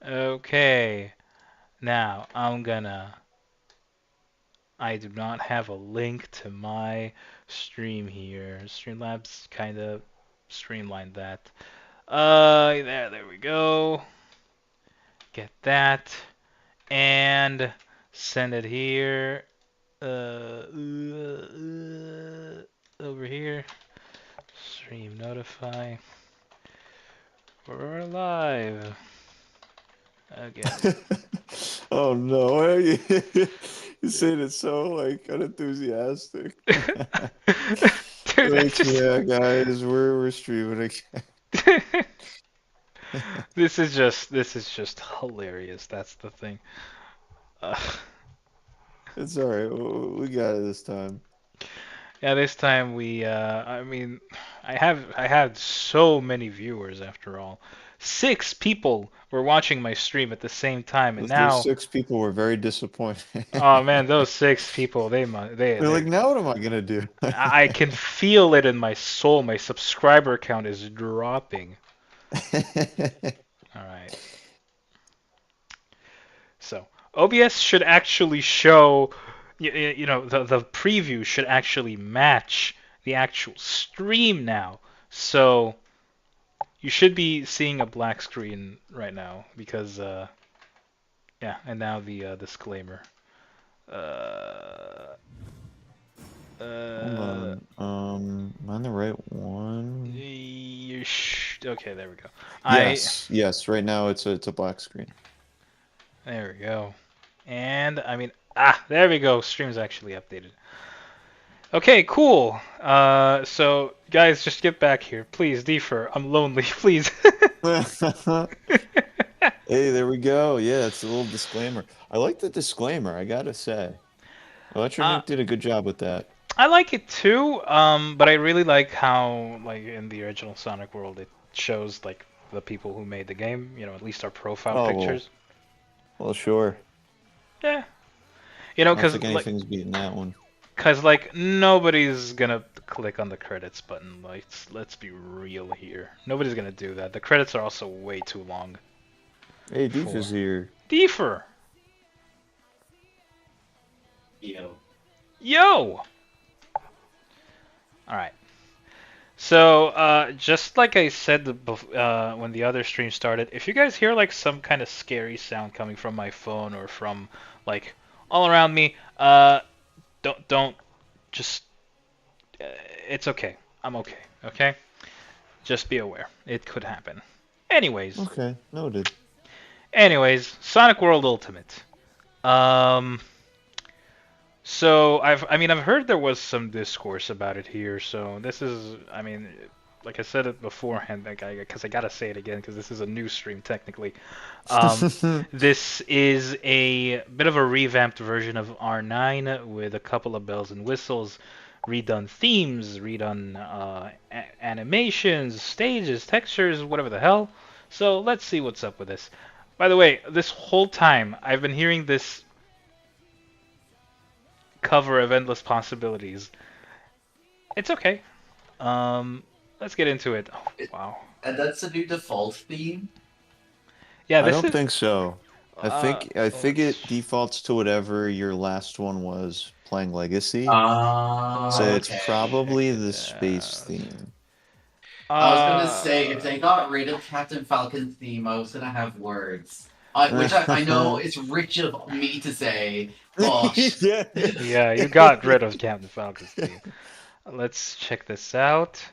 Okay. Now I do not have a link to my stream here. Streamlabs kind of streamlined that. There we go. Get that and send it here. Over here. Stream notify. We're live again. Oh no, you saying it so like unenthusiastic. Dude, that Like, just yeah, guys, we're streaming this is just hilarious. That's the thing. Uh, It's all right. We got it this time. yeah, this time I mean, I had so many viewers after all. 6 people were watching my stream at the same time, and Those now, 6 people were very disappointed. oh man, those 6 people, They're like, now what am I gonna do? I can feel it in my soul. My subscriber count is dropping. All right. So OBS should actually show, the preview should actually match the actual stream now. So you should be seeing a black screen right now because, yeah, and now the disclaimer. Uh, Hold uh, on. Am I on the right one? okay, there we go. Yes. Right now it's a black screen. There we go. And I mean, there we go. Stream's actually updated. Okay, cool. So guys, just get back here, please. Defer. I'm lonely, please. Hey, there we go. Yeah, it's a little disclaimer. I like the disclaimer, I gotta say. uh, Electronic did a good job with that. I like it too. But I really like how, like in the original Sonic World, it shows like the people who made the game. At least our profile Oh, well, pictures. sure. Yeah. I don't Cause think like, anything's beating that one. nobody's gonna click on the credits button. Like, let's be real here. Nobody's gonna do that. The credits are also way too long Hey, Deef for is here. Defer. Yo. Yo. All right. So, just like I said when the other stream started, if you guys hear like some kind of scary sound coming from my phone or from like all around me, don't just. Uh, it's okay. I'm okay. Okay. Just be aware. It could happen. Anyways, Okay, noted. Sonic World Ultimate. Um, So I've heard there was some discourse about it here. So this is, like I said it beforehand, because I gotta say it again because this is a new stream technically. Um, this is a bit of a revamped version of R9 with a couple of bells and whistles, redone themes, redone animations, stages, textures, whatever the hell. So let's see what's up with this. By the way, this whole time I've been hearing this cover of Endless Possibilities. It's okay. Um, let's get into it. Oh, It, wow. and that's the new default theme? Yeah, I this don't is. think so. I Uh, think I think let's. it defaults to whatever your last one was playing Legacy. So it's Let's check probably it the space out. theme. I was gonna say, if they Uh, got rid of Captain Falcon's theme, I was gonna have words. Which I know it's rich of me to say, but Yeah. yeah, you got rid of Captain Falcon's theme. Let's check this out.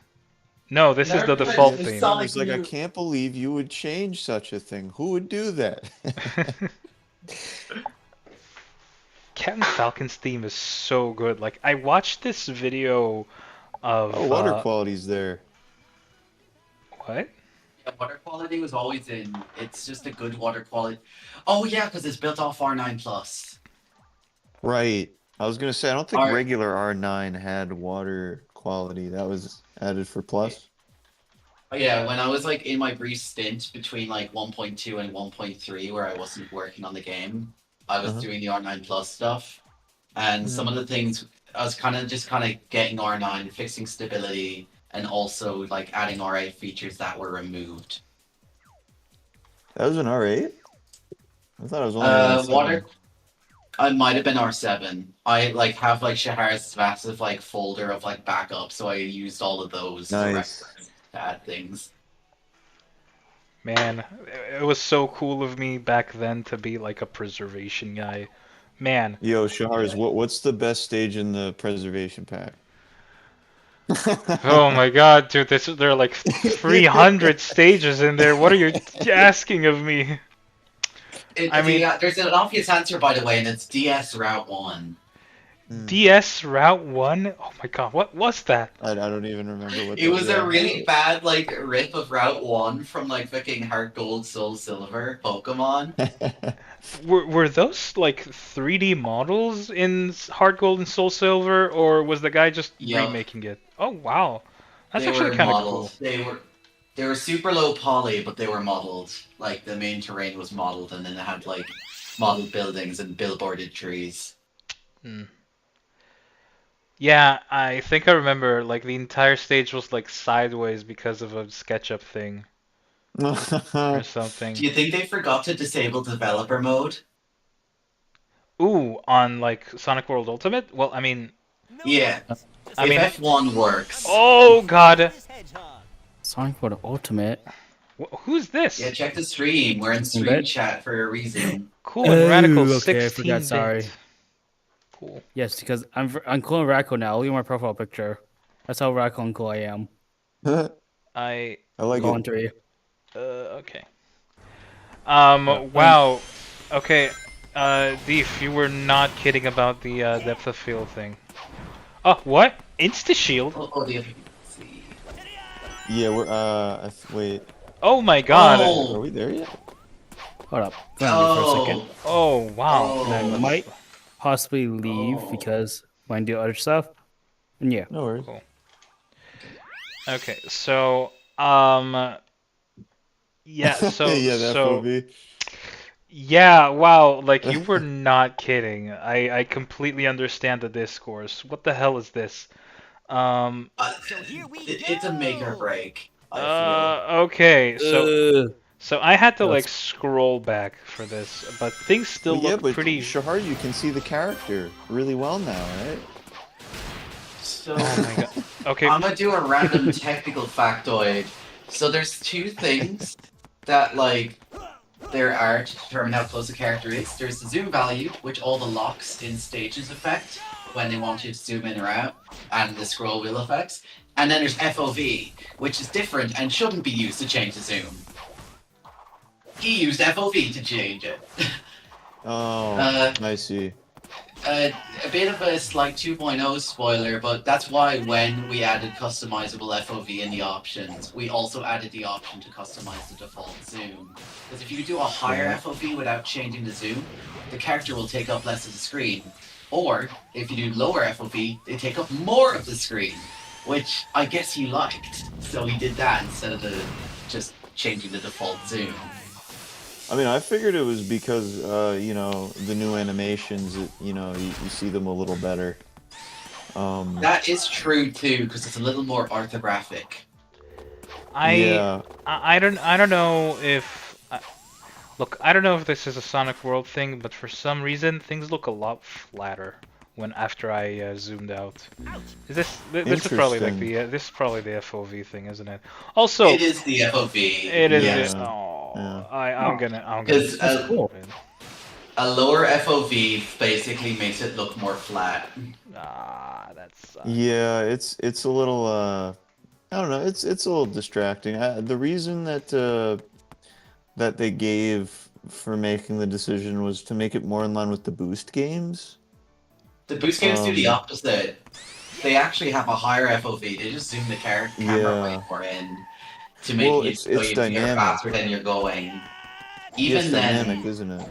No, this is the default nevertheless, theme. Farmer's Sonic like, I New. can't believe you would change such a thing. Who would do that? Captain Falcon's theme is so good. Like I watched this video Oh, of water quality's there. what? Yeah, water quality was always in. It's just a good water quality. Oh yeah, because it's built off R9 Plus. Right. I was gonna say, I don't think R regular R9 had water quality. That was added for plus. Yeah, when I was like in my brief stint between like 1.2 and 1.3, where I wasn't working on the game, I was Uh-huh. doing the R9 Plus stuff, and some of Hmm. the things I was kind of getting R9, fixing stability, and also like adding R8 features that were removed. That was an R8? I thought it was only R7. Water. I might have been R7. I like have like Shahar's massive like folder of like backup, so I used all of those to Nice. reference bad things. Man, it was so cool of me back then to be like a preservation guy. Man. Yo, Shahars, what's the best stage in the preservation pack? Oh my god, dude, there are like 300 stages in there. What are you asking of me? I mean, There's an obvious answer, by the way, and it's DS Route 1. DS Route 1? Oh my god, what was that? I don't even remember what It was a really bad like rip of Route 1 from like fucking Heart Gold, Soul Silver Pokemon. Were those like 3D models in Heart Gold and Soul Silver, or was the guy just remaking it? Oh wow, that's actually kind of cool. They were super low poly, but they were modeled. Like the main terrain was modeled, and then it had like modeled buildings and billboarded trees. Yeah, I think I remember. Like the entire stage was like sideways because of a SketchUp thing or something. Do you think they forgot to disable developer mode? Ooh, on like Sonic World Ultimate? Well, I mean, yeah. If F1 works. Oh god. Sonic World Ultimate. Who's this? Yeah, check the stream. We're in stream chat for a reason. Cool and Radical okay, 16 I forgot, sorry. Cool. Yes, because I'm cool and radical now. Look at my profile picture. That's how radical and cool I am. I like it. Okay. Wow. Okay. Deef, you were not kidding about the depth of field thing. Oh, what? Insta shield? Yeah, we're wait. Oh my god. Are we there yet? Hold up. For a second. Oh wow. I might possibly leave because when I do other stuff. And yeah. No worries. Cool. Okay, so yeah, so yeah, that will be. Yeah, wow, like you were not kidding. I completely understand the discourse. What the hell is this? It's a make or break. Okay, so I had to like scroll back for this, but things still look pretty. Shahar, you can see the character really well now, right? So, oh my god. Okay. I'm gonna do a random technical factoid. So there's two things that like there are to determine how close a character is. There's the zoom value, which all the locks in stages affect when they want you to zoom in or out, and the scroll wheel effects. And then there's FOV, which is different and shouldn't be used to change the zoom. He used FOV to change it. Oh, I see. A bit of a slight 2.0 spoiler, but that's why when we added customizable FOV in the options, we also added the option to customize the default zoom. Because if you do a higher FOV without changing the zoom, the character will take up less of the screen. Or, if you do lower FOV, they take up more of the screen, which I guess he liked. So he did that instead of just changing the default zoom. I mean, I figured it was because, you know, the new animations, you know, you see them a little better. That is true too, because it's a little more orthographic. I don't know if look, I don't know if this is a Sonic World thing, but for some reason things look a lot flatter when after I zoomed out. Is this is probably like this is probably the FOV thing, isn't it? Also, it is the FOV. It is. Yes. I'm gonna. That's cool. A lower FOV basically makes it look more flat. That's. Yeah, it's a little. I don't know. It's a little distracting. The reason that that they gave for making the decision was to make it more in line with the boost games. The boost games do the opposite. They actually have a higher FOV. They just zoom the camera way more in to make it so you're faster than you're going. Even then, dynamic, isn't it?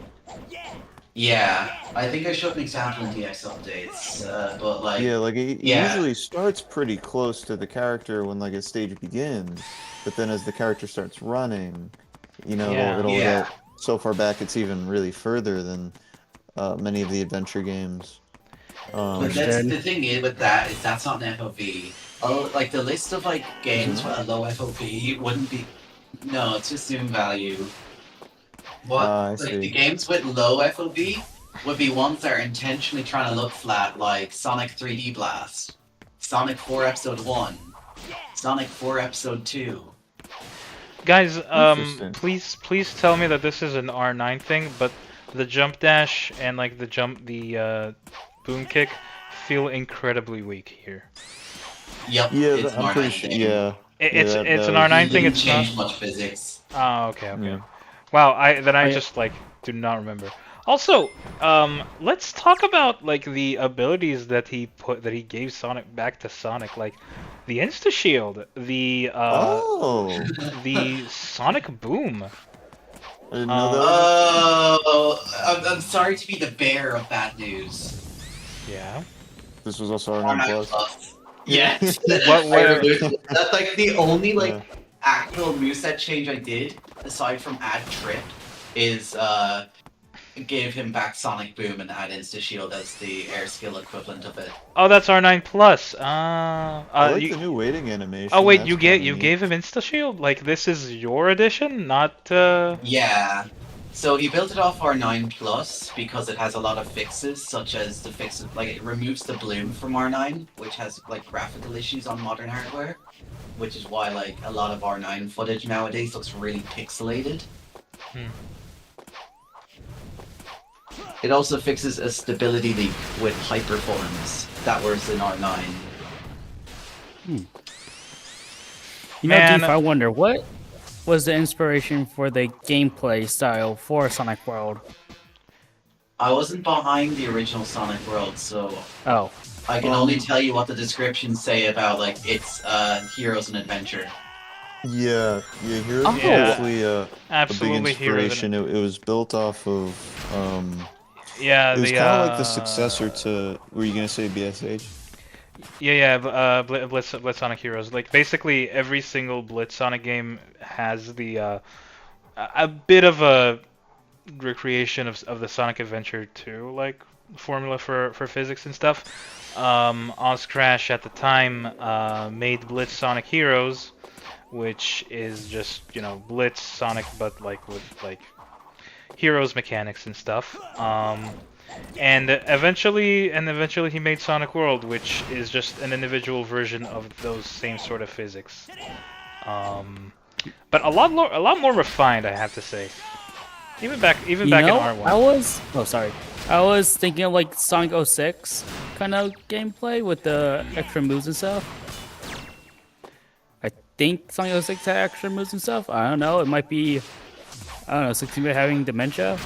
Yeah, I think I showed an example in DX updates, but like it usually starts pretty close to the character when like a stage begins, but then as the character starts running, you know, it'll get so far back it's even really further than many of the adventure games. But that's the thing with that is that's not an FOV. Like the list of like games with a low FOV wouldn't be. No, it's just zoom value. What I like see. the games with low FOV would be ones that are intentionally trying to look flat, like Sonic 3D Blast, Sonic 4 Episode 1, Sonic 4 Episode 2. Guys, Interesting. please tell me that this is an R9 thing, but the jump dash and like the boom kick feel incredibly weak here. Yep, Yeah, it's an I'm pretty R9 sure. thing. Yeah, It, yeah, it's that it's an was. He R9 thing. didn't It's not. change much physics. Oh, okay. Yeah. Wow, I I, just like do not remember. Also, let's talk about like the abilities that he gave Sonic back to Sonic, like the Insta Shield, Oh, the Sonic Boom. I didn't know that was. I'm sorry to be the bearer of bad news. Yeah. This was also our R9 9 plus. Plus. Yes. What- I removed it. That's like the only like Yeah. actual moveset change I did, aside from add Trip, is give him back Sonic Boom and add Insta Shield as the air skill equivalent of it. Oh, that's R9 plus. I like the new waiting animation. Oh wait, that's you kinda neat. gave him Insta Shield? Like this is your edition, not Yeah. So he built it off R9 Plus because it has a lot of fixes, such as the fix like it removes the bloom from R9, which has like graphical issues on modern hardware, which is why like a lot of R9 footage nowadays looks really pixelated. Hmm. It also fixes a stability leak with hyperforms that was in R9. You know, Man. Deep, I wonder what was the inspiration for the gameplay style for Sonic World? I wasn't behind the original Sonic World, so Oh, I can only tell you what the descriptions say about like its heroes and adventure. Yeah, Heroes Oh. was actually a big absolutely Heroes. inspiration. It was built off of. Yeah, It was the kind of like the successor to. Were you gonna say BSH? Blitz Sonic Heroes. Like basically every single Blitz Sonic game has a bit of a recreation of the Sonic Adventure 2 like formula for physics and stuff. Ozcrash at the time made Blitz Sonic Heroes, which is just Blitz Sonic but like with like Heroes mechanics and stuff. And eventually he made Sonic World, which is just an individual version of those same sort of physics. But a lot more refined, I have to say. Even back in R1. I was thinking of like Sonic 06 kind of gameplay with the extra moves and stuff. I think Sonic 06 had extra moves and stuff. I don't know. It might be, I don't know, 16-bit having dementia.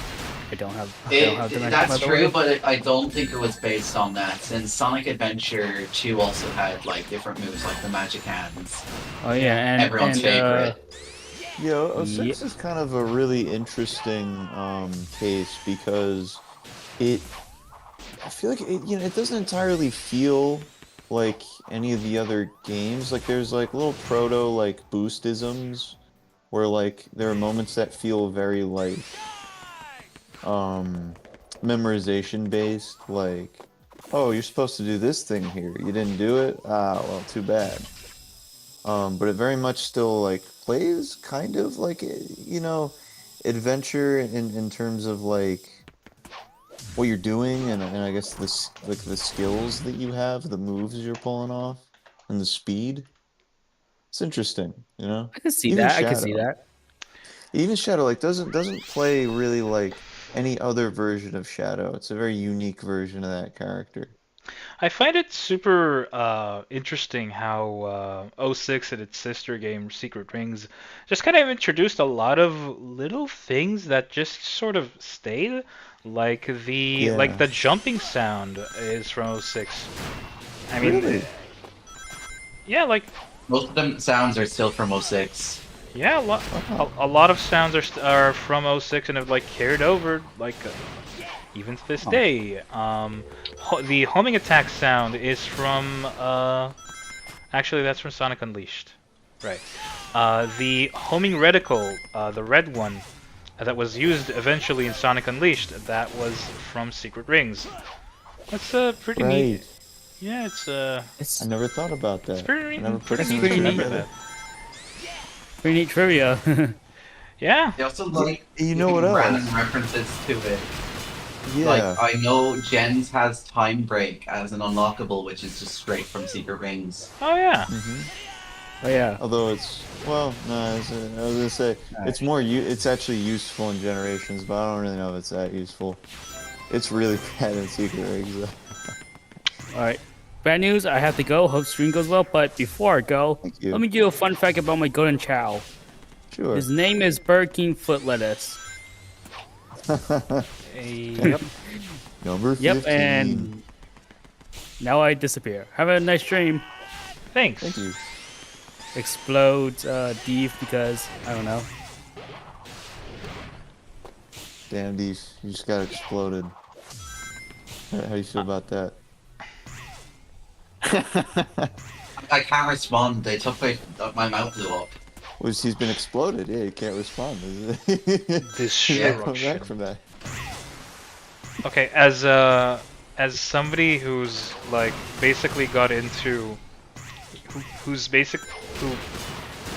I don't have dementia. That's true, but I don't think it was based on that, since Sonic Adventure 2 also had like different moves like the magic hands. Oh yeah, and Everyone's favorite. Yeah, 06 is kind of a really interesting case because I feel like it doesn't entirely feel like any of the other games. Like there's like little proto like boostisms where like there are moments that feel very like memorization based, like, oh, you're supposed to do this thing here, you didn't do it, well, too bad. But it very much still like plays kind of like adventure in terms of like what you're doing and I guess the skills that you have, the moves you're pulling off, and the speed. It's interesting, I can see Even that. I can Shadow. see that. Even Shadow like doesn't play really like any other version of Shadow. It's a very unique version of that character. I find it super interesting how 06 and its sister game Secret Rings just kind of introduced a lot of little things that just sort of stayed. Like the jumping sound is from 06. I mean, Really? yeah, like Most of them sounds are still from 06. yeah, a lot of sounds are from 06 and have like carried over like even to this day. The homing attack sound is from actually that's from Sonic Unleashed, right? The homing reticle, the red one that was used eventually in Sonic Unleashed, that was from Secret Rings. That's pretty neat. Right. Yeah, it's I never thought about that. it's pretty I never put pretty two neat and two to remember together. that. Pretty neat trivia. Yeah. They also like You know giving what random else? references to it. Like, Yeah. I know Jens has Time Break as an unlockable, which is just straight from Secret Rings. Oh yeah. Oh yeah. Although it's well, no, I was gonna say it's more it's actually useful in Generations, but I don't really know if it's that useful. It's really bad in Secret Rings. All right. Bad news. I have to go. Hope stream goes well. But before I go, Thank let you. me give you a fun fact about my golden chow. Sure. His name is Burger King Foot Lettuce. Yep. Number 15. Yep. And now I disappear. Have a nice stream. Thanks. Thank you. Explode Deef because I don't know. Damn, these you just got exploded. How do you feel about that? I can't respond. They took my mouth blew up. Well, he's been exploded. Yeah, he can't respond. He's not coming back from that. Okay, as somebody who's like basically got into who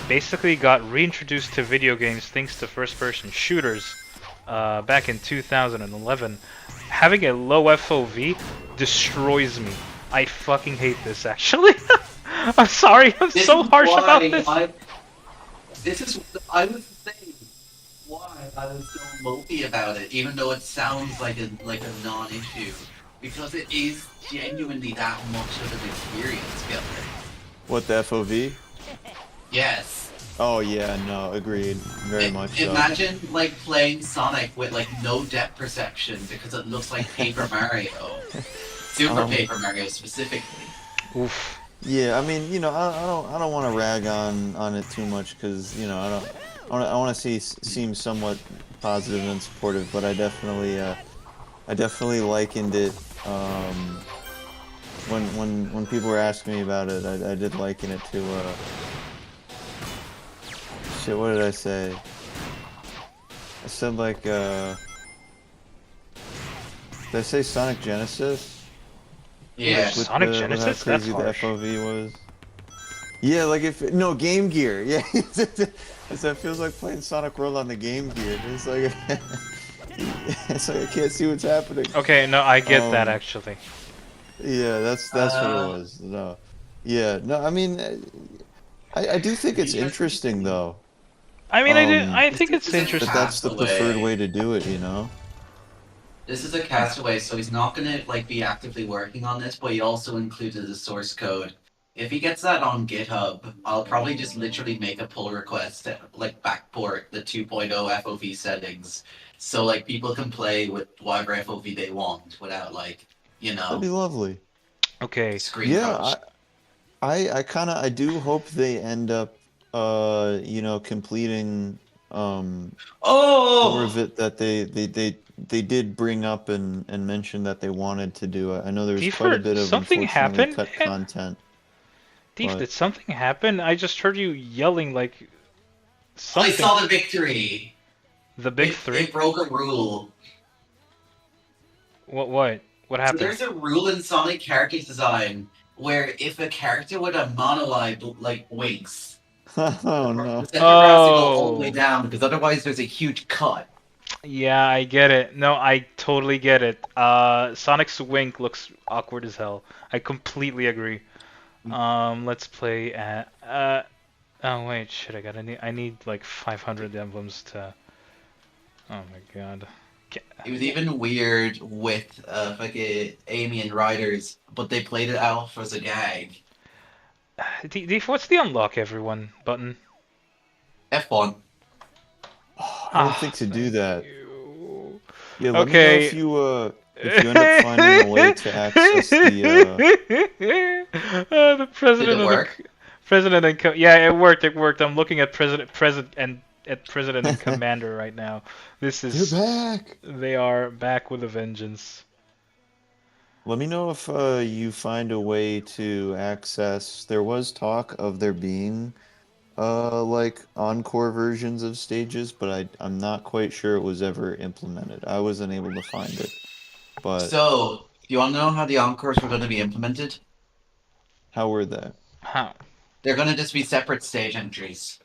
basically got reintroduced to video games thanks to first-person shooters back in 2011, having a low FOV destroys me. I fucking hate this actually. I'm sorry, I'm This so is harsh why about this. I was saying why I was so mopey about it, even though it sounds like a non-issue, because it is genuinely that much of an experience, Gilbert. What, the FOV? Yes. Oh yeah, no, agreed. Very much so. Imagine like playing Sonic with like no depth perception because it looks like Paper Mario, Super Paper Mario specifically. Oof. Yeah, I mean, you know, I don't want to rag on it too much because you know I want to seem somewhat positive and supportive, but I definitely likened it. When people were asking me about it, I did liken it to shit. What did I say? I said like did I say Sonic Genesis? Yeah. With Sonic with Genesis? how That's crazy the harsh. FOV was. Yeah, like no Game Gear. Yeah, that feels like playing Sonic World on the Game Gear. It's like it's like I can't see what's happening. Okay, no, I get that actually. Yeah, that's what it was. No, yeah, no. I mean, I do think it's interesting though. I mean, I think it's This is a But interesting. that's the preferred Castaway. way to do it, you know. This is a Castaway, so he's not gonna like be actively working on this, but he also included the source code. If he gets that on GitHub, I'll probably just literally make a pull request to like backport the 2.0 FOV settings, so like people can play with whatever FOV they want without like That'd be lovely. Okay. screen Yeah, crunch. I do hope they end up you know completing more Oh, of it that they did bring up and mention that they wanted to do. I know there's quite a Deefer, bit of something unfortunately happened, cut man? content. Deef, But did something happen? I just heard you yelling like I something. saw the victory. The big three? It broke a rule. What? What? What So happened? there's a rule in Sonic character design where if a character with a monolith like winks, oh the no. center has to go all the way Oh. down because otherwise there's a huge cut. Yeah, I get it. No, I totally get it. Sonic's wink looks awkward as hell. I completely agree. Let's play at oh wait, shit, I need like 500 emblems to. Oh my god. It was even weird with fucking Amy and Riders, but they played it out as a gag. What's the unlock everyone button? F1. I don't think to do that. You. Yeah, let me know Okay. if you end up finding a way to access The president Did it of work? president and yeah, it worked. It worked. I'm looking at president and at president and commander right now. This They're is back. they are back with a vengeance. Let me know if you find a way to access. There was talk of there being like encore versions of stages, but I'm not quite sure it was ever implemented. I wasn't able to find it. But So, do you want to know how the encores were going to be implemented? how were they? How? They're going to just be separate stage entries.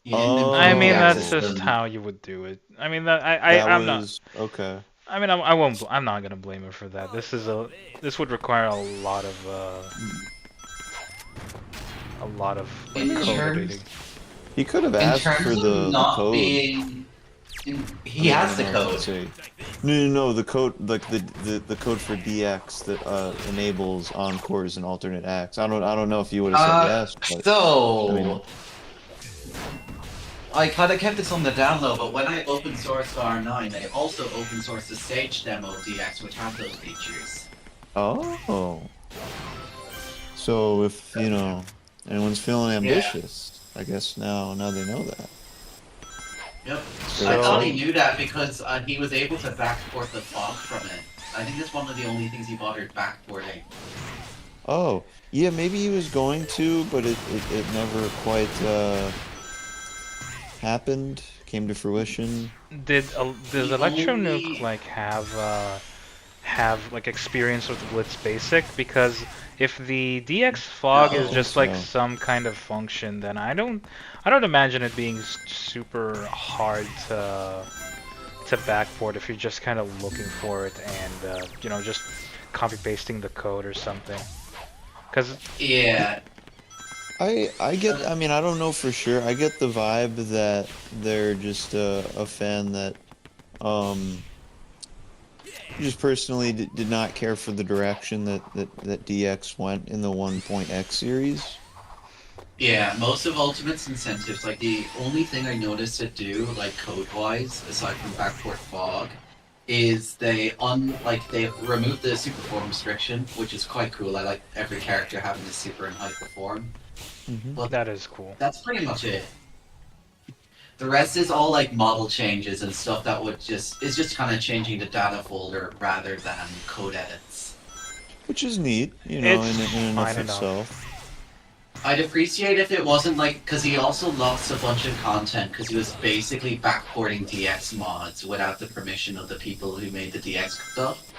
You didn't I improve the mean, Oh, that's just ecosystem. how you would do it. I mean, that that I'm not. was okay. I mean, I won't. I'm not gonna blame him for that. This would require a lot of I like In mean, code editing. terms, he could have in asked for terms of the not code. being, I he mean, I has don't the know if code. it's a no, the code like the code for DX that enables encores and alternate acts. I don't know if you would have said yes, but I mean, So I kind of kept this on the down low, but when I open sourced R9, I also open sourced the Sage demo of DX, which have those features. oh, so if anyone's feeling Yeah. ambitious, I guess now they know that. Yep. I Very thought he So exciting. knew that because he was able to backport the fog from it. I think that's one of the only things he bothered backporting. Oh, yeah, maybe he was going to, but it never quite happened, came to fruition. does The Electronuke only like have like experience with Blitz Basic? Because if the DX I fog don't is no. think just like so. some kind of function, then I don't imagine it being super hard to backport if you're just kind of looking for it and just copy pasting the code or something. Because Yeah. I get, I mean, I don't know for sure. I get the vibe that they're just a fan that um just personally did not care for the direction that DX went in the 1.x series. Yeah, most of Ultimate's incentives, like the only thing I noticed it do, like code-wise, aside from backport fog, is they remove the super form restriction, which is quite cool. I like every character having a super and hyper form. Hmm. But that is cool. that's pretty much it. The rest is all like model changes and stuff that is just kind of changing the data folder rather than code edits. Which is neat, It's in and of fine enough. itself. I'd appreciate if it wasn't like, because he also lost a bunch of content because he was basically backporting DX mods without the permission of the people who made the DX stuff,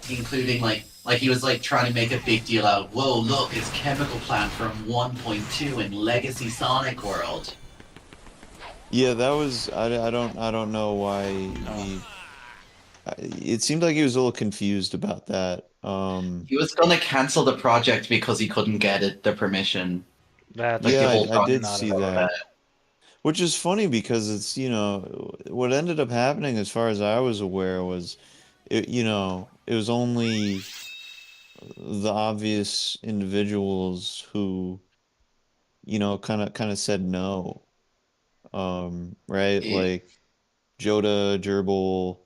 including like he was like trying to make a big deal out. Whoa, look, it's chemical plant from 1.2 in Legacy Sonic World. Yeah, that was I don't know why he. It seemed like he was a little confused about that. He was gonna cancel the project because he couldn't get the permission. Like That's the Yeah, whole I did project not see was okay. about that. Which is funny because it's, what ended up happening as far as I was aware was it was only the obvious individuals who, kind of said no. Right? it. Like Joda, Gerbil,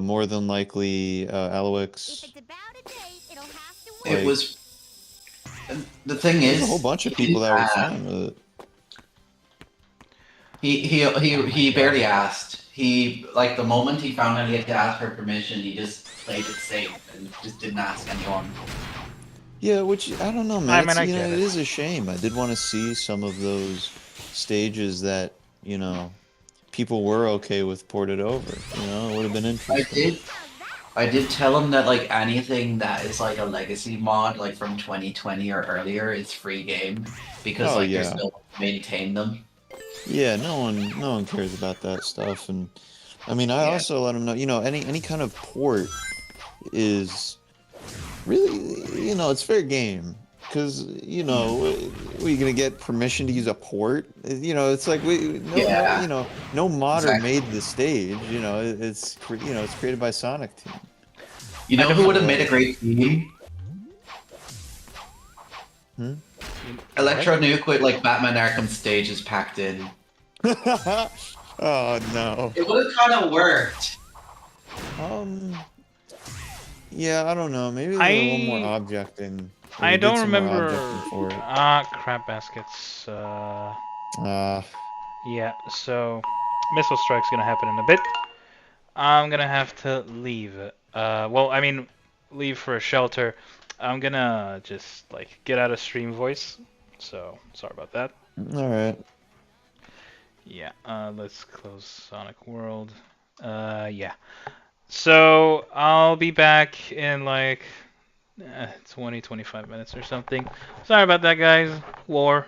more than likely If Aloix. it's about a date, it'll have to It wait. Like was the thing there's a whole is bunch of he people didn't that were ask. fine with it. Oh my He god. barely asked. He like the moment he found out he had to ask for permission, he just played it safe and just didn't ask anyone. Yeah, which I don't know, man. I mean, It's I it get it. is a shame. I did want to see some of those stages that, people were okay with ported over. It would have been I interesting. did I did tell him that like anything that is like a legacy mod, like from 2020 or earlier, is free game because Oh like there's yeah. no way to maintain them. Yeah, no one cares about that stuff. And I mean, I Yeah. also let them know, any kind of port is really, it's fair game. Because, we you gonna get permission to use a port? It's like Yeah. no modder Exactly. made the stage. It's created by Sonic Team. You I know just who would have made a So, great team? hmm? What? Electro Nuke with like Batman Arkham stages packed in. Oh no. It would have kind of worked. Um. Yeah, I don't know. Maybe a little more I objecting. Or I they did don't some more remember. objecting for it. Crap baskets. Ah. Yeah. So, missile strike's gonna happen in a bit. I'm gonna have to leave. Well, I mean, leave for a shelter. I'm gonna just like get out of stream voice. So sorry about that. All right. Yeah. Let's close Sonic World. Yeah. So I'll be back in like 20, 25 minutes or something. Sorry about that, guys. War.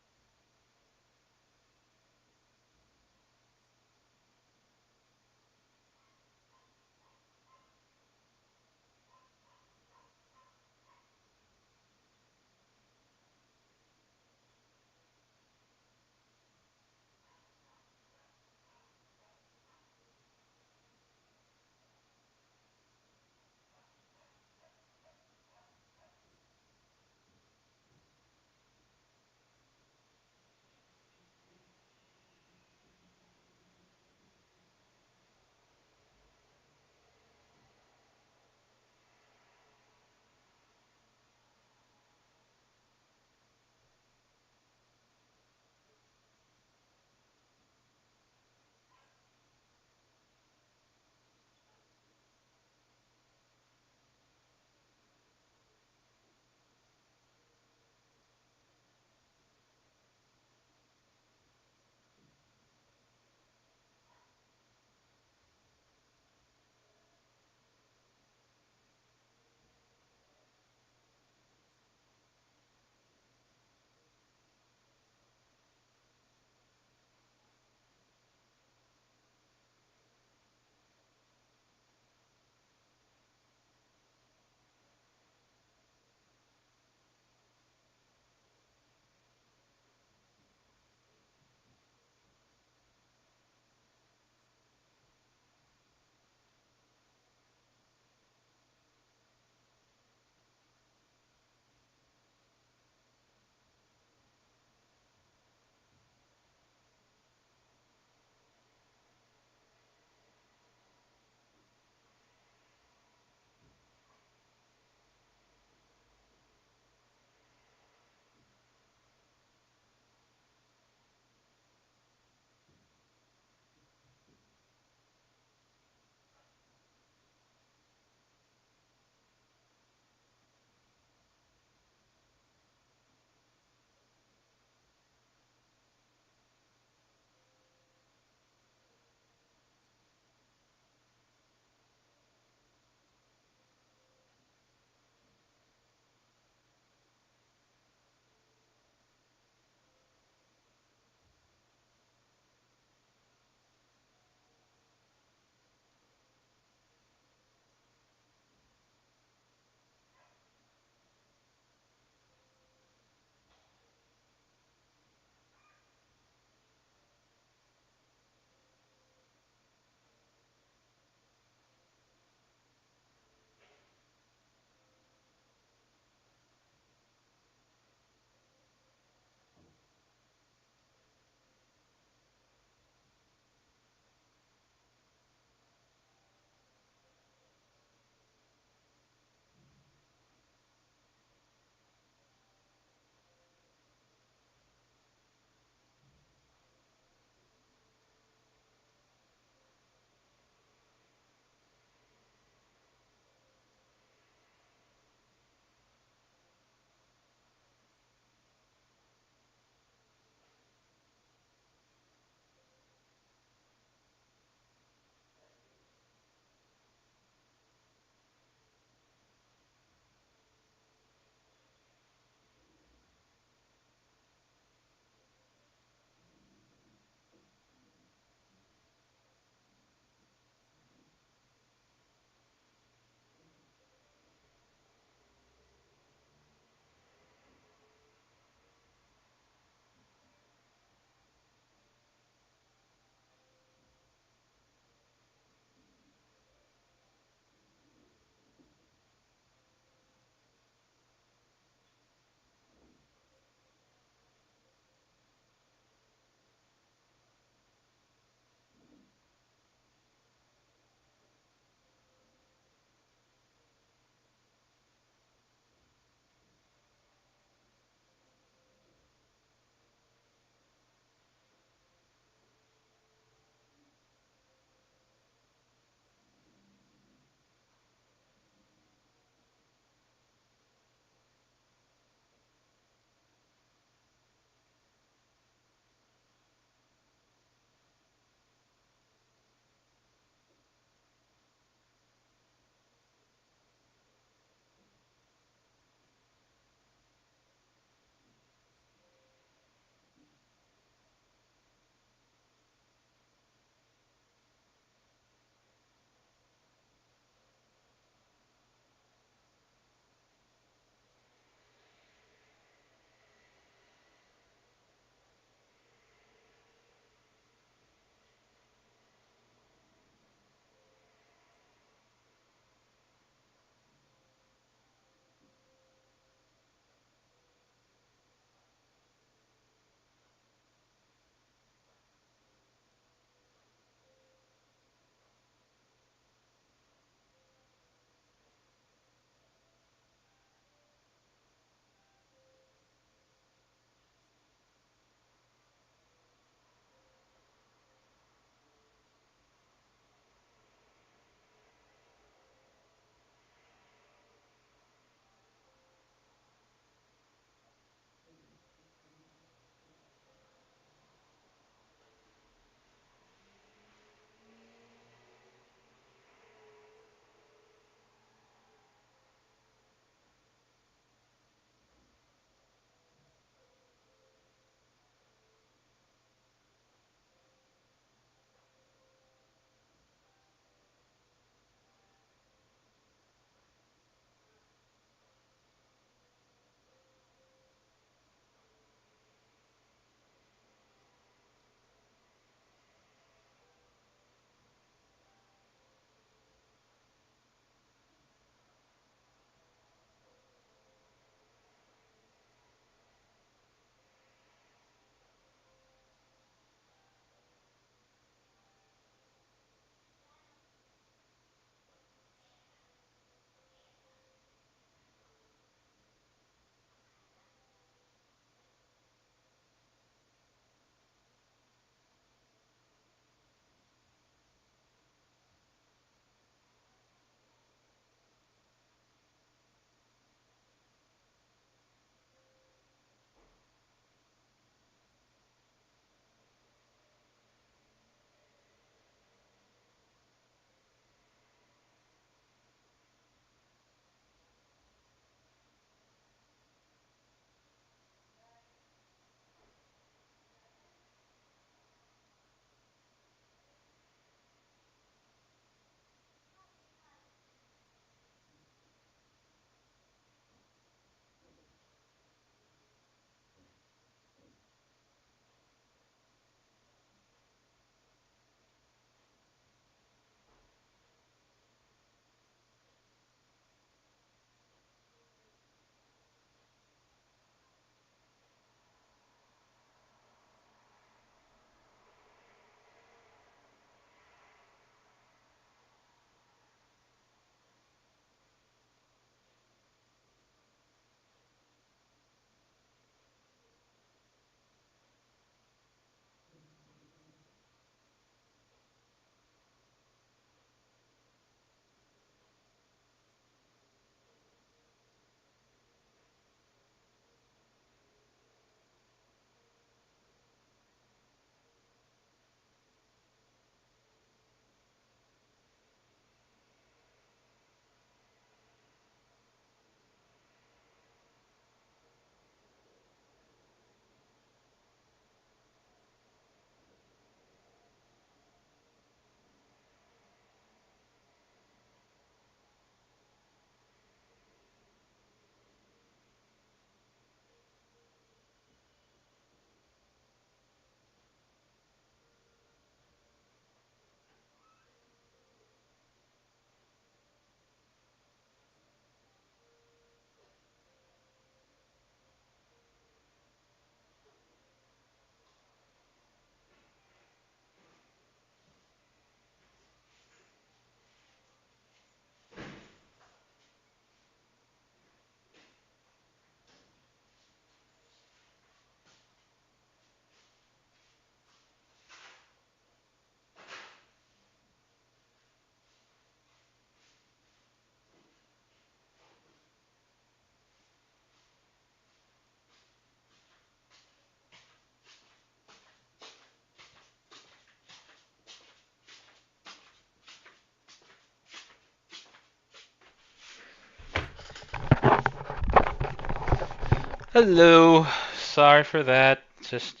Hello. Sorry for that. Just,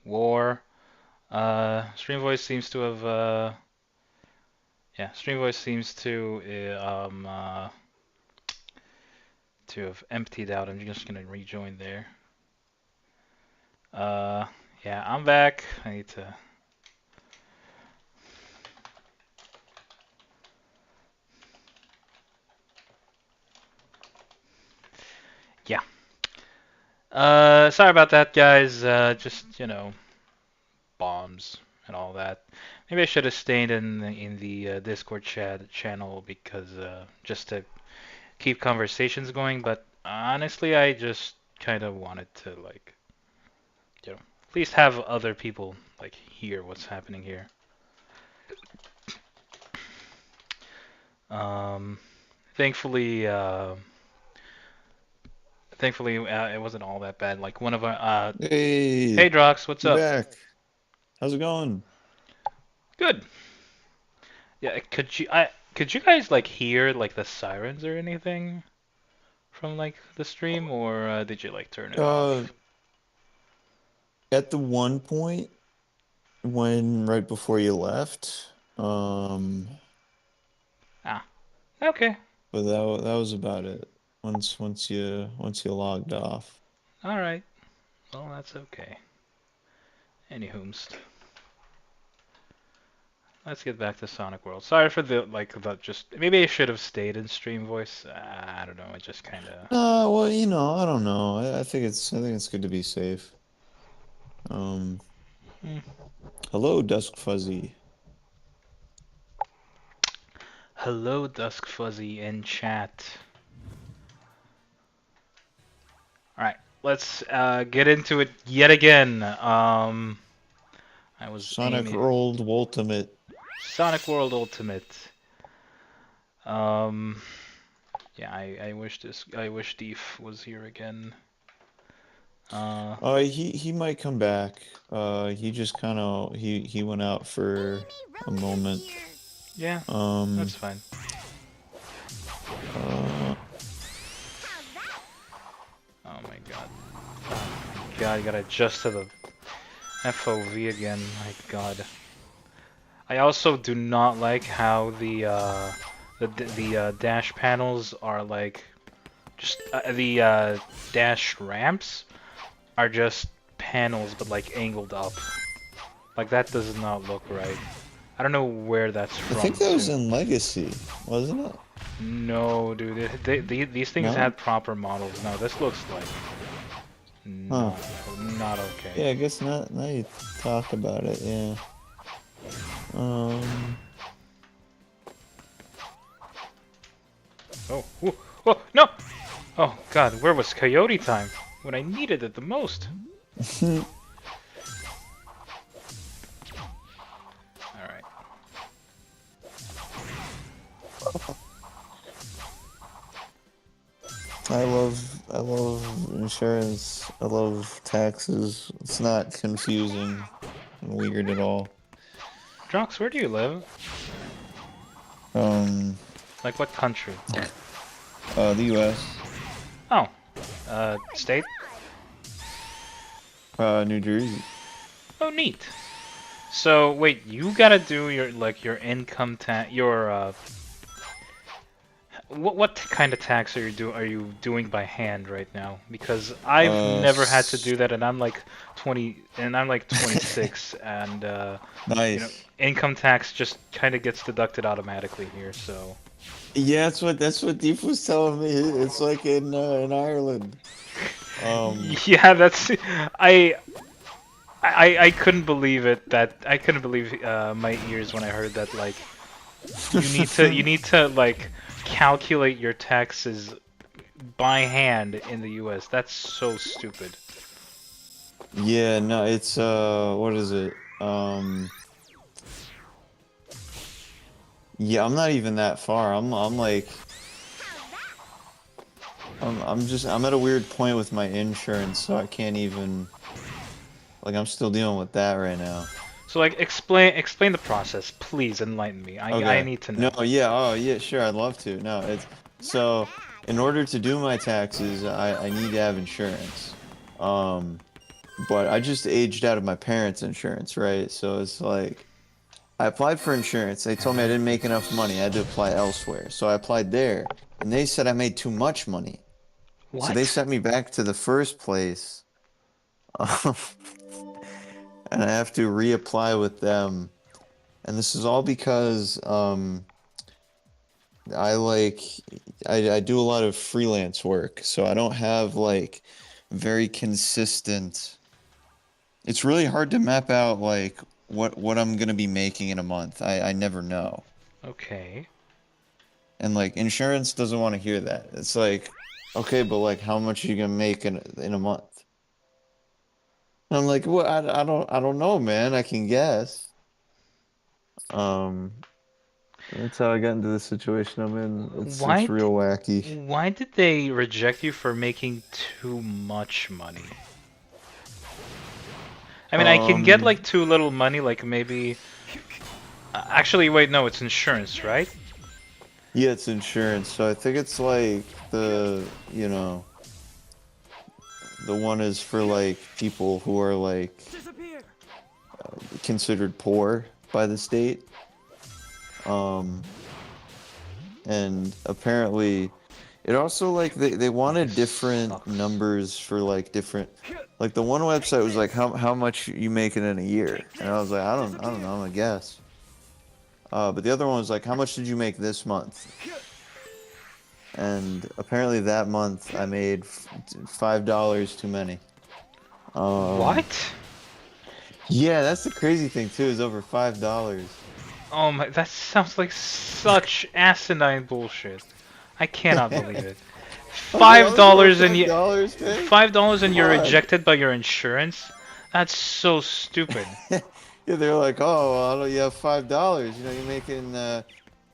war. Stream Voice seems to have, yeah, Stream Voice seems to have emptied out. I'm just gonna rejoin there. Uh, yeah, I'm back. I need to. Yeah. Sorry about that, guys. Just, bombs and all that. Maybe I should have stayed in the Discord channel because just to keep conversations going. But honestly, I just kind of wanted to like, at least have other people like hear what's happening here. Um, thankfully, it wasn't all that bad. Like one of our, hey Hey, Drox, what's you up? back? How's it going? Good. Yeah, could you guys like hear like the sirens or anything from like the stream, or did you like turn it Uh, off? at the one point when right before you left, Ah, okay. but that was about it. Once you logged off. All right. Well, that's okay. Anywhoomst. Let's get back to Sonic World. Sorry for the just maybe I should have stayed in stream voice. I don't know. It just kind of. Well, I don't know. I think it's good to be safe. Um, Hmm. Hello, Dusk Fuzzy. Hello, Dusk Fuzzy in chat. All right, let's get into it yet again. I was Sonic aiming World Ultimate. Sonic World Ultimate. Um, yeah, I wish Deef was here again. He might come back. He just kind of he went out for a moment. Yeah, Um, that's fine. uh, Oh my god. Oh my god, I gotta adjust to the FOV again. My god. I also do not like how the dash panels are like just the dash ramps are just panels but like angled up. Like that does not look right. I don't know where that's I from think that was too. in Legacy, wasn't it? No, dude. These things No? had proper models. No, this looks like Huh. not okay. Yeah, I guess not. Now you talk about it, yeah. Um, Oh, ooh, oh, no! Oh god, where was Coyote time? When I needed it the most. Alright. I love insurance. I love taxes. It's not confusing and weird at all. Drox, where do you live? Um, Like what country? the U.S., Oh, state? New Jersey. Oh, neat. So, wait, you gotta do your income tax, what kind of tax are you doing by hand right now? Because I've Uh, never had to s- do that, and I'm like 26, and nice. income tax just kind of gets deducted automatically here. So Yeah, that's what Deep was telling me. It's like in Ireland. yeah, that's I. I couldn't believe it that I couldn't believe my ears when I heard that like you need to like calculate your taxes by hand in the US. That's so stupid. Yeah, no, it's what is it? Yeah, I'm not even that far. I'm like I'm at a weird point with my insurance, so I can't even like I'm still dealing with that right now. So like explain the process, please enlighten me. I Okay. need to No, know. yeah, oh yeah, sure, I'd love to. No, it's so in order to do my taxes, I need to have insurance. But I just aged out of my parents' insurance, right? So it's like, I applied for insurance. They told me I didn't make enough money. I had to apply elsewhere. So I applied there, and they said I made too much money. So they What? sent me back to the first place, and I have to reapply with them. And this is all because I like I do a lot of freelance work, so I don't have like very consistent. It's really hard to map out like what I'm gonna be making in a month. I never know. Okay. And like insurance doesn't want to hear that. It's like, okay, but like how much are you gonna make in a month? And I'm like, well, I don't know, man. I can guess. Um, that's how I got into the situation I'm in. It's Why real wacky. why did they reject you for making too much money? I mean, I can get Um, like too little money, like maybe. Actually, wait, no, it's insurance, right? yeah, it's insurance. So I think it's like the one is for like people who are like considered poor by the state. Um, and apparently it also like they wanted This different sucks. numbers for like different like the one website was like how much you making in a year, and I was like I don't know, I'm gonna guess. But the other one was like how much did you make this month, and apparently that month I made $5 too many. um What? yeah, that's the crazy thing too, is over $5. Oh my, that sounds like such asinine bullshit. I cannot believe it. I'm like, Five oh, there's over dollars and you, $5, man. $5 and Come you're on. rejected by your insurance? That's so stupid. Yeah, they're like, oh, well, you have $5. You know,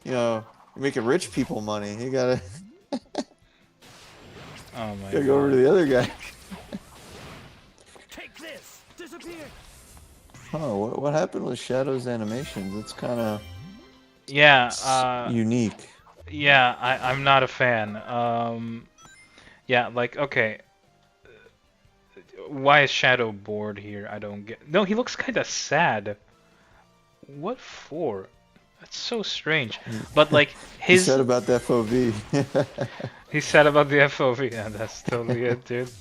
you know, you're making rich people money. You gotta, Oh my gotta go over to god. the other guy. Take this! Disappear! Oh, what happened with Shadow's animations? It's kind of Yeah, unique. yeah, I'm not a fan. Yeah, like, okay. Why is Shadow bored here? I don't get. No, he looks kind of sad. What for? That's so strange. But like He said his, about the FOV. he said about the FOV. Yeah, that's totally it, dude.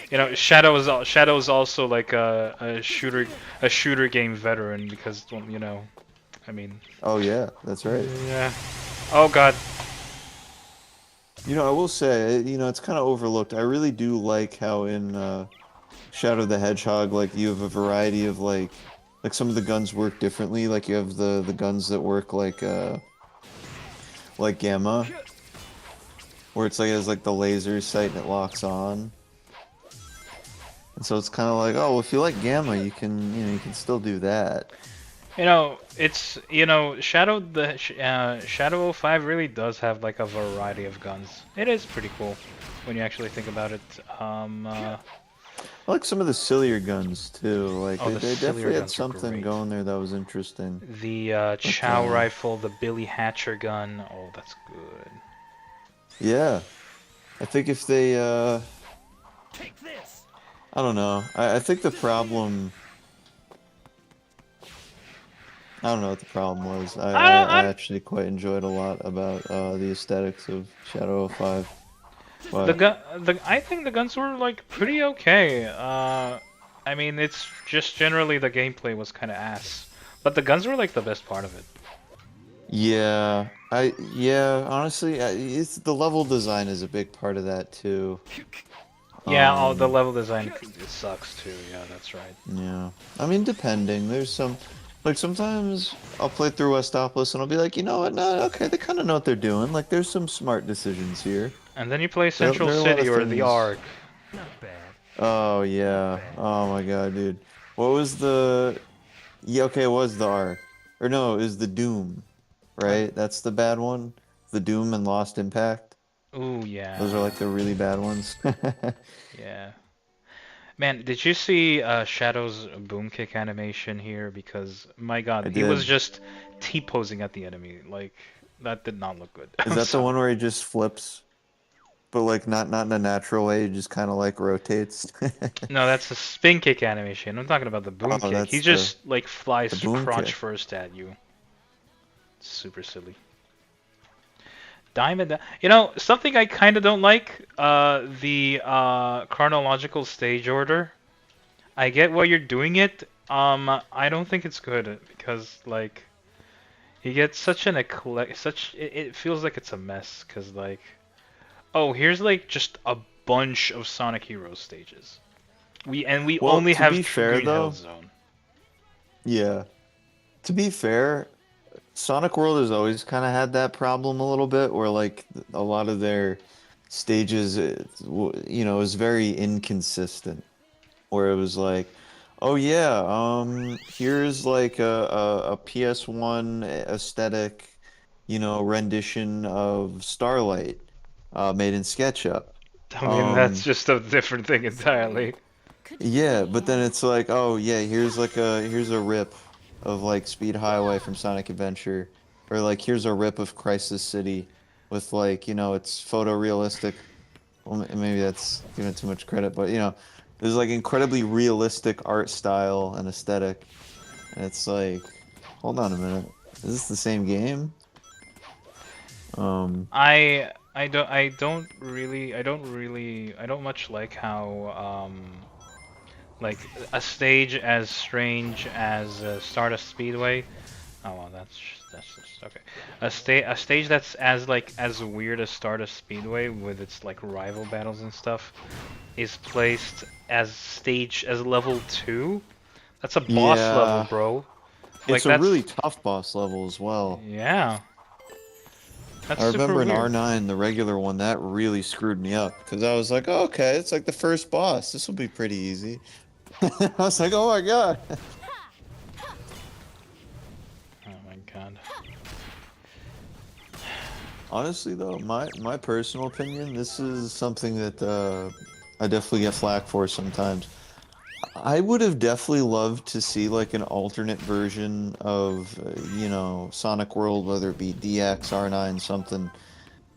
You know, Shadow is also like a shooter game veteran because well, you know, I mean, Oh yeah, that's right. yeah. Oh god. You know, I will say, you know, it's kind of overlooked. I really do like how in Shadow the Hedgehog, like you have a variety of like some of the guns work differently. Like you have the guns that work like Gamma, where it's like it has like the laser sight and it locks on. And so it's kind of like, oh, well, if you like Gamma, you can still do that. You know, it's you know, Shadow 05 really does have like a variety of guns. It is pretty cool when you actually think about it. I like some of the sillier guns too. Like Oh, the they sillier definitely had guns are something great. going there that was interesting. The But Chow rifle, the Billy Hatcher gun. Oh, that's good. yeah, I think if they Take this! I don't know. I think the problem. I don't know what the problem was. I I actually quite enjoyed a lot about the aesthetics of Shadow of 5. But I think the guns were like pretty okay. I mean, it's just generally the gameplay was kind of ass, but the guns were like the best part of it. yeah, honestly, it's the level design is a big part of that too. Yeah, oh, the Um, level design it sucks too. Yeah, that's right. yeah. I mean, depending. There's some, like sometimes I'll play through Westopolis and I'll be like, you know what? No, okay, they kind of know what they're doing. Like, there's some smart decisions here. And then you play Central There are a lot City of or the things. Ark. Not bad. Oh yeah. Oh my God, dude. What was the? Yeah, okay, it was the Ark. Or no, it was the Doom, I, right? That's the bad one. The Doom and Lost Impact. ooh, Those are yeah, like the really bad ones. yeah. Man, did you see Shadow's boom kick animation here? Because my I God, he was did. just T-posing at the enemy. Like that did not look good. Is I'm that the sorry. one where he just flips? but like not in a natural way. It just kind of like rotates. No, that's the spin kick animation. I'm talking about the boom Oh, kick. He that's just like the flies boom crotch kick. first at you. Super silly. Diamond. You know, something I kind of don't like, the chronological stage order. I get why you're doing it. I don't think it's good because like you get such an it feels like it's a mess because like oh here's like just a bunch of Sonic Heroes stages. We Well, only to have be fair Green Hill though, Zone. yeah. To be fair, Sonic World has always kind of had that problem a little bit, where like a lot of their stages, is very inconsistent. Where it was like, oh yeah, here's like a PS1 aesthetic, rendition of Starlight, made in SketchUp. I mean that's Um, just a different thing entirely. yeah, but then it's like, oh yeah, here's a rip of like Speed Highway from Sonic Adventure, or like here's a rip of Crisis City with like, it's photorealistic. Well, maybe that's giving it too much credit, but there's like incredibly realistic art style and aesthetic, and it's like, hold on a minute, is this the same game? Um, I don't much like how like a stage as strange as Stardust Speedway. Oh well, that's just okay. A stage that's as weird as Stardust Speedway with its like rival battles and stuff is placed as level 2. That's a boss level, yeah, bro. Like it's a really that's tough boss level as well. yeah. That's I super remember in weird. R9, the regular one, that really screwed me up because I was like, oh, okay, it's like the first boss. This will be pretty easy. I was like, oh my god. Oh my god. Honestly, though, my personal opinion, this is something that I definitely get flack for sometimes. I would have definitely loved to see like an alternate version of, Sonic World, whether it be DX, R9, something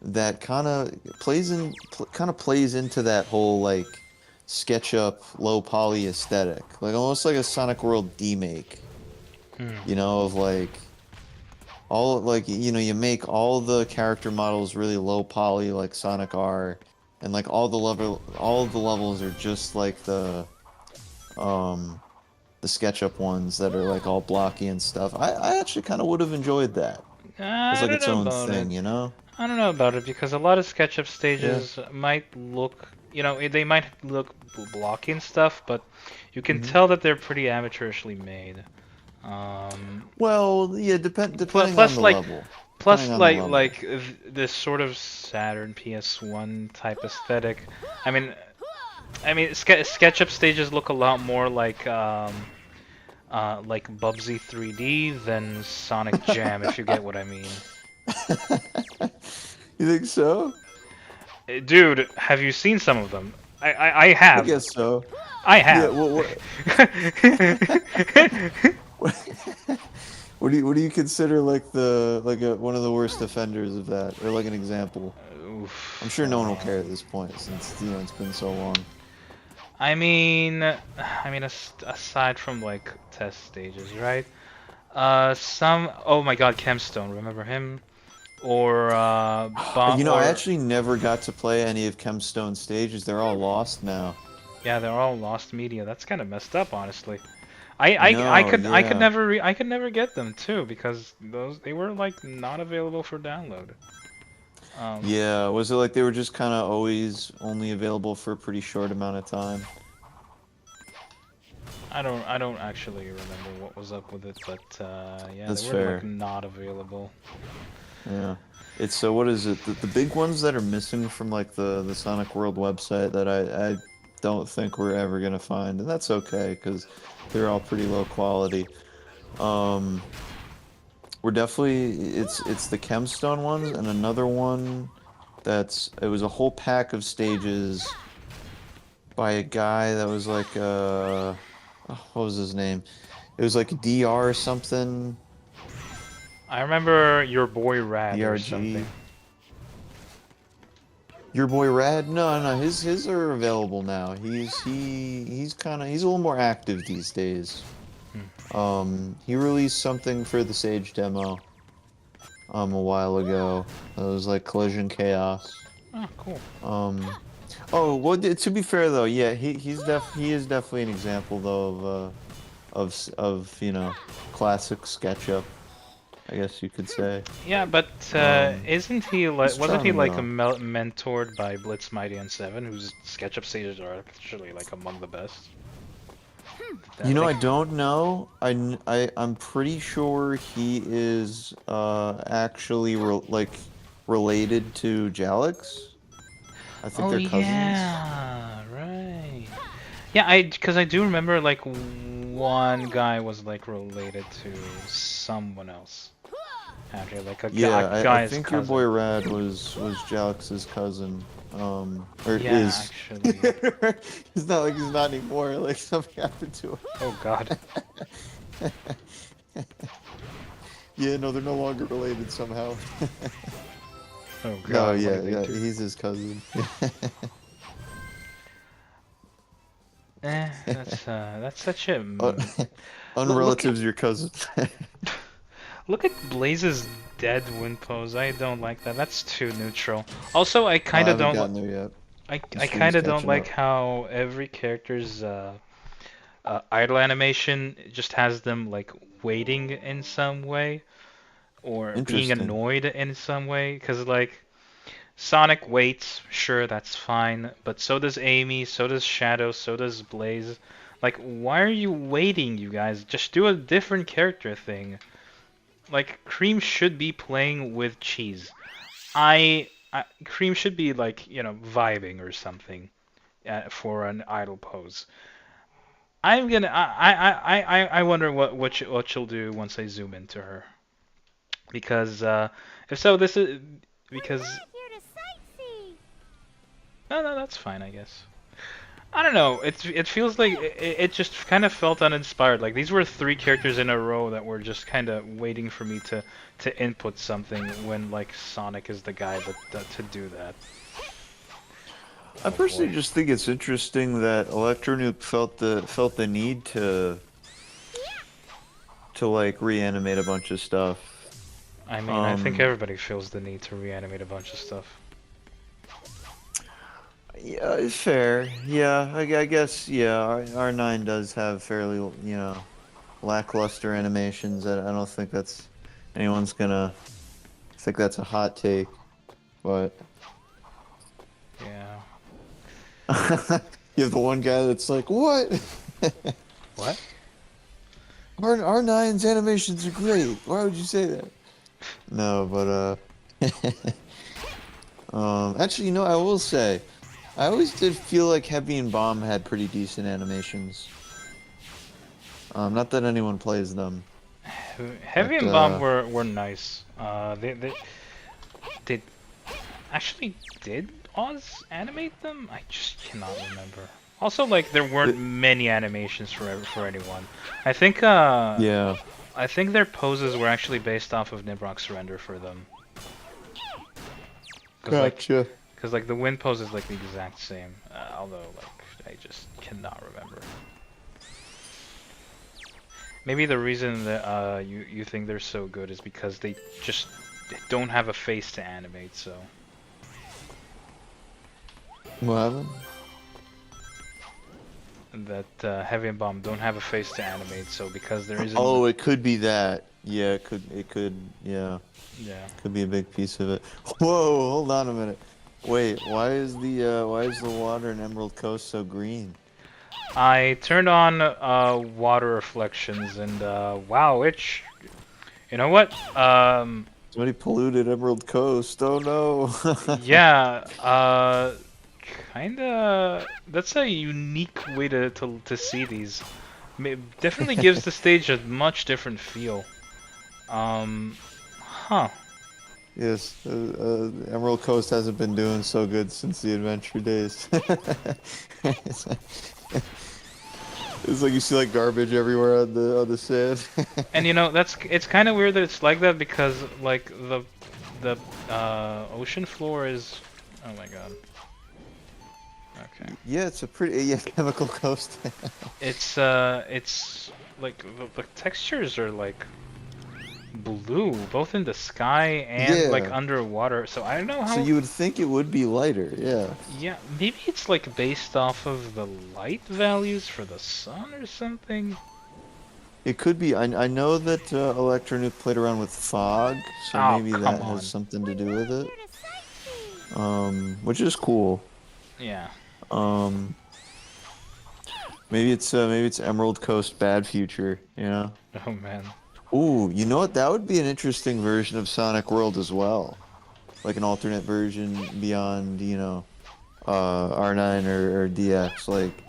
that kind of plays into that whole like SketchUp low poly aesthetic, like almost like a Sonic World demake, Hmm. of like all like you make all the character models really low poly like Sonic R, and like all of the levels are just like um the SketchUp ones that are like all blocky and stuff. I actually kind of would have enjoyed that as I like don't its know own about it. thing, you know? I don't know about it because a lot of SketchUp Yeah. stages might look, they might look blocky and stuff, but you can Hmm. tell that they're pretty amateurishly made. Um, Well, yeah, depending on plus the like level. plus Depending on the like level. this sort of Saturn PS1 type aesthetic. I mean, SketchUp stages look a lot more like Bubsy 3D than Sonic Jam, if you get what I mean. You think so? Dude, have you seen some of them? I I have. guess so. I Yeah, have. what what do you consider like one of the worst offenders of that, or like an example? I'm Oof, sure no one will care at this point since it's been so long. aside from like test stages, right? Oh my God, Chemstone, remember him? Or Bomb, I or actually never got to play any of Chemstone stages. They're all lost now. yeah, they're all lost media. That's kind of messed up, honestly. I know, yeah. I could never get them too because they were like not available for download. Um, Yeah, was it like they were just kind of always only available for a pretty short amount of time? I don't actually remember what was up with it, but yeah, they That's were like fair. not available. Yeah. It's so what is it? The big ones that are missing from like the Sonic World website that I don't think we're ever gonna find, and that's okay because they're all pretty low quality. Um, we're definitely it's the Chemstone ones and another one it was a whole pack of stages by a guy that was like what was his name? It was like DR something, I remember your boy Rad or DRG. something. Your boy Rad? No, no, his are available now. He's kind of he's a little more active these days. He released something for the Sage demo a while ago. It was like Collision Chaos. Oh, cool. Oh, well, to be fair though, yeah, he is definitely an example though of you know, classic SketchUp, I guess you could say. Yeah, but isn't he like He's wasn't he charming like though. mentored by Blitz Mighty and Seven, whose SketchUp stages are actually like among the best? You know, I think- don't know. I'm pretty sure he is actually like related to Jalix. I think Oh they're cousins. yeah, right. Yeah, because I do remember like one guy was like related to someone else. Actually, like a Yeah, I guy's think your boy cousin. Rad was Jalix's cousin. Or Yeah, is. actually. It's not like he's not anymore. Like something happened to him. Oh God. Yeah, no, they're no longer related somehow. Oh God. No, what yeah, did they yeah, do? he's his cousin. That's such a. Unrelatives your cousin. Look at Blaze's dead wind pose. I don't like that. That's too neutral. Also, I I kind of haven't don't. gotten there yet. I The kind stream's of don't catching like up. how every character's idle animation just has them like waiting in some way or being Interesting. annoyed in some way. Because like Sonic waits, sure, that's fine, but so does Amy, so does Shadow, so does Blaze. Like, why are you waiting, you guys? Just do a different character thing. Like, Cream should be playing with cheese. Cream should be like, you know, vibing or something for an idle pose. I wonder what she'll do once I zoom into her. Because if so, this is because We're not here to sightsee. no, that's fine, I guess. I don't know. It feels like it just kind of felt uninspired. Like these were three characters in a row that were just kind of waiting for me to input something when like Sonic is the guy that to do that. I Oh personally boy. just think it's interesting that Electronuke felt the need to like reanimate a bunch of stuff. I mean, I think Um, everybody feels the need to reanimate a bunch of stuff. Yeah, it's fair. Yeah, I guess yeah. R9 does have fairly you know, lackluster animations. I don't think that's anyone's gonna think that's a hot take, but Yeah. you have the one guy that's like, what? What? R9's animations are great. Why would you say that? No, but actually, you know, I will say, I always did feel like Heavy and Bomb had pretty decent animations. Not that anyone plays them, Heavy but and Bomb were nice. They actually did Oz animate them? I just cannot remember. Also, like there weren't many animations for anyone. I think yeah. I think their poses were actually based off of Nibrock's render for them. Gotcha. Cause like the wind pose is like the exact same. Although like I just cannot remember. Maybe the reason that you think they're so good is because they just don't have a face to animate. So What happened? that Heavy and Bomb don't have a face to animate. So because there isn't. Oh, it could be that. Yeah, it could, yeah. Yeah. Could be a big piece of it. Whoa, hold on a minute. Wait, why is the water in Emerald Coast so green? I turned on water reflections and wow, you know what? Somebody polluted Emerald Coast. Oh no. Yeah, kinda. That's a unique way to see these. Definitely gives the stage a much different feel. Huh. Yes, Emerald Coast hasn't been doing so good since the adventure days. It's like you see like garbage everywhere on the sand. And you know it's kind of weird that it's like that because like the ocean floor is Oh my god. Okay. Yeah, it's a pretty chemical coast. It's like the textures are like blue, both in the sky and like Yeah. underwater. So I don't know So how. you would think it would be lighter, yeah. Yeah, maybe it's like based off of the light values for the sun or something. It could be. I know that Electronuke played around with fog, so Oh, maybe come that has on. something to do with it. Here to sightsee. Which is cool. Yeah. Um, maybe it's Emerald Coast Bad Future, you know? Oh man. Ooh, you know what? That would be an interesting version of Sonic World as well. Like an alternate version beyond, R9 or DX, like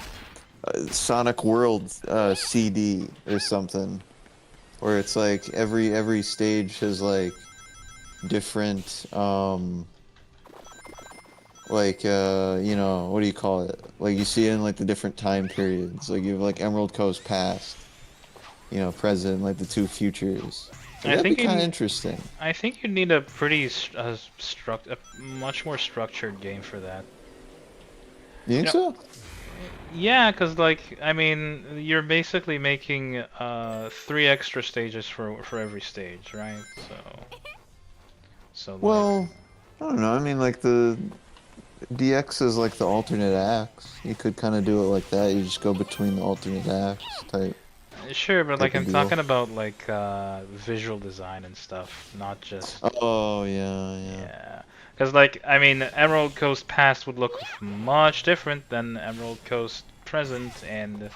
Sonic World CD or something, where it's like every stage has like different what do you call it? Like you see it in like the different time periods. Like you have like Emerald Coast past, present, like the two futures. I That'd be think kind of you- interesting. I think you need a pretty a much more structured game for that. You think Yeah. so? Yeah, cause like I mean, you're basically making 3 extra stages for every stage, right? So like, Well, I don't know. I mean, like the DX is like the alternate acts. You could kind of do it like that. You just go between the alternate acts type. sure, but like type of I'm deal. talking about like visual design and stuff, not just Oh yeah, yeah. yeah. Cause like I mean, Emerald Coast Past would look much different than Emerald Coast Present and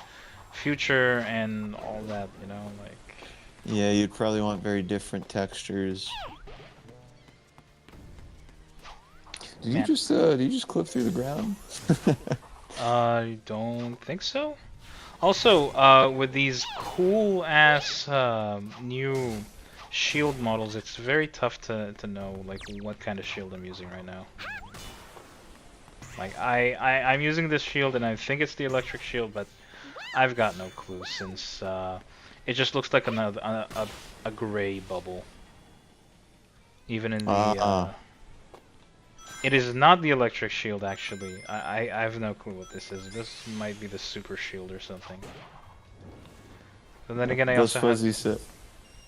Future and all that, like. Yeah, you'd probably want very different textures. Man. Did you just clip through the ground? I don't think so. Also, with these cool ass new shield models, it's very tough to know like what kind of shield I'm using right now. Like I'm using this shield and I think it's the electric shield, but I've got no clue since it just looks like another a gray bubble. Even in the it is not the electric shield actually. I have no clue what this is. This might be the super shield or something. But then again, I Those also have. fuzzy said.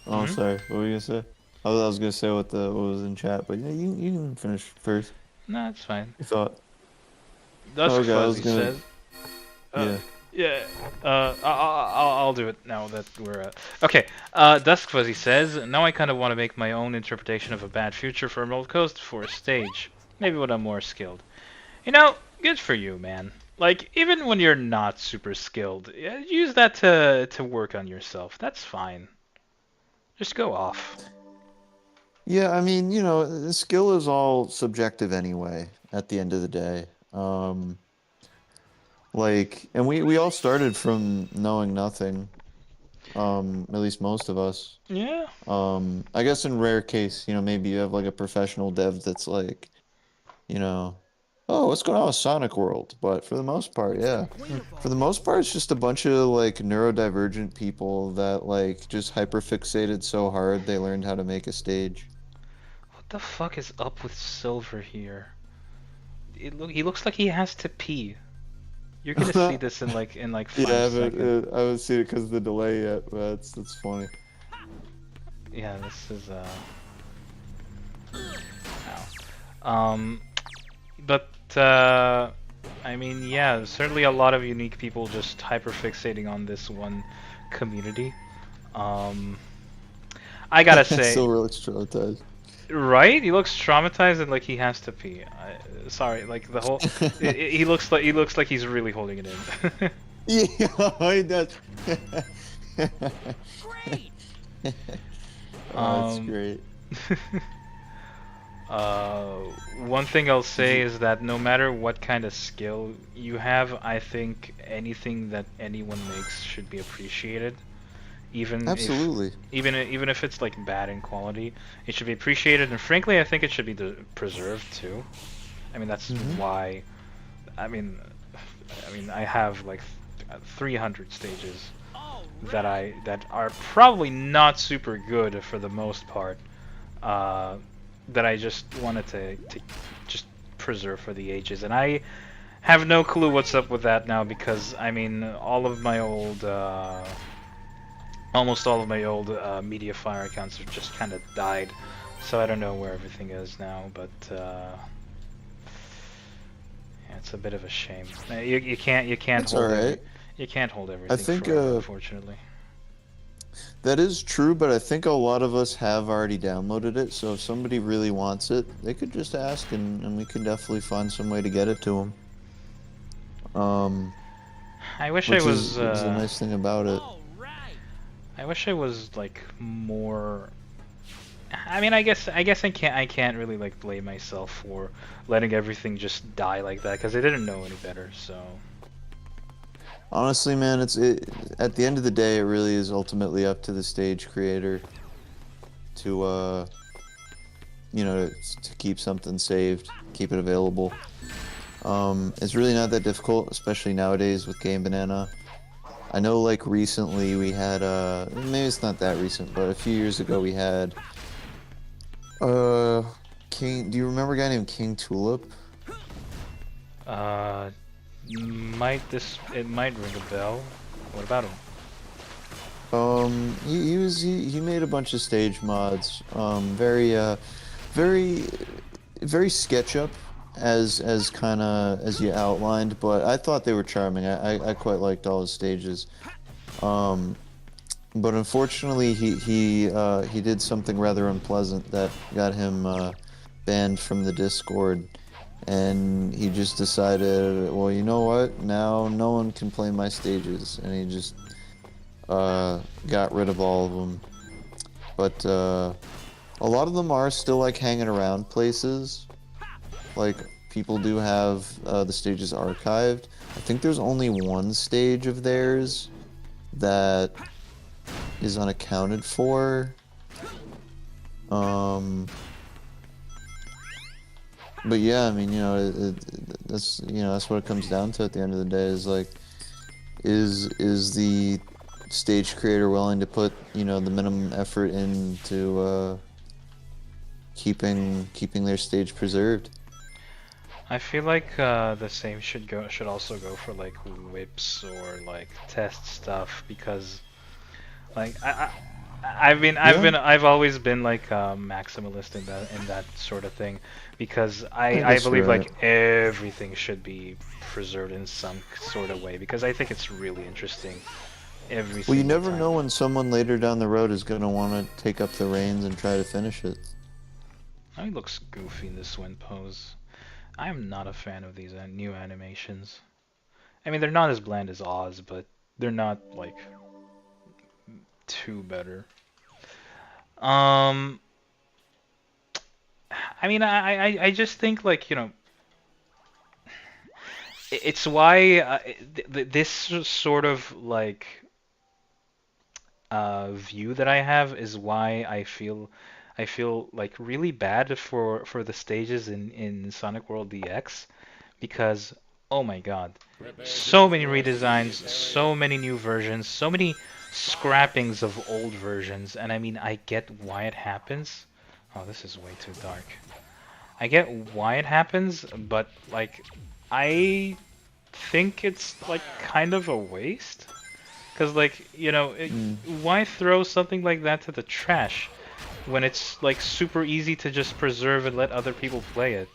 Oh, Mhm. sorry. What were you gonna say? I was gonna say what was in chat, but yeah, you can finish first. No, it's fine. You thought? Dusk Okay, I was Fuzzy gonna- says. Yeah. Yeah. I'll do it now that we're okay. Dusk Fuzzy says, now I kind of want to make my own interpretation of a bad future for Emerald Coast for a stage. Maybe when I'm more skilled. Good for you, man. Like, even when you're not super skilled, use that to work on yourself. That's fine. Just go off. Yeah, I mean, skill is all subjective anyway, at the end of the day. And we all started from knowing nothing. At least most of us. Yeah. I guess in rare case, maybe you have like a professional dev that's like, oh, what's going on with Sonic World? But for the most part, yeah. For the most part, it's just a bunch of like neurodivergent people that like just hyperfixated so hard they learned how to make a stage. What the fuck is up with Silver here? He looks like he has to pee. You're gonna see this in like 5 Yeah, seconds. but I haven't seen it because of the delay yet. But that's funny. Yeah, this is ow. But I mean, yeah, certainly a lot of unique people just hyperfixating on this one community. I gotta say, Silver looks traumatized. right? He looks traumatized and like he has to pee. Sorry, like the whole. He looks like he's really holding it in. Yeah, he does. Great! Oh, that's great. One thing I'll say is that no matter what kind of skill you have, I think anything that anyone makes should be appreciated. Absolutely. Even if it's like bad in quality, it should be appreciated, and frankly, I think it should be preserved too. I mean, that's why. I mean, I have like 300 stages that are probably not super good for the most part. That I just wanted to just preserved for the ages, and I have no clue what's up with that now because I mean all of my old, almost all of my old Mediafire accounts have just kind of died, so I don't know where everything is now. But yeah, it's a bit of a shame. You can't That's hold alright. you can't hold everything think, forever, unfortunately. That is true, but I think a lot of us have already downloaded it, so if somebody really wants it, they could just ask, and we can definitely find some way to get it to them. I wish Which I was. is the nice thing about it. I wish I was like more. I mean, I can't really like blame myself for letting everything just die like that because I didn't know any better. So Honestly, man, at the end of the day, it really is ultimately up to the stage creator to to keep something saved, keep it available. It's really not that difficult, especially nowadays with Game Banana. I know, like, recently we had, maybe it's not that recent, but a few years ago we had, do you remember a guy named King Tulip? it might ring a bell. What about him? He made a bunch of stage mods, very, very SketchUp, as kind of as you outlined, but I thought they were charming. I quite liked all his stages. But unfortunately, he did something rather unpleasant that got him banned from the Discord, and he just decided, well, you know what? Now no one can play my stages, and he just got rid of all of them. But a lot of them are still like hanging around places. Like, people do have the stages archived. I think there's only one stage of theirs that is unaccounted for. But yeah, I mean, that's what it comes down to at the end of the day. Is like, is the stage creator willing to put the minimum effort into keeping their stage preserved? I feel like the same should also go for like whips or like test stuff because like I've always been like maximalist in that sort of thing because I guess believe you're like everything should be preserved in some sort of way because I think it's really interesting every Well, you single never time. know when someone later down the road is going to want to take up the reins and try to finish it. Oh, he looks goofy in this wind pose. I am not a fan of these new animations. I mean, they're not as bland as Oz, but they're not like too better. Um, I mean, I just think like it's why this sort of like view that I have is why I feel like really bad for the stages in Sonic World DX because oh my god, so many redesigns, so many new versions, so many scrappings of old versions, and I mean I get why it happens. Oh, this is way too dark. I get why it happens, but like I think it's like kind of a waste. Cause like why throw something like that to the trash when it's like super easy to just preserve and let other people play it?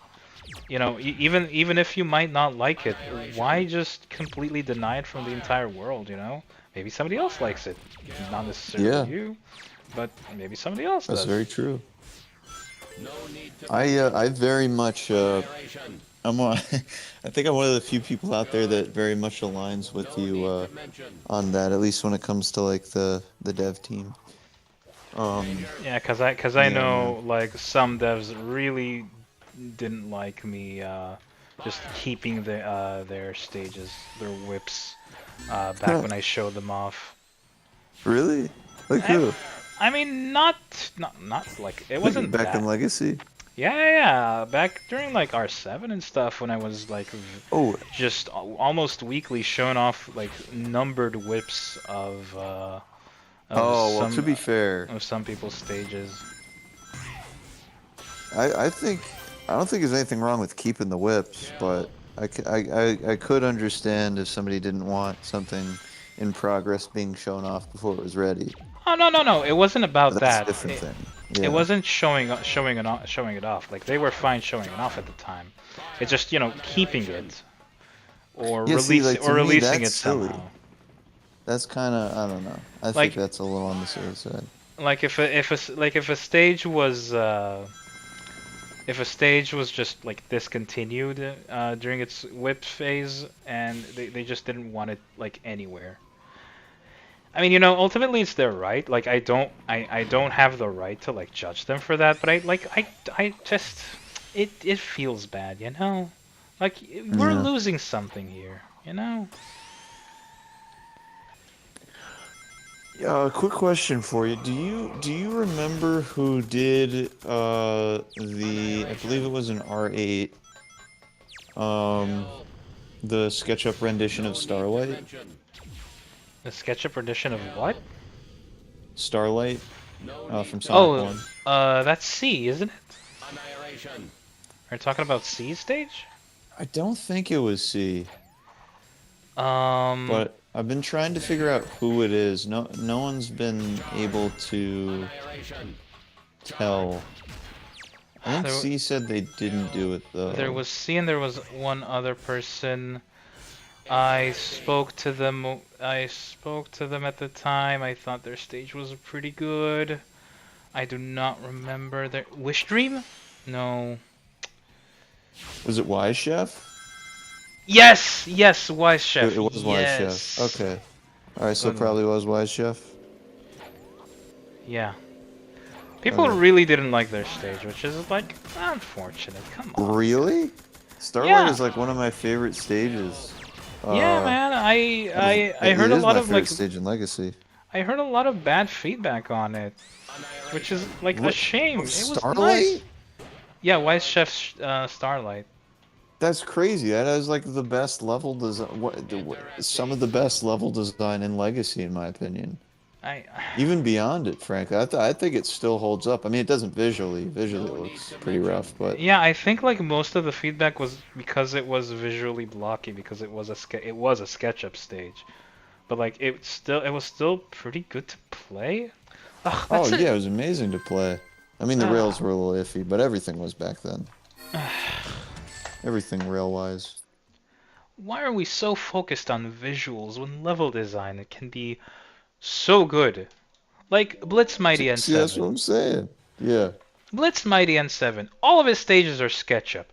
Even if you might not like it, why just completely deny it from the entire world? Maybe somebody else likes it, not necessarily Yeah, you, but maybe somebody else that's does. very true. I very much I think I'm one of the few people out there that very much aligns with you on that, at least when it comes to like the dev team. Yeah, cause I Yeah, man. know like some devs really didn't like me just keeping their stages, their whips back when I showed them off. Really? Like I, who? I mean, not like it Like wasn't back in that. Legacy? Yeah, yeah, yeah. Back during like R7 and stuff, when I was like Oh, just almost weekly showing off like numbered whips of oh. Well, to some be fair, of some people's stages. I think I don't think there's anything wrong with keeping the whips, but I could understand if somebody didn't want something in progress being shown off before it was ready. Oh no no no! It wasn't about But that's a that. different thing. It Yeah. wasn't showing it off. Like they were fine showing it off at the time. It's just keeping it or Yeah, see, like to me, releasing it that's silly. somehow. That's kind of, I don't know. I think Like that's a little on the silly side. like if a stage was just like discontinued during its whip phase and they just didn't want it like anywhere. I mean, ultimately it's their right. Like I don't have the right to like judge them for that, but I just it feels bad, you know? Like we're Yeah. losing something here, you know? Quick question for you. Do you remember who did I believe it was an R8 the SketchUp rendition of Starlight? The SketchUp rendition of what? Starlight from Sonic Oh, 1. that's C, isn't it? Are you talking about C stage? I don't think it was C, Um, but I've been trying to figure out who it is. No one's been able to tell. I think there, C said they didn't do it though. there was C and there was one other person. I spoke to them. I spoke to them at the time. I thought their stage was pretty good. I do not remember their Wish Dream. No. Was it Wise Chef? Yes, yes, Wise Chef. It was Wise Yes. Chef. Okay. Alright, so it Good. probably was Wise Chef. Yeah. People Okay. really didn't like their stage, which is like unfortunate. Come on. Really? Starlight Yeah. is like one of my favorite stages. Yeah, man. I heard it a is lot my of favorite like stage in Legacy. I heard a lot of bad feedback on it, which is like a shame. It was Starlight? nice. Yeah, Wise Chef's Starlight. That's crazy. That is like the best level design. Some of the best level design in Legacy, in my opinion. I Even beyond it, frankly, I think it still holds up. I mean, it doesn't visually. Visually, it looks pretty rough, but Yeah, I think like most of the feedback was because it was visually blocky because it was a SketchUp stage. But like it was still pretty good to play. Ugh, oh that's yeah, it was amazing to play. I mean, the rails were a little iffy, but everything was back then. Everything rail-wise. Why are we so focused on visuals when level design it can be so good? Like Blitz Mighty See, that's what N7. I'm saying. Yeah. Blitz Mighty N7. All of his stages are SketchUp.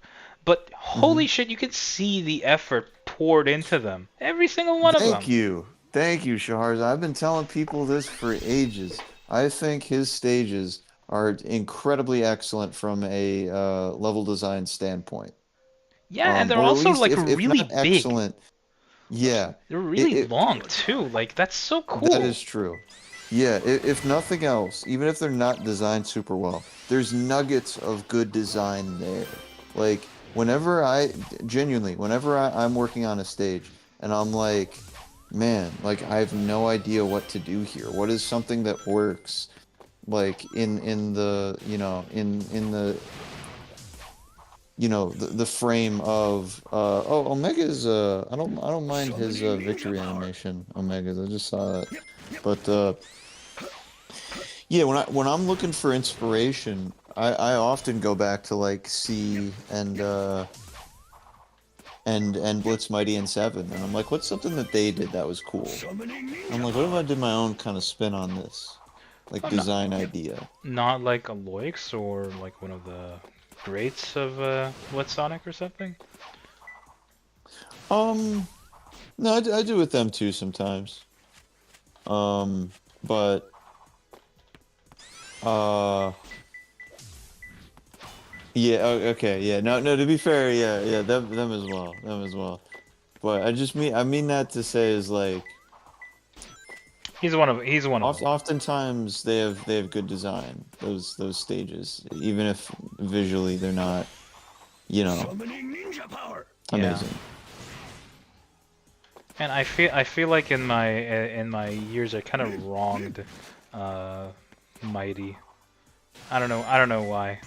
But hmm holy shit, you can see the effort poured into them. Every single one of them. Thank you. Thank you, Shahars. I've been telling people this for ages. I think his stages are incredibly excellent from a level design standpoint. Yeah, and they're Or at also least like if really not big. excellent, yeah, They're it, really it long too. Like that's so that cool. is true. Yeah, if nothing else, even if they're not designed super well, there's nuggets of good design there. Like whenever I'm working on a stage and I'm like, man, like I have no idea what to do here. What is something that works? Like in the in the the frame of Omega's I don't mind his victory animation. Omega's, I just saw that. But yeah, when I'm looking for inspiration, I often go back to like C and Blitz Mighty N7, and I'm like, what's something that they did that was cool? I'm like, what if I did my own kind of spin on this, like Oh, no. design idea? Not like Aloix or like one of the greats of what Sonic or something? No, I do with them too sometimes. But yeah, okay, yeah, no, to be fair, yeah, them as well. But I mean that to say is like, He's one of them. oftentimes they have good design, those stages, even if visually they're not, amazing. And I feel like in my years I kind of wronged Mighty. I don't know why.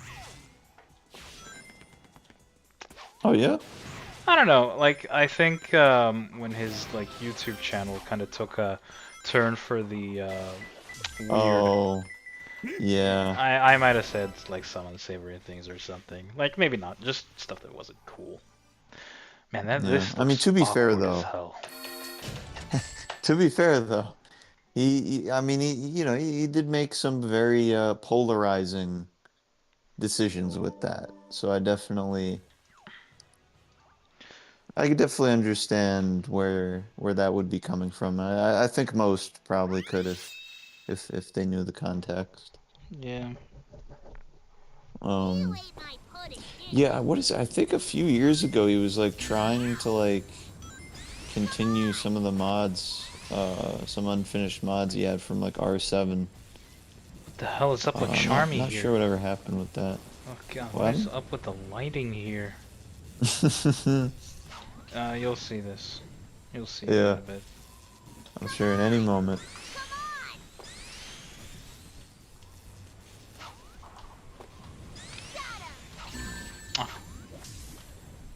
Oh yeah. I don't know. Like I think when his like YouTube channel kind of took a turn for the weird, Oh yeah. I might have said like some unsavory things or something. Like maybe not, just stuff that wasn't cool. Man, that Yeah. this I mean, looks to be fair awkward as though, hell. to be fair though, I mean, he did make some very polarizing decisions with that. So I could definitely understand where that would be coming from. I think most probably could if they knew the context. Yeah. Um, yeah, what is it? I think a few years ago he was like trying to like continue some of the mods, some unfinished mods he had from like R7. What the hell is up with Not Charmy not here? sure whatever happened with that. Oh god, what What? is up with the lighting here? You'll see this. You'll see it in Yeah, a bit. I'm sure in any moment.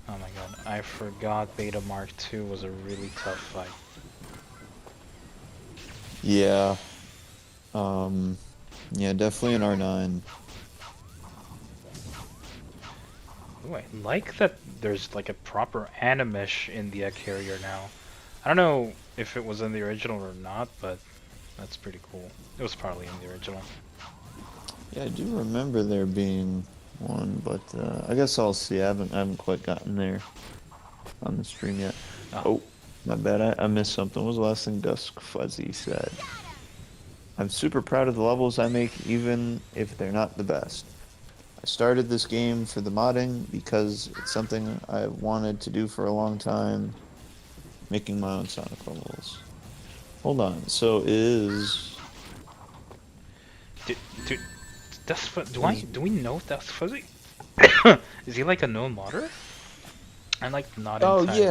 Oh my god, I forgot Beta Mark II was a really tough fight. Yeah. Yeah, definitely an R9. Ooh, I like that there's like a proper animesh in the egg carrier now. I don't know if it was in the original or not, but that's pretty cool. It was probably in the original. Yeah, I do remember there being one, but I guess I'll see. I haven't quite gotten there on the stream yet. Oh. Oh, my bad. I missed something. What was the last thing Dusk Fuzzy said? I'm super proud of the levels I make, even if they're not the best. I started this game for the modding because it's something I wanted to do for a long time, making my own Sonic levels. Hold on. So is Dude, do we know Dust Fuzzy? Is he like a known modder? I'm like not Oh entirely.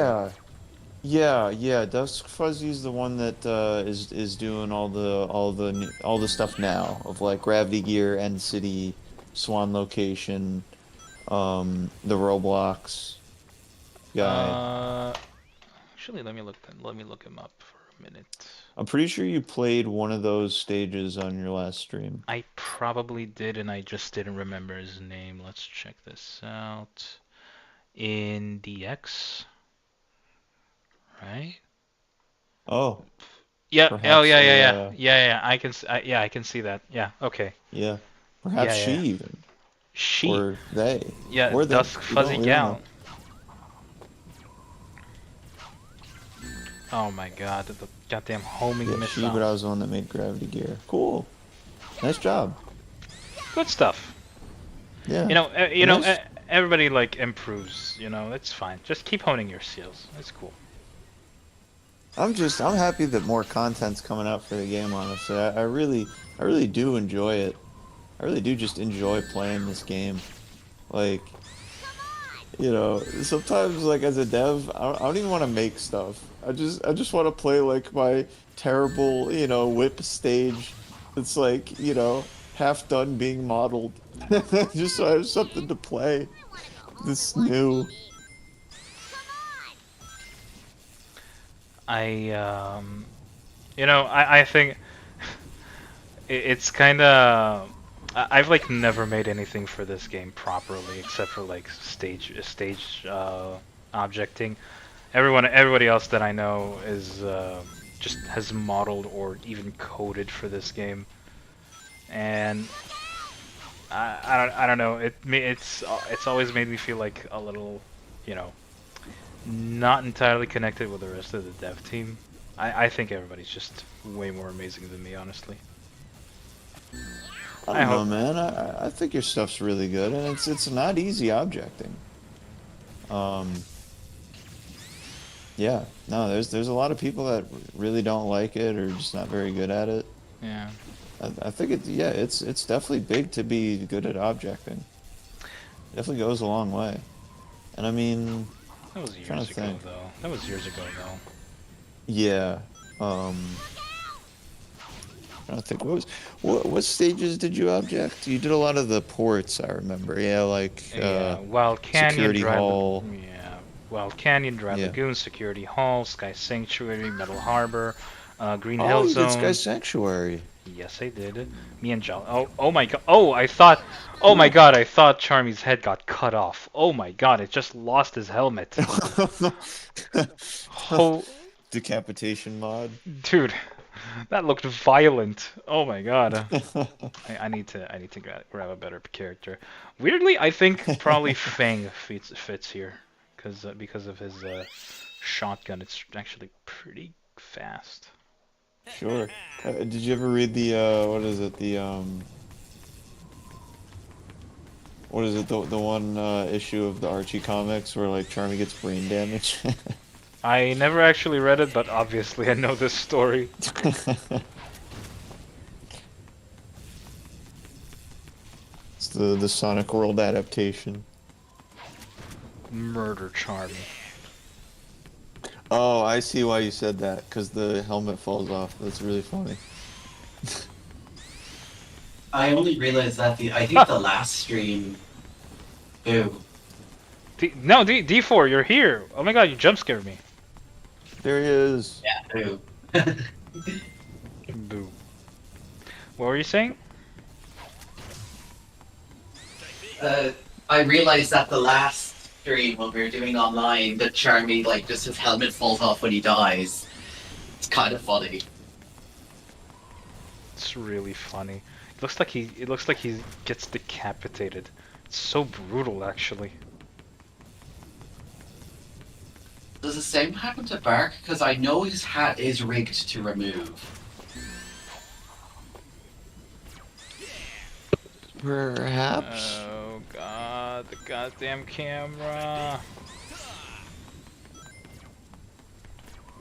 yeah. Yeah. Dusk Fuzzy's the one that is doing all the stuff now of like Gravity Gear, End City, Swan Location, the Roblox guy. Actually, let me look him up for a minute. I'm pretty sure you played one of those stages on your last stream. I probably did, and I just didn't remember his name. Let's check this out. In DX, right? Oh, Yeah. Oh, perhaps yeah. I can see that. Yeah. Okay. yeah, perhaps Yeah, she yeah. even, She. or they, Yeah. or them. Dusk We don't Fuzzy we don't know. Gal. Oh my God! The goddamn homing Yeah, she, but I missile. was the one that made Gravity Gear. Cool, nice job. Good stuff. Yeah, nice. Everybody like improves. It's fine. Just keep honing your skills. It's cool. I'm happy that more content's coming out for the game, honestly. I really do enjoy it. I really do just enjoy playing this game. Like, sometimes like as a dev, I don't even want to make stuff. I just want to play like my terrible, whip stage that's like, half done being modeled. Just so I have something to play. This new. I think it's kind of. I've like never made anything for this game properly except for like stage objecting. Everybody else that I know is just has modeled or even coded for this game, and I don't know. It's always made me feel like a little, you know, not entirely connected with the rest of the dev team. I think everybody's just way more amazing than me, honestly. I I don't know, hope. man. I think your stuff's really good, and it's not easy objecting. Um, yeah, no, there's a lot of people that really don't like it or just not very good at it. Yeah. I think it's definitely big to be good at objecting. Definitely goes a long way. And I mean, That was trying years to ago, think. though. That was years ago, though. Yeah. I think what stages did you object? You did a lot of the ports, I remember. Yeah, like Yeah, Wild Canyon, Security Dry Hall. yeah, Wild Canyon, Dry Yeah. Lagoon, Security Hall, Sky Sanctuary, Metal Harbor, Green Oh, Hill you did Sky Zone. Sanctuary. Yes, I did. Me and Jolly. Oh my god. Oh my god, I thought Charmy's head got cut off. Oh my god, it just lost his helmet. Oh, Decapitation mod. dude, that looked violent. Oh my god. I need to grab a better character. Weirdly, I think probably Fang fits here, because of his shotgun. It's actually pretty fast. Sure. Did you ever read the what is it? What is it? The one issue of the Archie comics where like Charmy gets brain damage. I never actually read it, but obviously I know this story. It's the Sonic World adaptation. Murder Charmy. Oh, I see why you said that, because the helmet falls off. That's really funny. I only realized that I think the last stream. Ooh. No, D4, you're here. Oh my god, you jump scared me. There he is. Yeah. Ooh. Boo. What were you saying? I realized that the last stream when we were doing online, that Charmy like just his helmet falls off when he dies. It's kind of funny. It's really funny. It looks like he gets decapitated. It's so brutal, actually. Does the same happen to Bark? Because I know his hat is rigged to remove. Perhaps. Oh god, the goddamn camera.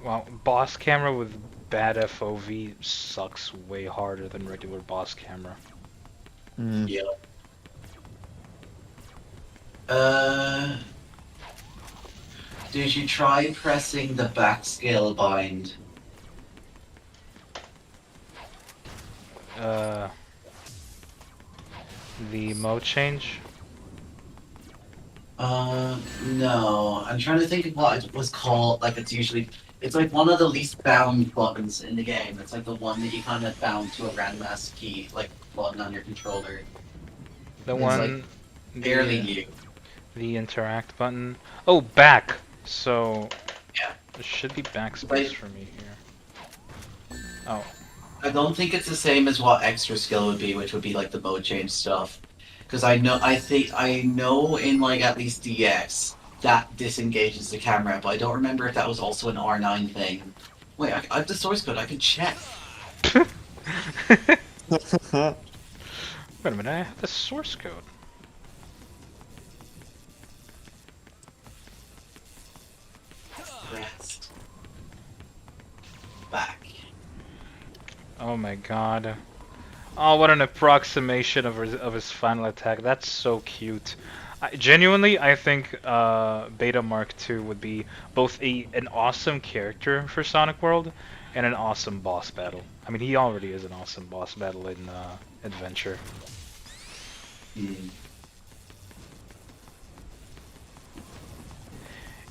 Well, boss camera with bad FOV sucks way harder than regular boss camera. Mm. Yeah. Did you try pressing the back scale bind? The mode change? No. I'm trying to think of what it was called. Like, it's like one of the least bound buttons in the game. It's like the one that you kind of bound to a random ass key, like button on your controller. The It's one... like barely new. The interact button. Oh, back! So... Yeah. There should be backspace Wait. for me here. Oh. I don't think it's the same as what extra skill would be, which would be like the mode change stuff. Because I know in like at least DX that disengages the camera, but I don't remember if that was also an R9 thing. Wait, I have the source code. I can check. Wait a minute, I have the source code. Rest. Back. Oh my god. Oh, what an approximation of his final attack. That's so cute. Genuinely, I think Beta Mark II would be both an awesome character for Sonic World and an awesome boss battle. I mean, he already is an awesome boss battle in Adventure. Hmm.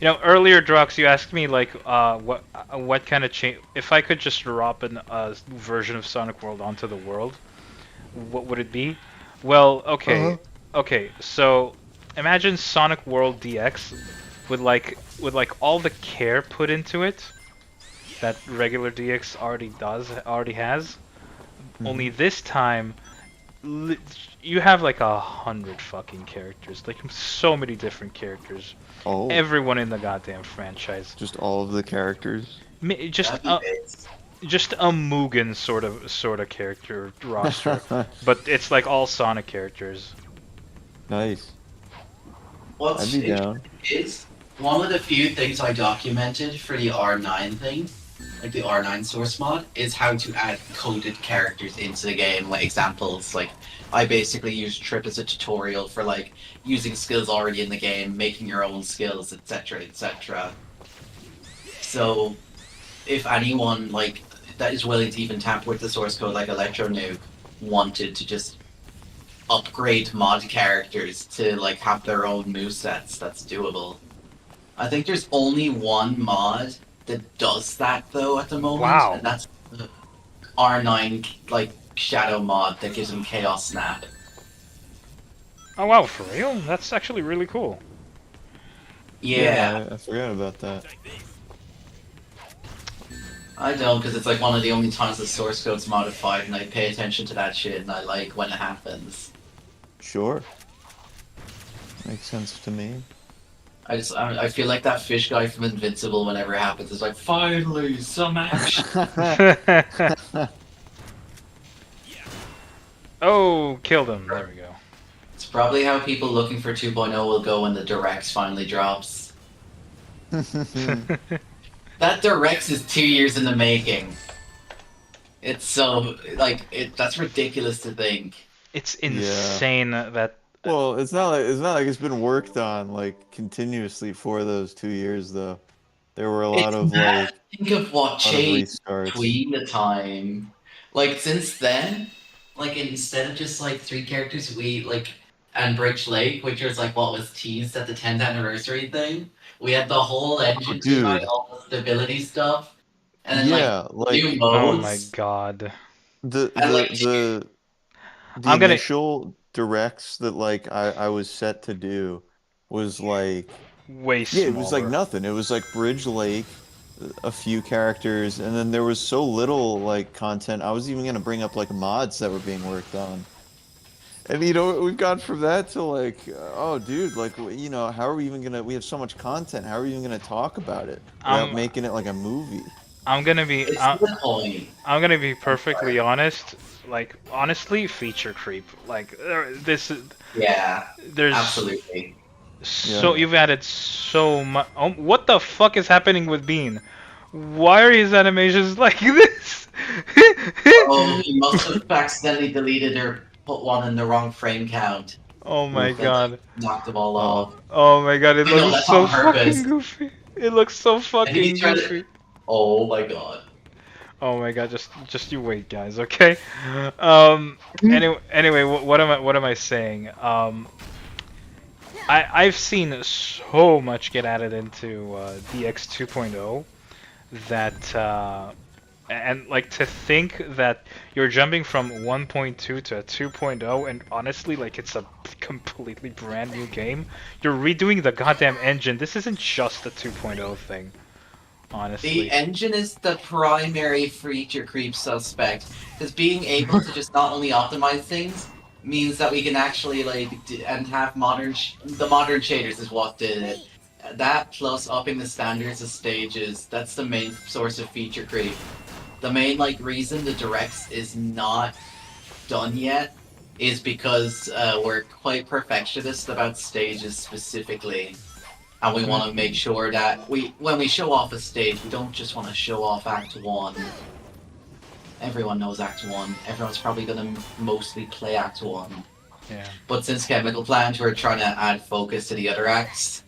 You know, earlier, Drox, you asked me like, what kind of change? If I could just drop a version of Sonic World onto the world, what would it be? Well, okay, okay. So, imagine Sonic World DX with like all the care put into it that regular DX already has. Only this time, you have like 100 fucking characters, like so many different characters. Oh. Everyone in the goddamn franchise. Just all of the characters. Just That'd be base. just a Mugen sort of character roster, but it's like all Sonic characters. Nice. What's I'd be down. is one of the few things I documented for the R9 thing, like the R9 source mod, is how to add coded characters into the game. Like examples, like I basically use Trip as a tutorial for like using skills already in the game, making your own skills, etc., etc. So, if anyone like that is willing to even tamper with the source code, like Electro Nuke, wanted to just upgrade mod characters to like have their own movesets, that's doable. I think there's only one mod that does that though at the moment, Wow. and that's the R9 like shadow mod that gives him Chaos Snap. Oh wow, for real? That's actually really cool. Yeah, I forgot about that. I don't, because it's like one of the only times the source code's modified, and I pay attention to that shit, and I like when it happens. Sure. Makes sense to me. I feel like that fish guy from Invincible, whenever it happens, is like, finally, some action. Oh, killed him. There we go. It's probably how people looking for 2.0 will go when the Directs finally drops. That Directs is 2 years in the making. It's so, like, that's ridiculous to think. It's insane that. Well, it's not like it's been worked on like continuously for those 2 years though. There were a lot of like think of what changed restarts. between the time. Like since then, like instead of just like 3 characters, we like and Bridge Lake, which was like what was teased at the 10th anniversary thing. We had the whole engine dude. behind all the stability stuff, and then Yeah, like new Oh my modes. god. the And, like, the I'm gonna. initial directs that like I was set to do was like Way yeah, it was like smaller. nothing. It was like Bridge Lake, a few characters, and then there was so little like content. I was even gonna bring up like mods that were being worked on. And you know, we've gone from that to like, oh dude, like you know, how are we even gonna we have so much content, how are we even gonna talk about it without I'm making it like a movie? I'm gonna be. It's the point. I'm gonna be perfectly honest. Like honestly, feature creep. Like this. Yeah, There's absolutely. so Yeah. you've added so much. Oh, what the fuck is happening with Bean? Why are his animations like this? Oh, he must have accidentally deleted or put one in the wrong frame count. Oh my And, like, god. knocked them all off. Oh my god, it I know, looks that's so on purpose. fucking goofy. It looks so And he fucking tried to- goofy. Oh my god. Oh my god, just you wait, guys, okay? Anyway, what am I saying? I've seen so much get added into DX 2.0 that and like to think that you're jumping from 1.2 to a 2.0 and honestly like it's a completely brand new game. You're redoing the goddamn engine. This isn't just a 2.0 thing. Honestly. The engine is the primary feature creep suspect, because being able to just not only optimize things means that we can actually like and have the modern shaders is what did it. That plus upping the standards of stages, that's the main source of feature creep. The main like reason the directs is not done yet is because we're quite perfectionist about stages specifically. And we want to make sure that when we show off a stage, we don't just want to show off Act 1. Everyone knows Act 1. Everyone's probably going to mostly play Act 1. Yeah. But since Chemical Plant, we're trying to add focus to the other acts.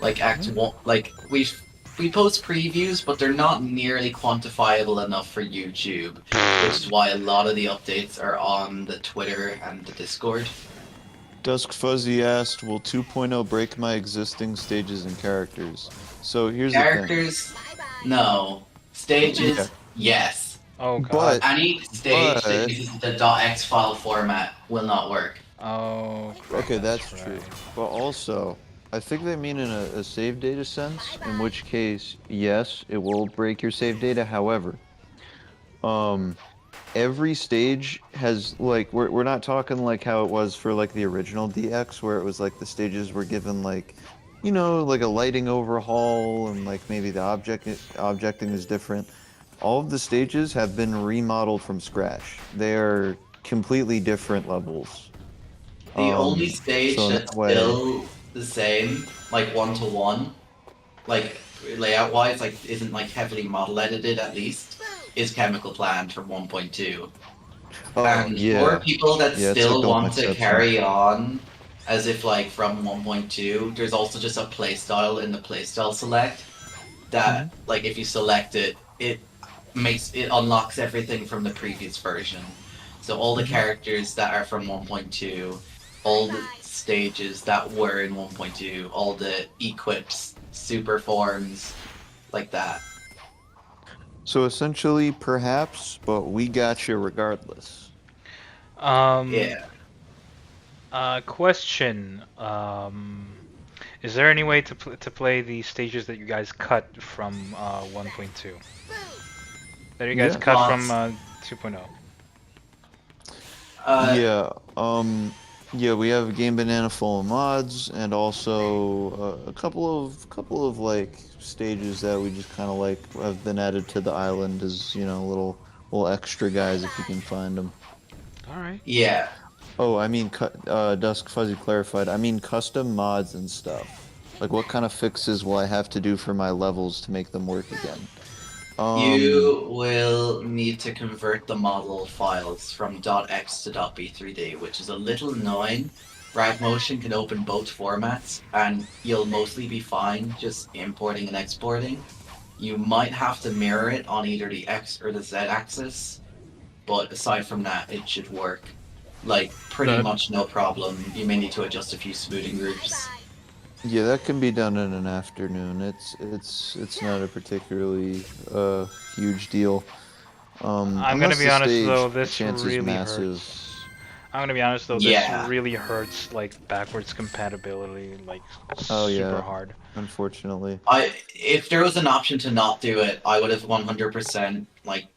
Like Act 1, like, we post previews, but they're not nearly quantifiable enough for YouTube. Which is why a lot of the updates are on the Twitter and the Discord. Dusk Fuzzy asked, will 2.0 break my existing stages and characters? So here's Characters, no. Stages, Yeah. yes. Oh god. But Any stage But- that uses the .x file format will not work. Oh. Crap, okay, that's right. true. But also, I think they mean in a save data sense, in which case, yes, it will break your save data. However, every stage has like we're not talking like how it was for like the original DX where it was like the stages were given like you know like a lighting overhaul and like maybe the objecting is different. All of the stages have been remodeled from scratch. They are completely different levels. The only stage so that's that way- still the same, like 1-to-1, like layout wise, like isn't like heavily model edited at least, is Chemical Plant from 1.2. Oh And yeah. for people that Yeah, it's still like want to exception. carry on as if like from 1.2, there's also just a playstyle in the playstyle select that Mm-hmm. like if you select it, it it unlocks everything from the previous version. So all the Mm-hmm. characters that are from 1.2, all the stages that were in 1.2, all the equips, super forms, like that. So essentially, perhaps, but we got you regardless. Um, Yeah. question. Is there any way to play the stages that you guys cut from 1.2? That you guys Yeah. cut from Mods. 2.0? Uh, Yeah. Yeah, we have Game Banana full of mods, and also a couple of like stages that we just kind of like have been added to the island as little extra guys if you can find them. All right. yeah. Oh, I mean, Dusk Fuzzy clarified. I mean, custom mods and stuff. Like, what kind of fixes will I have to do for my levels to make them work again? Um, You will need to convert the model files from .x to .b3d, which is a little annoying. Rag Motion can open both formats, and you'll mostly be fine just importing and exporting. You might have to mirror it on either the X or the Z axis, but aside from that, it should work. Like, pretty That much no problem. You may need to adjust a few smoothing groups. yeah, that can be done in an afternoon. It's not a particularly huge deal. I'm gonna Unless be the honest stage though, this chance is really massive. hurts. I'm gonna be honest though, this Yeah. really hurts like backwards compatibility, like Oh super yeah, hard. unfortunately. If there was an option to not do it, I would have 100% like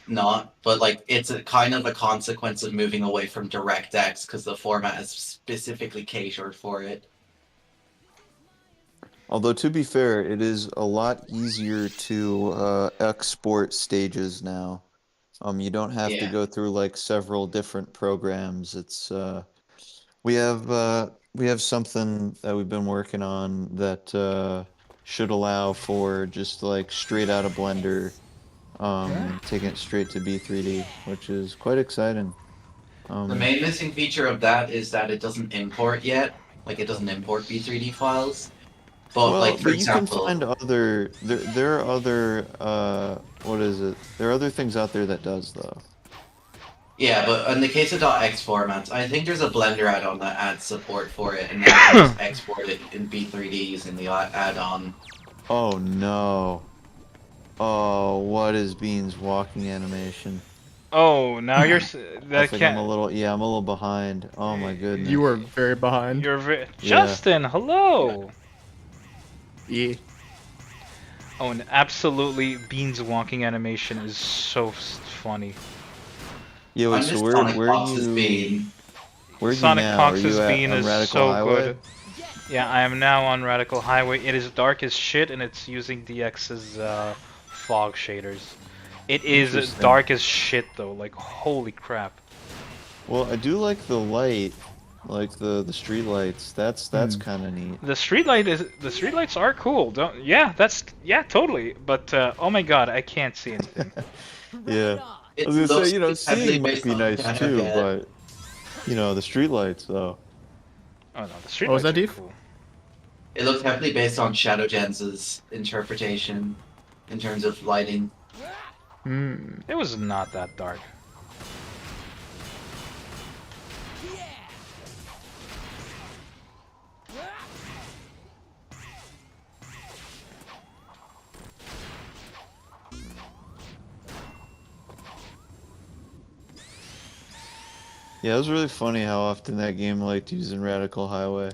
not, but like it's a kind of a consequence of moving away from DirectX because the format is specifically catered for it. Although to be fair, it is a lot easier to export stages now. You don't have to Yeah. go through like several different programs. We have something that we've been working on that should allow for just like straight out of Blender, taking it straight to B3D, which is quite exciting. The Um, main missing feature of that is that it doesn't import yet. Like it doesn't import B3D files. But well, like for but you can example, find there are other what is it? There are other things out there that does though. yeah, but in the case of .x formats, I think there's a Blender add-on that adds support for it, and then you can just export it in B3D using the add-on. Oh no. Oh, what is Bean's walking animation? Oh, now I that think I'm a can't. little, yeah, I'm a little behind. Oh my you goodness. were very behind. Yeah. Justin, hello. Yeah. Oh, and absolutely, Bean's walking animation is so funny. Yeah, wait, I'm so just Sonic where are Fox's you being. where are you Sonic now? Are Fox's you at Bean on is Radical so Highway? good. Yeah, I am now on Radical Highway. It is dark as shit, and it's using DX's fog shaders. It is Interesting. dark as shit though. Like holy crap. Well, I do like the light, like the street lights. That's Hmm. kind of neat. The streetlights are cool. Don't yeah totally. But oh my god, I can't see anything. Yeah. I was It gonna say, looks it's heavily seeing might based be on nice too, Shadowhead. but the street lights though. Oh no, the What was that, streetlights are Dave? cool. It looks heavily based on Shadowgens's interpretation in terms of lighting. Hmm. It was not that dark. Yeah, it was really funny how often that game liked using Radical Highway.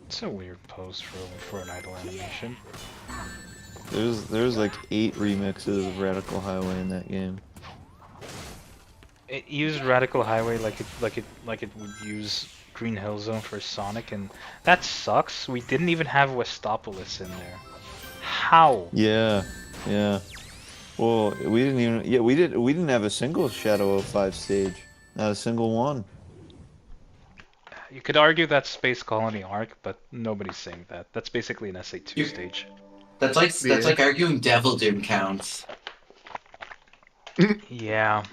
It's a weird pose for an idle animation. There's like 8 remixes of Radical Highway in that game. It used Radical Highway like it would use Green Hill Zone for Sonic, and that sucks. We didn't even have Westopolis in there. How? Yeah, yeah. Well, we didn't even. Yeah, we didn't have a single Shadow of 5 stage. Not a single one. You could argue that's Space Colony Arc, but nobody's saying that. That's basically an SA2 You, stage. that's Yeah. like arguing Devil Doom counts. Yeah.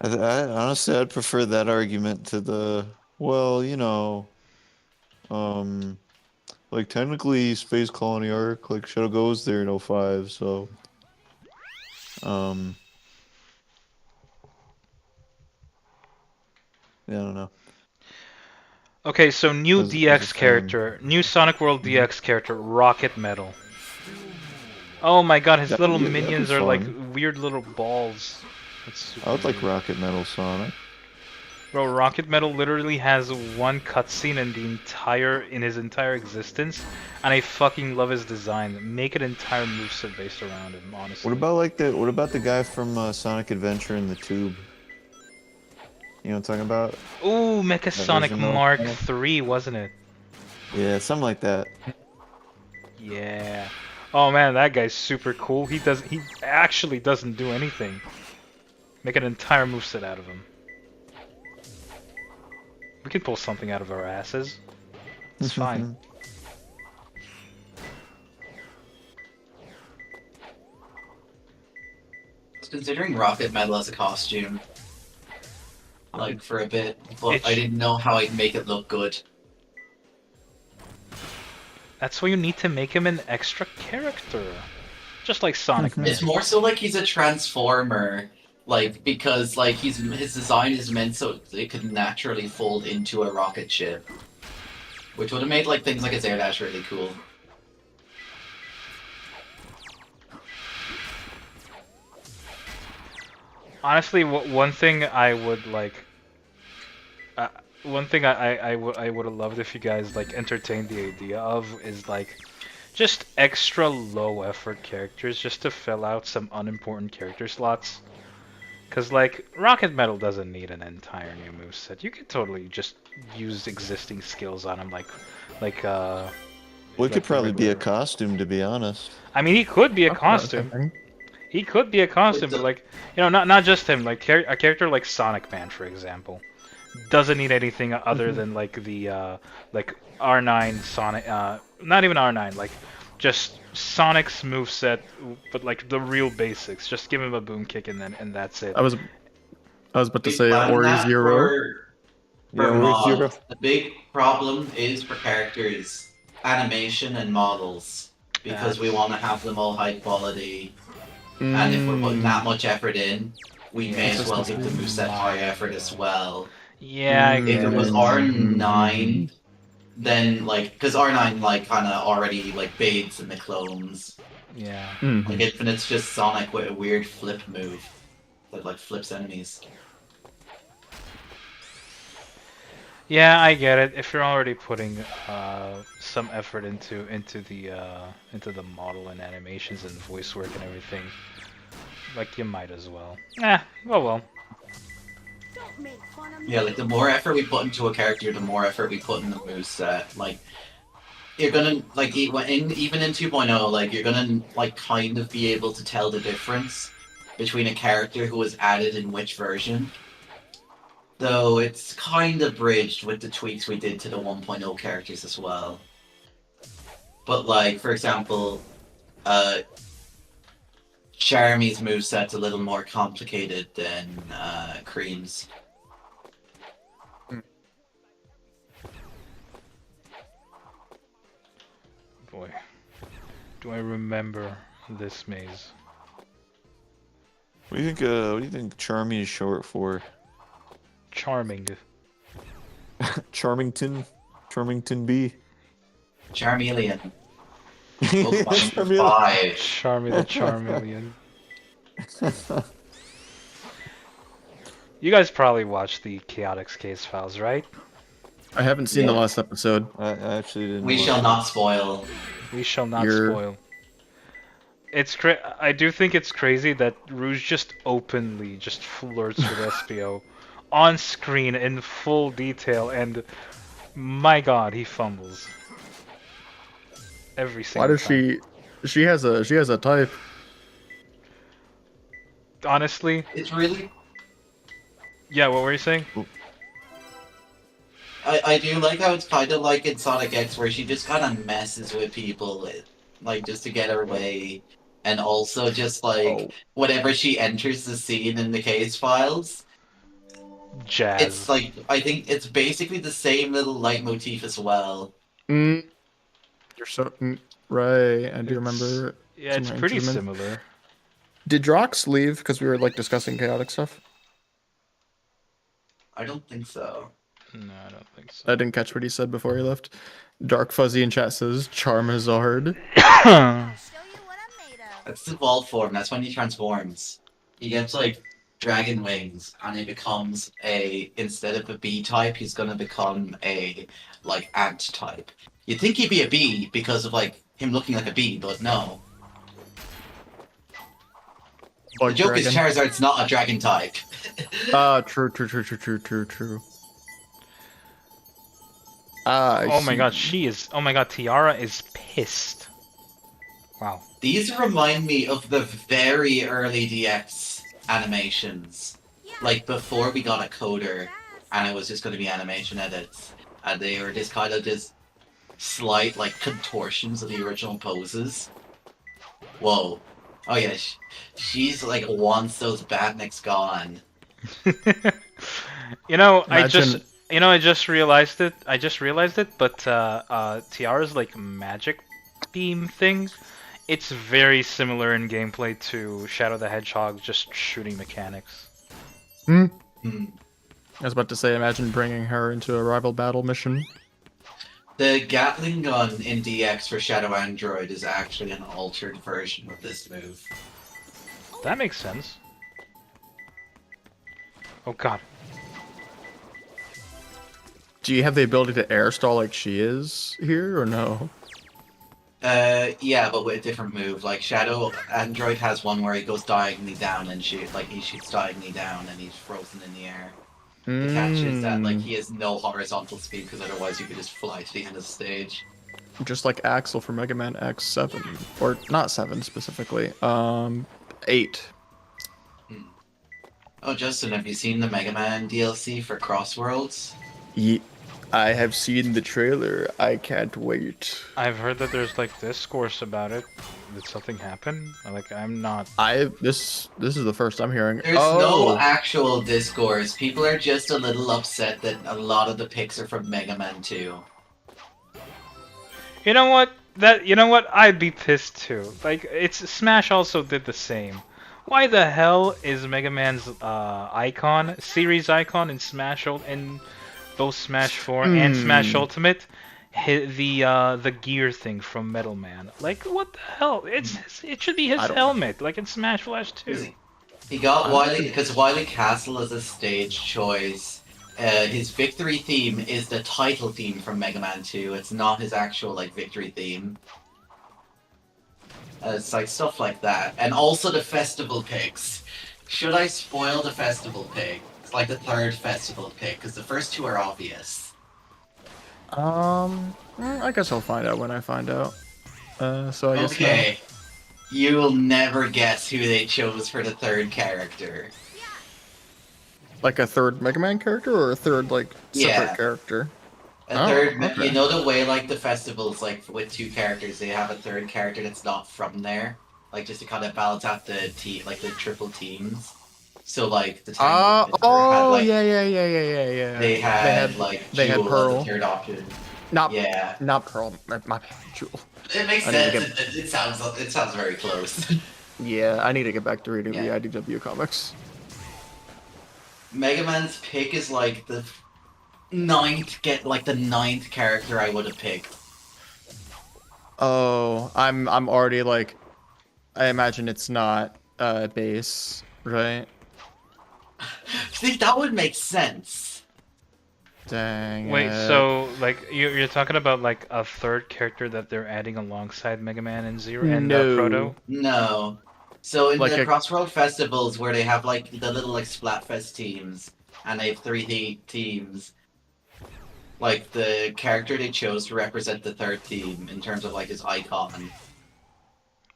I honestly, I'd prefer that argument to the well, like technically Space Colony Arc, like Shadow goes there in '05, so Um, yeah, I don't know. Okay, so new Was a DX fan. character, new Sonic World Mhm. DX character, Rocket Metal. Oh my god, his little That'd be minions are like fun. weird little balls. That's I super would like weird. Rocket Metal Sonic. Bro, Rocket Metal literally has one cutscene in his entire existence, and I fucking love his design. Make an entire moveset based around him, honestly. What about the guy from Sonic Adventure in the Tube? You know what I'm talking about? Ooh, That Mechasonic version of Mark Sonic? 3, wasn't it? Yeah, something like that. Yeah. Oh man, that guy's super cool. He actually doesn't do anything. Make an entire moveset out of him. We can pull something out of our asses. It's fine. I was considering Rocket Metal as a costume, like for a bit, but I It- didn't know how I'd make it look good. That's why you need to make him an extra character. Just like Sonic Man. It's more so like he's a transformer, like because like his design is meant so it could naturally fold into a rocket ship, which would have made like things like his air dash really cool. Honestly, one thing I would like, one thing I would have loved if you guys like entertained the idea of is like just extra low effort characters just to fill out some unimportant character slots. Cause like Rocket Metal doesn't need an entire new moveset. You could totally just use existing skills on him, like Well, it like could the probably be a regular- costume, to be honest. I mean, he could be a Talk about costume. something. He could be a costume, the- but like, you know, not just him. Like a character like Sonic Man, for example, doesn't need anything other than like the like R9 Sonic, not even R9, like just Sonic's moveset, but like the real basics. Just give him a boom kick and that's it. I was about to We say planned Ori that Zero. for Yeah, Ori mods. Zero. The big problem is for characters, animation and models, because we want to have them all high quality. And if we're putting that much effort in, we may as well give the moveset high effort as well. Yeah, I If get it was it. R9, then like, because R9 like kind of already like bathes in the clones. Yeah. Like Infinite's just Sonic with a weird flip move that like flips enemies. Yeah, I get it. If you're already putting some effort into the model and animations and voice work and everything, like you might as well. Well. Yeah, like the more effort we put into a character, the more effort we put in the moveset. Like you're gonna like even in 2.0, like you're gonna like kind of be able to tell the difference between a character who was added in which version. Though it's kind of bridged with the tweaks we did to the 1.0 characters as well. But like, for example, Charmy's moveset's a little more complicated than Cream's. Boy, do I remember this maze? What do you think? What do you think Charmy is short for? Charming. Charmington B. Charmeleon. Pokemon Charmeleon. 5. Charmy the Charmeleon. You guys probably watched the Chaotix case files, right? I haven't seen the Yeah. last episode. I actually didn't. We watch shall it. not spoil. We shall not You're- spoil. I do think it's crazy that Rouge just openly just flirts with SPO on screen in full detail, and my God, he fumbles every single Why does time. she has a type. Honestly, It's really. yeah. What were you saying? I do like how it's kind of like in Sonic X, where she just kind of messes with people, like just to get her way, and also just like whenever she enters the scene in the case files, Jazz. it's like I think it's basically the same little leitmotif as well. You're so right. I do It's- remember. Yeah, it's some pretty instruments. similar. Did Drox leave because we were like discussing chaotic stuff? I don't think so. No, I don't think I so. didn't catch what he said before he left. Dark Fuzzy in chat says Charmazard. I'll show you what I'm made of. That's the evolved form. That's when he transforms. He gets like dragon wings, and he becomes a instead of a bee type, he's gonna become a like ant type. You'd think he'd be a bee because of like him looking like a bee, but no. The Bug joke is dragon. Charizard's not a dragon type. True. I Oh my see. god, oh my god, Tiara is pissed. Wow. These remind me of the very early DX animations. Like before we got a coder and it was just going to be animation edits. And they were just kind of just slight like contortions of the original poses. Whoa. Oh yeah, she's like once those badniks gone. You know, Imagine- I just realized it. But Tiara's like magic beam thing, it's very similar in gameplay to Shadow the Hedgehog, just shooting mechanics. Hmm. I was about to say, imagine bringing her into a rival battle mission. The Gatling gun in DX for Shadow Android is actually an altered version of this move. That makes sense. Oh god. Do you have the ability to air stall like she is here, or no? Yeah, but with a different move. Like Shadow Android has one where he goes diagonally down and he shoots diagonally down and he's frozen in the air. The catch is that like he has no horizontal speed because otherwise you could just fly to the end of the stage. Just like Axel for Mega Man X7, or not 7 specifically, 8. Oh, Justin, have you seen the Mega Man DLC for Crossworlds? I have seen the trailer. I can't wait. I've heard that there's like discourse about it. Did something happen? Like I'm not. This is the first I'm hearing. There's no actual discourse. People are just a little upset that a lot of the picks are from Mega Man 2. You know what? I'd be pissed too. Like Smash also did the same. Why the hell is Mega Man's series icon in in both Smash 4 and Smash Ultimate the gear thing from Metal Man? Like what the hell? It should be his helmet, like in Smash Flash 2. He got Wily because Wily Castle is a stage choice. His victory theme is the title theme from Mega Man 2. It's not his actual like victory theme. It's like stuff like that, and also the festival picks. Should I spoil the festival pick? It's like the third festival pick because the first two are obvious. I guess I'll find out when I find out. So I guess Okay, you will never guess who they chose for the third character. like a third Mega Man character or a third like separate character. A third, okay. you know the way like the festivals, like with two characters, they have a third character that's not from there, like just to kind of balance out the like the triple teams. So like the time had, like, yeah. They had like they had Jewel as Pearl. the third option. Not Pearl. My bad, Jewel. It makes I need to sense. It sounds very close. Yeah, I need to get back to reading Yeah. the IDW comics. Mega Man's pick is like the ninth character I would have picked. Oh, I'm already like, I imagine it's not base, right? See, that would make sense. Dang. Wait, it. so like you're talking about like a third character that they're adding alongside Mega Man and Zero and No. Proto? No. So in Like the a- Crossroad festivals where they have like the little like Splatfest teams and they have 3D teams, like the character they chose to represent the third team in terms of like his icon,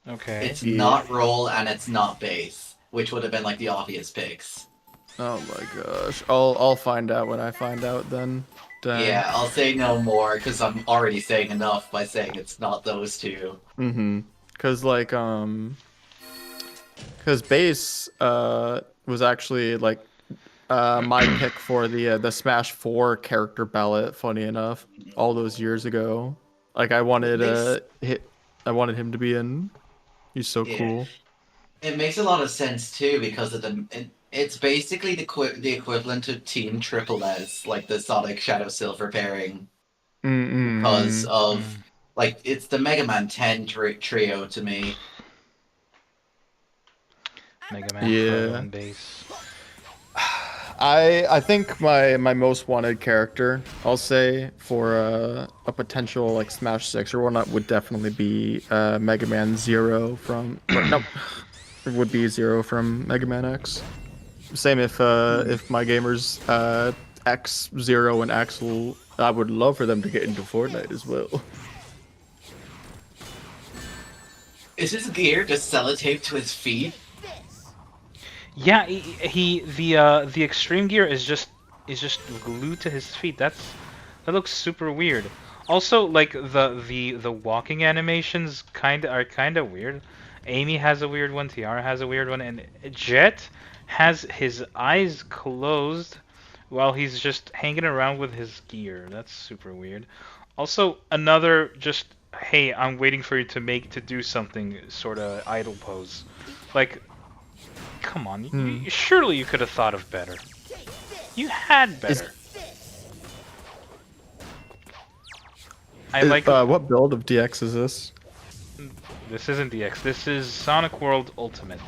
Okay. it's not roll and it's not base, which would have been like the obvious picks. Oh my gosh. I'll find out when I find out then. Dang. Yeah, I'll say no more because I'm already saying enough by saying it's not those two. Mm-hmm. Cause like cause base was actually like my pick for the Smash 4 character ballot, funny enough, all those years ago. Like I wanted him to be in. He's so Yeah. cool. It makes a lot of sense too because of it's basically the equivalent of Team Triple S, like the Sonic Shadow Silver pairing, because Mm-mm. of Mm, like it's the Mega Man 10 trio to me. Mega Man Proto Yeah. and Base. I think my most wanted character, I'll say, for a potential like Smash 6 or whatnot would definitely be Mega Man Zero from or no, it would be Zero from Mega Man X. Same if my gamers X Zero and Axel, I would love for them to get into Fortnite as well. Is his gear just sellotaped to his feet? Yeah, the extreme gear is just glued to his feet. That looks super weird. Also, like the walking animations kind of weird. Amy has a weird one, Tiara has a weird one, and Jet has his eyes closed while he's just hanging around with his gear. That's super weird. Also, another just hey, I'm waiting for you to do something sort of idle pose. Like, come on, Hmm. surely you could have thought of better. You had Is, better. I like. what build of DX is this? This isn't DX. This is Sonic World Ultimate.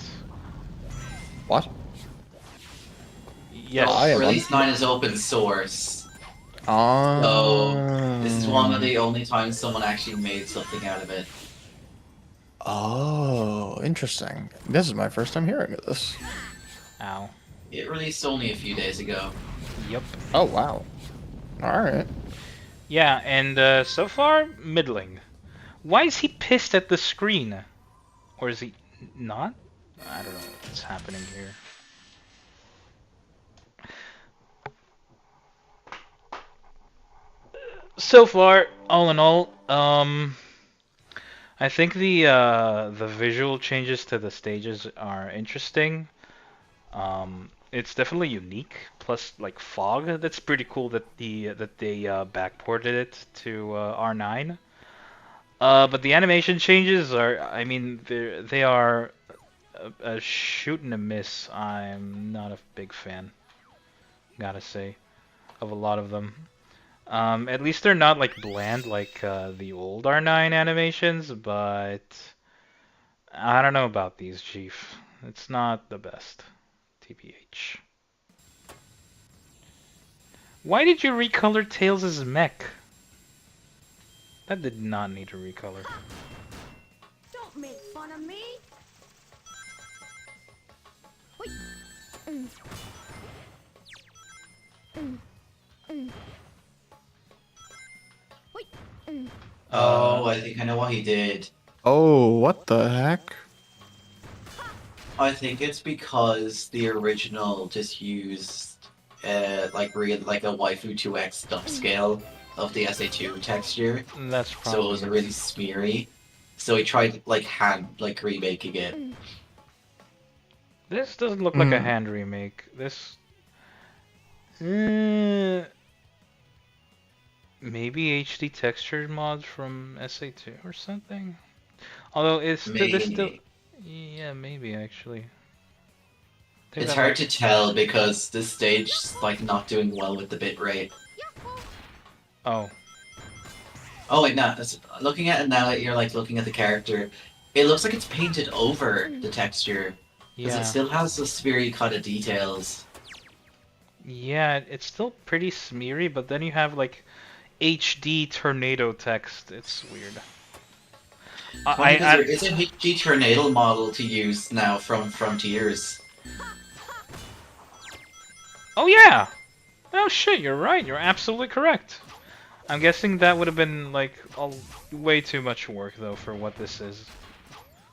What? I So Yes. am Release 9 is open source. So this is one of Ah. the only times someone actually made something out of it. Oh, interesting. This is my first time hearing of this. Ow. It released only a few days ago. Yep. Oh, wow. All right. Yeah, and so far, middling. Why is he pissed at the screen? Or is he not? I don't know what's happening here. So far, all in all, I think the visual changes to the stages are interesting. It's definitely unique. Plus, like fog, that's pretty cool that they backported it to R9. But the animation changes are, I mean, they are a shoot and a miss. I'm not a big fan, gotta say, of a lot of them. At least they're not like bland like the old R9 animations, but I don't know about these, Chief. It's not the best. TPH. Why did you recolor Tails' mech? That did not need a recolor. Don't make fun of me. Oh, I think I know what he did. Oh, what the heck? I think it's because the original just used like a waifu 2x upscale of the SA2 texture, That's so it was probably it. really smeary. So he tried like remaking it. This doesn't look like a Hmm. hand remake. This. Uh, maybe HD texture mods from SA2 or something? Although this still. Maybe. Yeah, maybe actually. I think It's that hard might. to tell because this stage's like not doing well with the bitrate. Oh. Oh wait, no. Looking at it now, that you're like looking at the character, it looks like it's painted over the texture because it Yeah. still has those smeary kind of details. Yeah, it's still pretty smeary, but then you have like HD tornado text. It's weird. Funny because I there is a HD tornado model to use now from Frontiers. Oh yeah. Oh shit, you're right. You're absolutely correct. I'm guessing that would have been like way too much work though for what this is.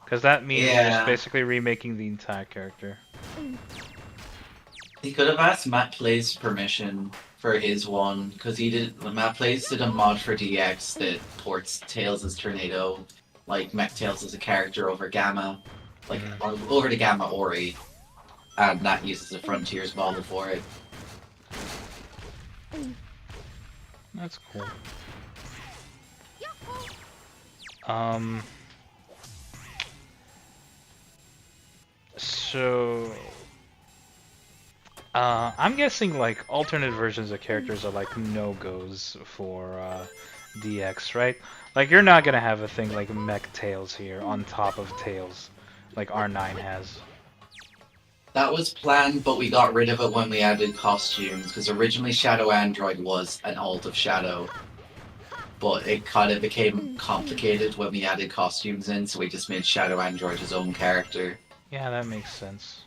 Because that means you're just Yeah, basically remaking the entire character. he could have asked Matt Plays permission for his one because he did. Matt Plays did a mod for DX that ports Tails as Tornado, like Mech Tails as a character over Gamma, like over the Gamma Ori, and that uses a Frontiers model for it. That's cool. Um. So, I'm guessing like alternate versions of characters are like no-goes for DX, right? Like you're not gonna have a thing like Mech Tails here on top of Tails, like R9 has. That was planned, but we got rid of it when we added costumes, because originally Shadow Android was an alt of Shadow. But it kind of became complicated when we added costumes in, so we just made Shadow Android his own character. Yeah, that makes sense.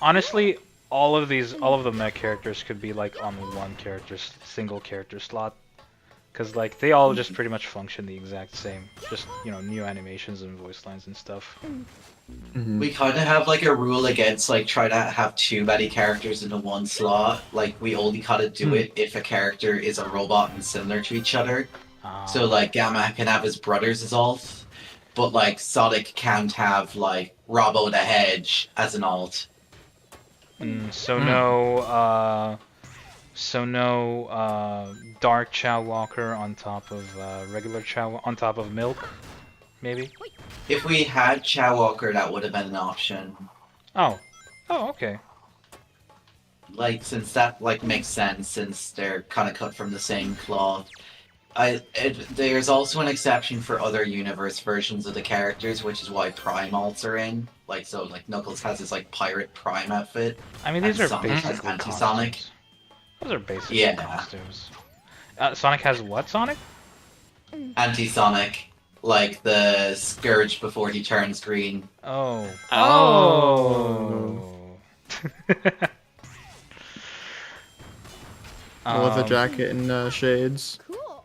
Honestly, all of the mech characters could be like on one character, single character slot. Because like they all just pretty much function the exact same. Just, you know, new animations and voice lines and stuff. We kind of have like a rule against like trying to have too many characters into one slot. Like we only kind of do it if a character is a robot and similar to each other. So like Gamma can have his brothers as alt, but like Sonic can't have like Robbo the Hedge as an alt. So no Dark Chow Walker on top of regular Chow on top of Milk, maybe? If we had Chow Walker, that would have been an option. Oh. Oh, okay. Like, since that like makes sense, since they're kind of cut from the same cloth. There's also an exception for other universe versions of the characters, which is why Prime alts are in. Like, so like Knuckles has his like pirate Prime outfit. I mean, these are Sonic has basically Anti-Sonic. costumes. Those are basically Yeah. costumes. Sonic has what, Sonic? Anti-Sonic, like the Scourge before he turns green. Oh. Oh. With the Um, jacket and shades. Cool.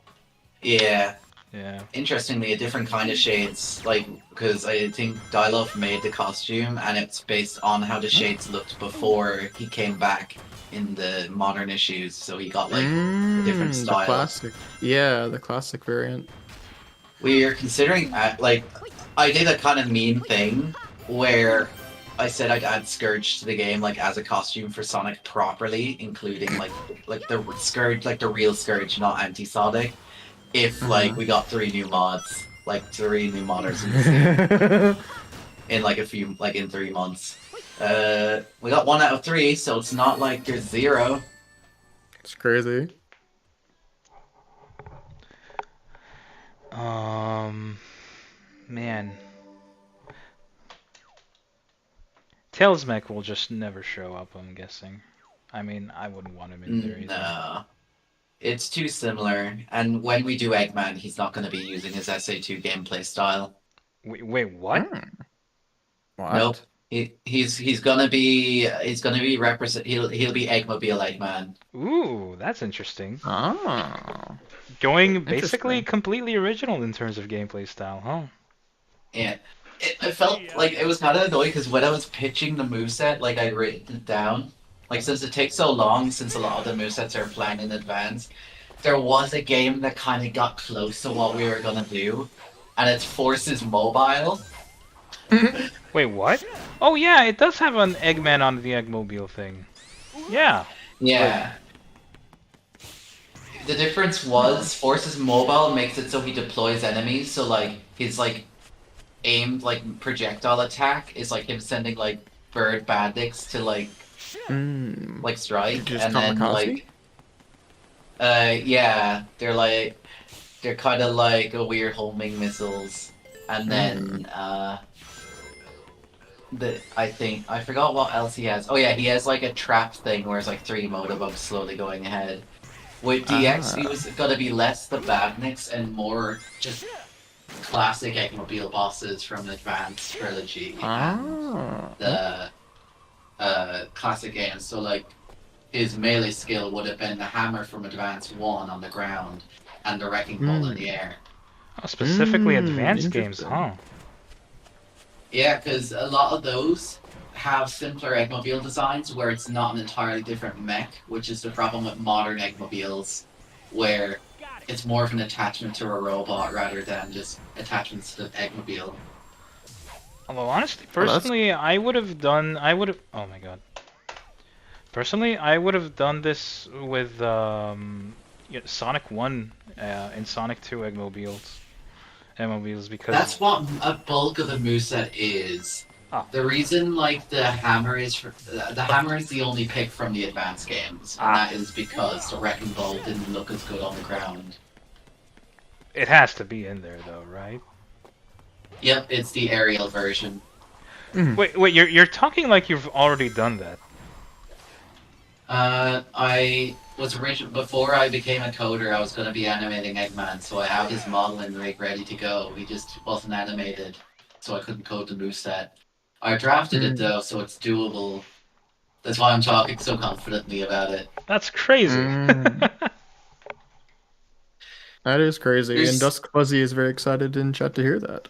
Yeah. Yeah. Interestingly, a different kind of shades, like, because I think Dialof made the costume, and it's based on how the shades looked before he came back in the modern issues, so he got, like, a different The style. classic. Yeah, the classic variant. We are considering, like, I did a kind of mean thing, where I said I'd add Scourge to the game, like, as a costume for Sonic properly, including, like the Scourge, like, the real Scourge, not Anti-Sonic. If like we got 3 new mods, like 3 new modders in like in 3 months. We got 1 out of 3, so it's not like there's 0. It's crazy. Man. Tails Mech will just never show up, I'm guessing. I mean, I wouldn't want him in there either. No. It's too similar, and when we do Eggman, he's not going to be using his SA2 gameplay style. Wait, what? What? Nope. He's gonna be represent. He'll be Eggmobile Eggman. Ooh, that's interesting. Oh. Going basically Interesting. completely original in terms of gameplay style, huh? Yeah. I felt like it was kind of annoying because when I was pitching the moveset, like I'd written it down. Like since it takes so long, since a lot of the movesets are planned in advance, there was a game that kind of got close to what we were gonna do, and it's Forces Mobile. Wait, what? Oh yeah, it does have an Eggman on the Eggmobile thing. Yeah. Yeah. The difference was Forces Mobile makes it so he deploys enemies, so like his like aimed like projectile attack is like him sending like bird bandits to like strike, Just and then kamikaze? yeah, they're kind of like a weird homing missiles, and then I forgot what else he has. Oh yeah, he has like a trap thing where it's like 3 motorbubs slowly going ahead. With DX, he was gonna be less the badniks and more just classic Eggmobile bosses from the Advance trilogy and the classic games. So like his melee skill would have been the hammer from Advance 1 on the ground and the wrecking ball in the air. Oh, specifically advanced games, interesting. huh? Yeah, because a lot of those have simpler Eggmobile designs where it's not an entirely different mech, which is the problem with modern Eggmobiles, where it's more of an attachment to a robot rather than just attachments to the Eggmobile. Although honestly, Well, that's- personally, oh my god. Personally, I would have done this with Sonic 1 and Sonic 2 Eggmobiles because That's what a bulk of the moveset is. The reason like the hammer is the hammer is the only pick from the advanced games, and that is because the wrecking ball didn't look as good on the ground. It has to be in there though, right? Yep, it's the aerial version. Wait, you're talking like you've already done that. I was before I became a coder. I was going to be animating Eggman, so I have his model and rig ready to go. He just wasn't animated, so I couldn't code the moveset. I drafted it though, so it's doable. That's why I'm talking so confidently about it. That's crazy. That is crazy, There's- and Dusk Fuzzy is very excited in chat to hear that.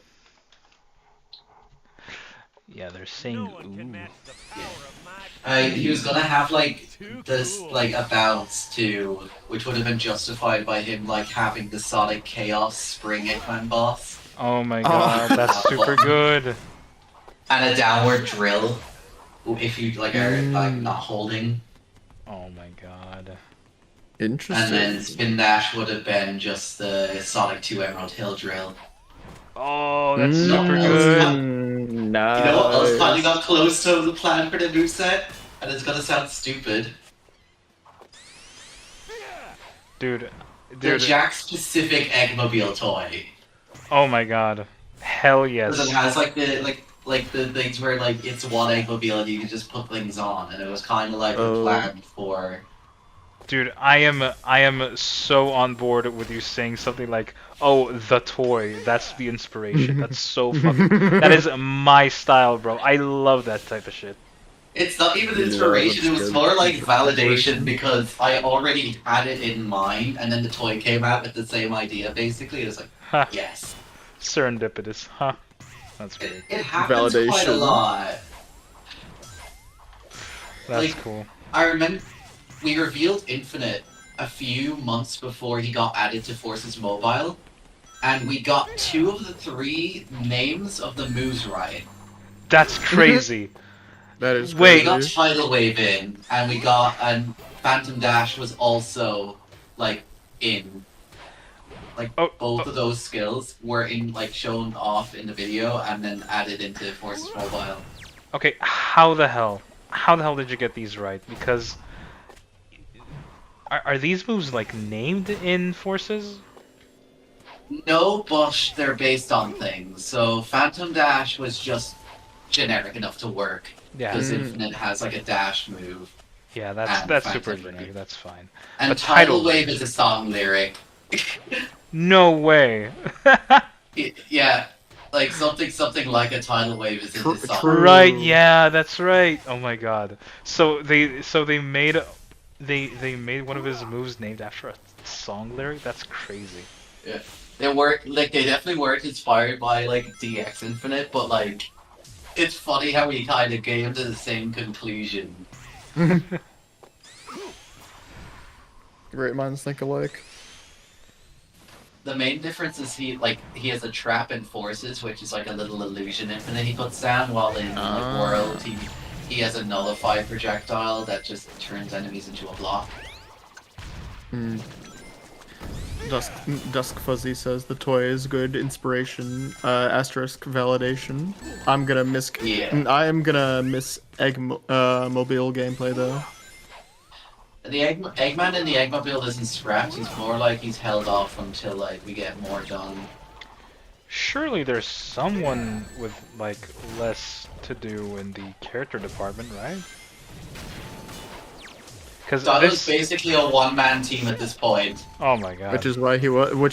Yeah, they're saying. No one can Ooh. match the power of my He was gonna have like this like a bounce too, which would have been justified by him like having the Sonic Chaos Spring Eggman boss Oh my god, that's super good. and a downward drill. If you like are like not holding, Oh my god. Interesting. and then Spin Dash would have been just the Sonic 2 Emerald Hill drill. Oh, that's Mm. super No, good. Nice. You know what else finally got close to the plan for the moveset? And it's gonna sound stupid. Dude, The dude. Jack specific Eggmobile toy. Oh my god. Hell yes. Because it has like the things where like it's one Eggmobile and you can just put things on, and it was kind of like a plan for. Dude, I am so on board with you saying something like, "Oh, the toy. That's the inspiration." That's so fucking. That is my style, bro. I love that type of shit. It's not even Yeah, inspiration; it that's was good. more like validation because I already had it in mind, and then the toy came out with the same idea. Basically, it was like, Ha. yes, Serendipitous, huh? That's great. it happens quite a Validation. lot. That's like- cool. I remember we revealed Infinite a few months before he got added to Forces Mobile, and we got 2 of the 3 names of the moves right. That's crazy. That is Wait. We got crazy. Tidal Wave in, and Phantom Dash was also like in. Like Oh, both of those skills were in like shown off in the video and then added into Forces Mobile. Okay, how the hell? How the hell did you get these right? Because are these moves like named in Forces? No, but they're based on things. So Phantom Dash was just generic enough to work Yeah. because Infinite has like a dash move, Yeah, that's And super Phantom generic. That's fine. and But Tidal Tidal Wave is a song lyric. No way. Yeah, like something like a tidal wave is in the song. True. Right, yeah, that's right. Oh my god. So they made one of his moves named after a song lyric? That's crazy. Yeah. They definitely weren't inspired by like DX Infinite, but like it's funny how we kind of came to the same conclusion. Great minds think alike. The main difference is he has a trap in Forces, which is like a little illusion Infinite he puts down, while in like World he has a nullified projectile that just turns enemies into a block. Dusk Fuzzy says the toy is good inspiration. Asterisk validation. I'm gonna miss. Yeah. I am gonna miss Mobile gameplay though. The Eggman in the Eggmobile isn't scrapped. He's more like he's held off until like we get more done. Surely there's someone with like less to do in the character department, right? Because Donald's basically a one-man team at this point. Oh my god. Which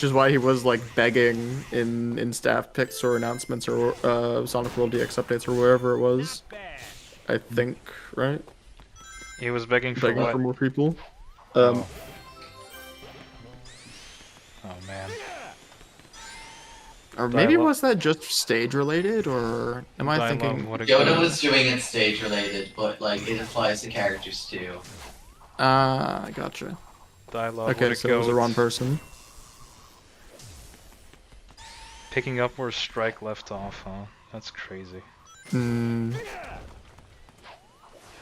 is why he was like begging in staff picks or announcements or Sonic World DX updates or wherever it was. bad. I think, right? He was begging for Begging what? for more people. Oh man. Or maybe Dialogue. was that just stage related, or am I Dialogue, thinking? what a Yoda good- was doing it stage-related, but like it applies to characters too. Ah, gotcha. Dialogue. Okay, what so it was the goat. wrong person. Picking up where Strike left off, huh? That's crazy. Hmm.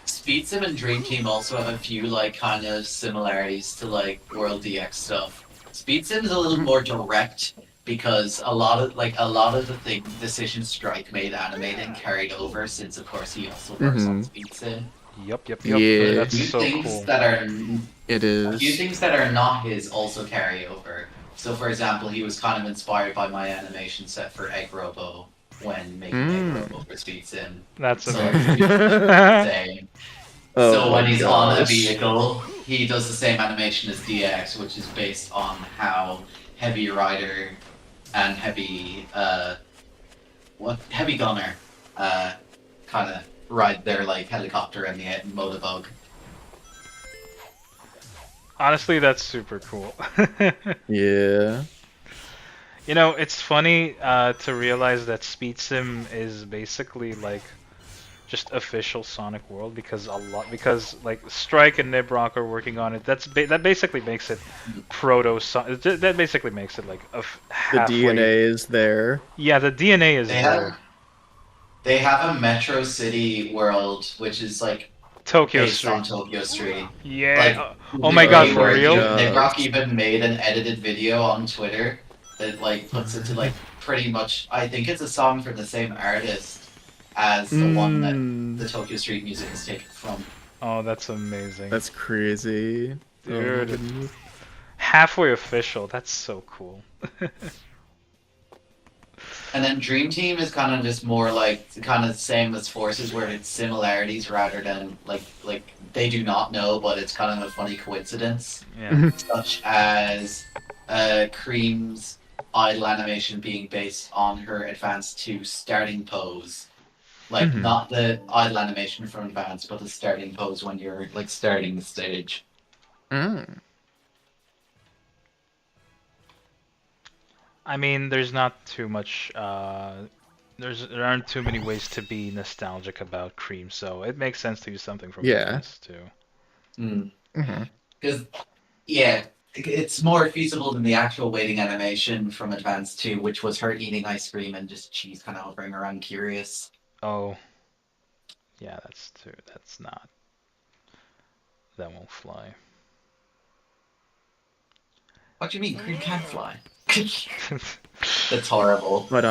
Speed Sim and Dream Team also have a few like kind of similarities to like World DX stuff. Speed Sim is a little more direct because a lot of the decisions Strike made animating carried over since of course he also works on Speed Sim. Yep, yep, yep. Yeah. That's so cool. It A few is. things that are not his also carry over. So, for example, he was kind of inspired by my animation set for Egg Robo when making Egg Robo for Speed Sim. That's So, amazing. same. Oh So my when he's on a gosh. vehicle, he does the same animation as DX, which is based on how Heavy Rider and Heavy Gunner, kind of ride their like helicopter in the motorbug. Honestly, that's super cool. Yeah. You know, it's funny to realize that Speed Sim is basically like just official Sonic World because like Strike and Nibrock are working on it. That basically makes it proto Sonic. That basically makes it like The halfway. DNA is there. Yeah, the DNA is there. They have a Metro City world, which is like Tokyo based Street. on Tokyo Street. Yeah. Like, Oh my god, literally for where real? Nibrock even made an edited video on Twitter that like puts it to like pretty much. I think it's a song from the same artist as the one that the Tokyo Street music is taken from. Oh, that's amazing. That's crazy. Dude. Oh, halfway official. That's so cool. And then Dream Team is kind of just more like kind of same as Forces, where it's similarities rather than like they do not know, but it's kind of a funny coincidence. Yeah. Such as Cream's idle animation being based on her Advance 2 starting pose. Like not the idle animation from Advance, but the starting pose when you're like starting the stage. I mean, there's not too much. There aren't too many ways to be nostalgic about Cream, so it makes sense to use something from this too. Because yeah, it's more feasible than the actual waiting animation from Advance 2, which was her eating ice cream and just cheese kind of hovering around curious. Oh. Yeah, that's too. That's not. That won't fly. What do you mean? Cream can fly. That's horrible. But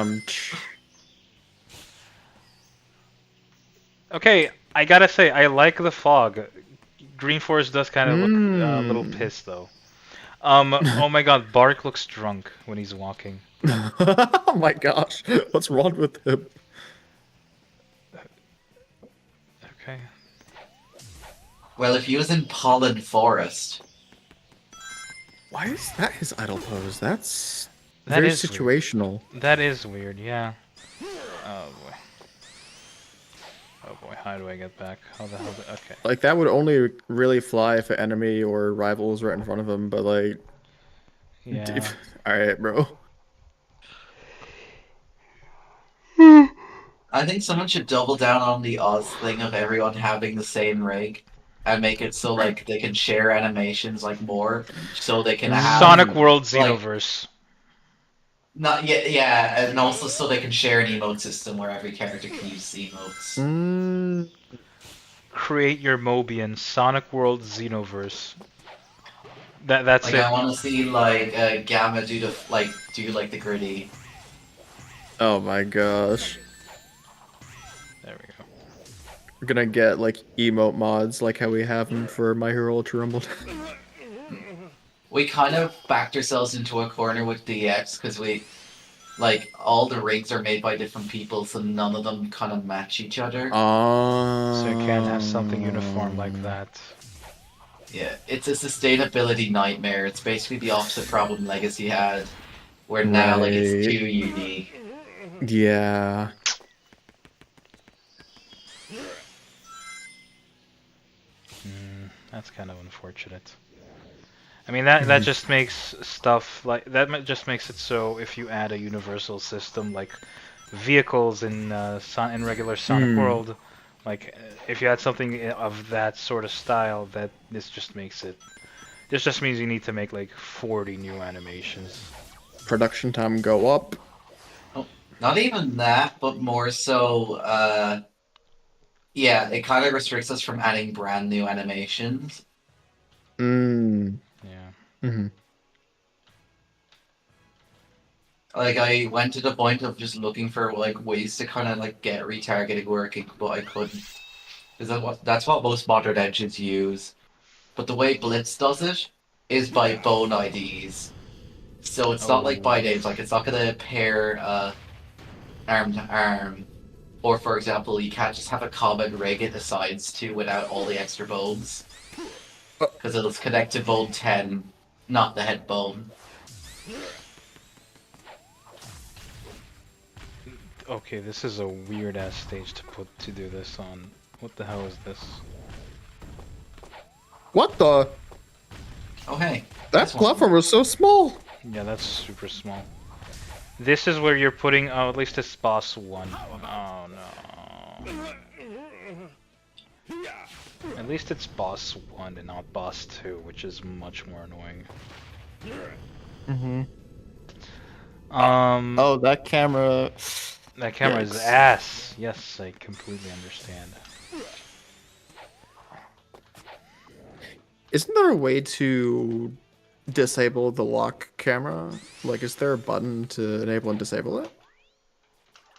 Okay, I gotta say, I like the fog. Green Forest does kind of look a little pissed though. Oh my god, Bark looks drunk when he's walking. oh my gosh, what's wrong with him? Okay. Well, if he was in Pollen Forest. Why is that his idle pose? That's That very is situational. Weird. That is weird, yeah. Oh boy. Oh boy, how do I get back? How the hell? Okay. Like that would only really fly if an enemy or rival was right in front of him, but like. Yeah. All right, bro. I think someone should double down on the Oz thing of everyone having the same rig. And make it so like they can share animations like more, so they can have Sonic World like, Xenoverse. Not yet, yeah, and also so they can share an emote system where every character can use emotes. Create your Mobian Sonic World Xenoverse. That's like, it. I want to see like Gamma do the gritty. Oh my gosh. There we go. We're gonna get like emote mods like how we have them for My Hero Ultra Rumble. We kind of backed ourselves into a corner with DX because like all the rigs are made by different people, so none of them kind of match each other. So you can't have something uniform like that. Yeah, it's a sustainability nightmare. It's basically the opposite problem Legacy had, where now like it's too unique. Yeah. That's kind of unfortunate. I mean that just makes stuff like just makes it so if you add a universal system like vehicles in regular Sonic World, like if you add something of that sort of style, that this just makes it. This just means you need to make like 40 new animations. Production time go up. Oh, not even that, but more so. Yeah, it kind of restricts us from adding brand new animations. Yeah. Like I went to the point of just looking for like ways to kind of like get retargeting working, but I couldn't. Because that's what most modern engines use. But the way Blitz does it is by bone IDs. So it's not like Oh. by names. Like it's not gonna pair arm to arm. Or for example, you can't just have a common rig it assigns to without all the extra bones. Because it'll connect to bone 10, not the head bone. Okay, this is a weird ass stage to do this on. What the hell is this? What the? Oh hey. That this one. platform was so small. Yeah, that's super small. This is where you're putting. Oh, at least it's boss 1. Oh no. At least it's boss 1 and not boss 2, which is much more annoying. Mm-hmm. Oh, that camera. that camera is Yikes. ass. Yes, I completely understand. Isn't there a way to disable the lock camera? Like, is there a button to enable and disable it?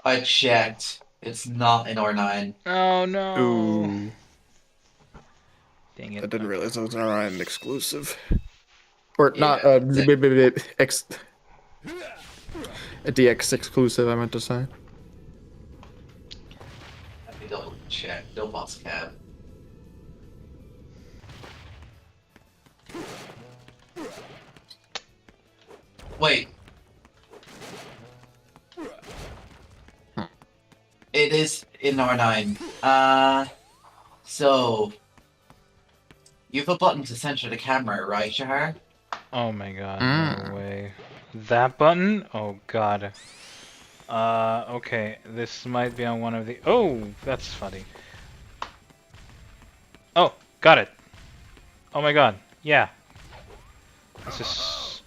I checked. It's not in R9. Oh no. Ooh. Dang I it. didn't realize it was an Orion exclusive. Or Yeah, not, X... A DX exclusive, I meant to say. Let me double check. No boss cab. Wait. It is in R9. So you have a button to center the camera, right, Shahar? Oh my god, no way. That button? Oh god. Okay, this might be on one of the... Oh, that's funny. Oh, got it. Oh my god, yeah. This is...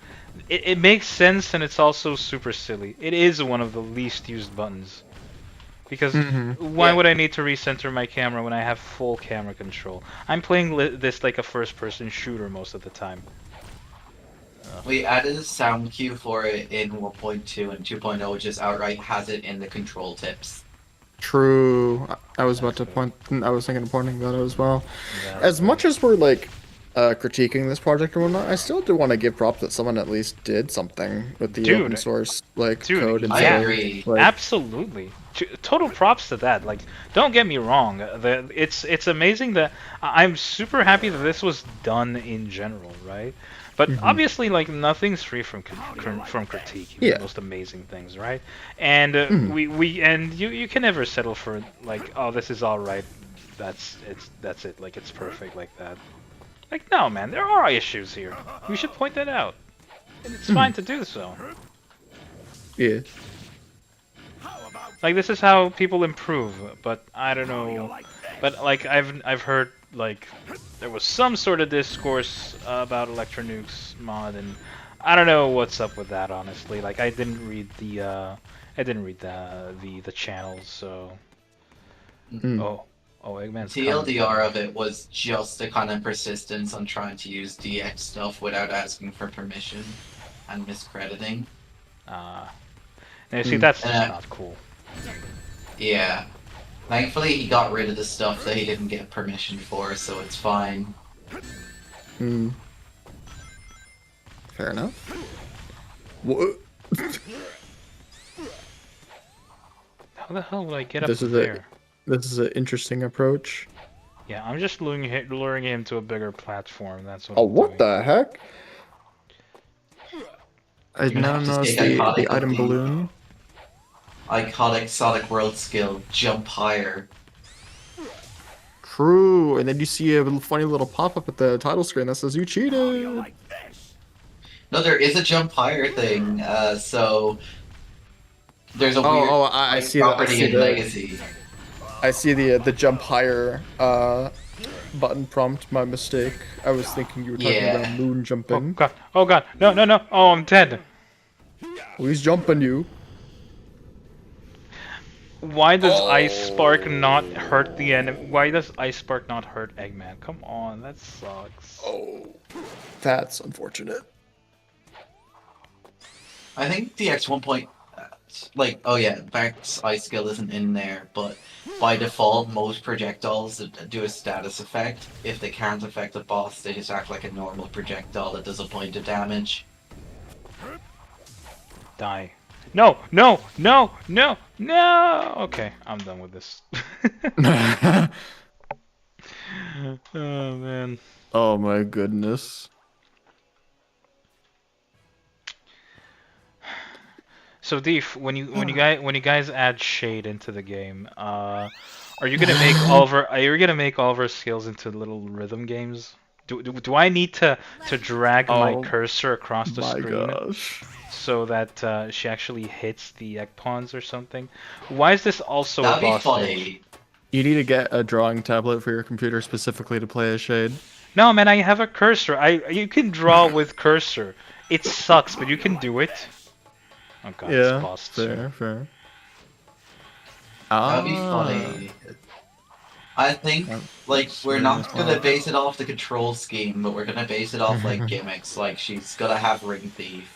It makes sense and it's also super silly. It is one of the least used buttons. Because why would I need to recenter my camera when I have full camera control? I'm playing this like a first-person shooter most of the time. We added a sound cue for it in 1.2 and 2.0, just outright has it in the control tips. True. I was about to point... I was thinking of pointing that out as well. Yeah, As much as we're, like, critiquing this project and whatnot, I still do want to give props that someone at least did something with the Dude. open source, like, Dude, code and I yeah. agree. Like, Absolutely. Total props to that. Like, don't get me wrong. It's amazing that I'm super happy that this was done in general, right? But obviously, like, nothing's free from critique. Yeah. The most amazing things, right? And you can never settle for like, oh, this is all right. That's it. Like, it's perfect like that. Like, no, man, there are issues here. We should point that out. And it's fine to do so. yeah. Like, this is how people improve, but I don't know. But like I've heard like there was some sort of discourse about Electronuke's mod, and I don't know what's up with that, honestly. Like, I didn't read the channels, so oh, Eggman's TLDR of it was just a kind of persistence on trying to use DX stuff without asking for permission and miscrediting. now, see, that's just not cool. Yeah. Thankfully, he got rid of the stuff that he didn't get permission for, so it's fine. Fair enough. What? How the hell would I get up This is there? This is an interesting approach. Yeah, I'm just luring him to a bigger platform. That's what. Oh, I'm what doing. the heck? I You're gonna now have to noticed stay the iconic item with the- balloon. Iconic Sonic World skill, jump higher. True, and then you see a little funny little pop-up at the title screen that says you cheated. No, there is a jump higher thing, so there's a weird I see that. I property see in the. Legacy. I see the jump higher button prompt. My mistake. I was thinking you were talking Yeah. about moon Oh jumping. god! Oh god! No! No! No! Oh, I'm dead. Who's jumping you? Why does Ice Spark not hurt the enemy? Why does Ice Spark not hurt Eggman? Come on, that sucks. Oh, that's unfortunate. I think DX 1 point, like, oh yeah, Beck's ice skill isn't in there, but by default, most projectiles do a status effect. If they can't affect a boss, they just act like a normal projectile that does a point of damage. Die. No, no, no, no, no! Okay, I'm done with this. Oh, man. Oh my goodness. So, Deef, when you guys add shade into the game, are you gonna make all of our skills into little rhythm games? Do I need to drag my Oh cursor across the my screen gosh. so that she actually hits the egg pawns or something? Why is this also a That'd be boss funny. stage? You need to get a drawing tablet for your computer specifically to play as Shade. No, man, I have a cursor. You can draw with cursor. It sucks, but you can do it. Oh god, it's Yeah, paused. fair, fair. That'd be funny. I think, like, we're not gonna base it off the control scheme, but we're gonna base it off, like, gimmicks. Like, she's gonna have Ring Thief.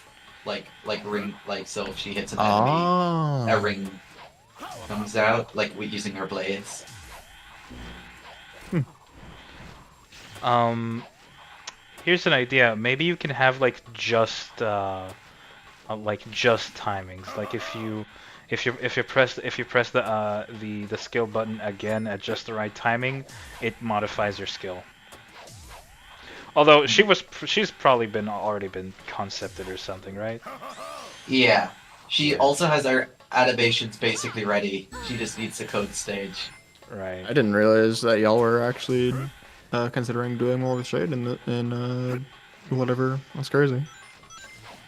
So if she hits an enemy, a ring comes out, like, using her blades. Here's an idea. Maybe you can have just timings. Like if you press the skill button again at just the right timing, it modifies your skill. Although she's probably already been concepted or something, right? Yeah. She also has her animations basically ready. She just needs the code stage. Right. I didn't realize that y'all were actually considering doing more with Shade in whatever. That's crazy.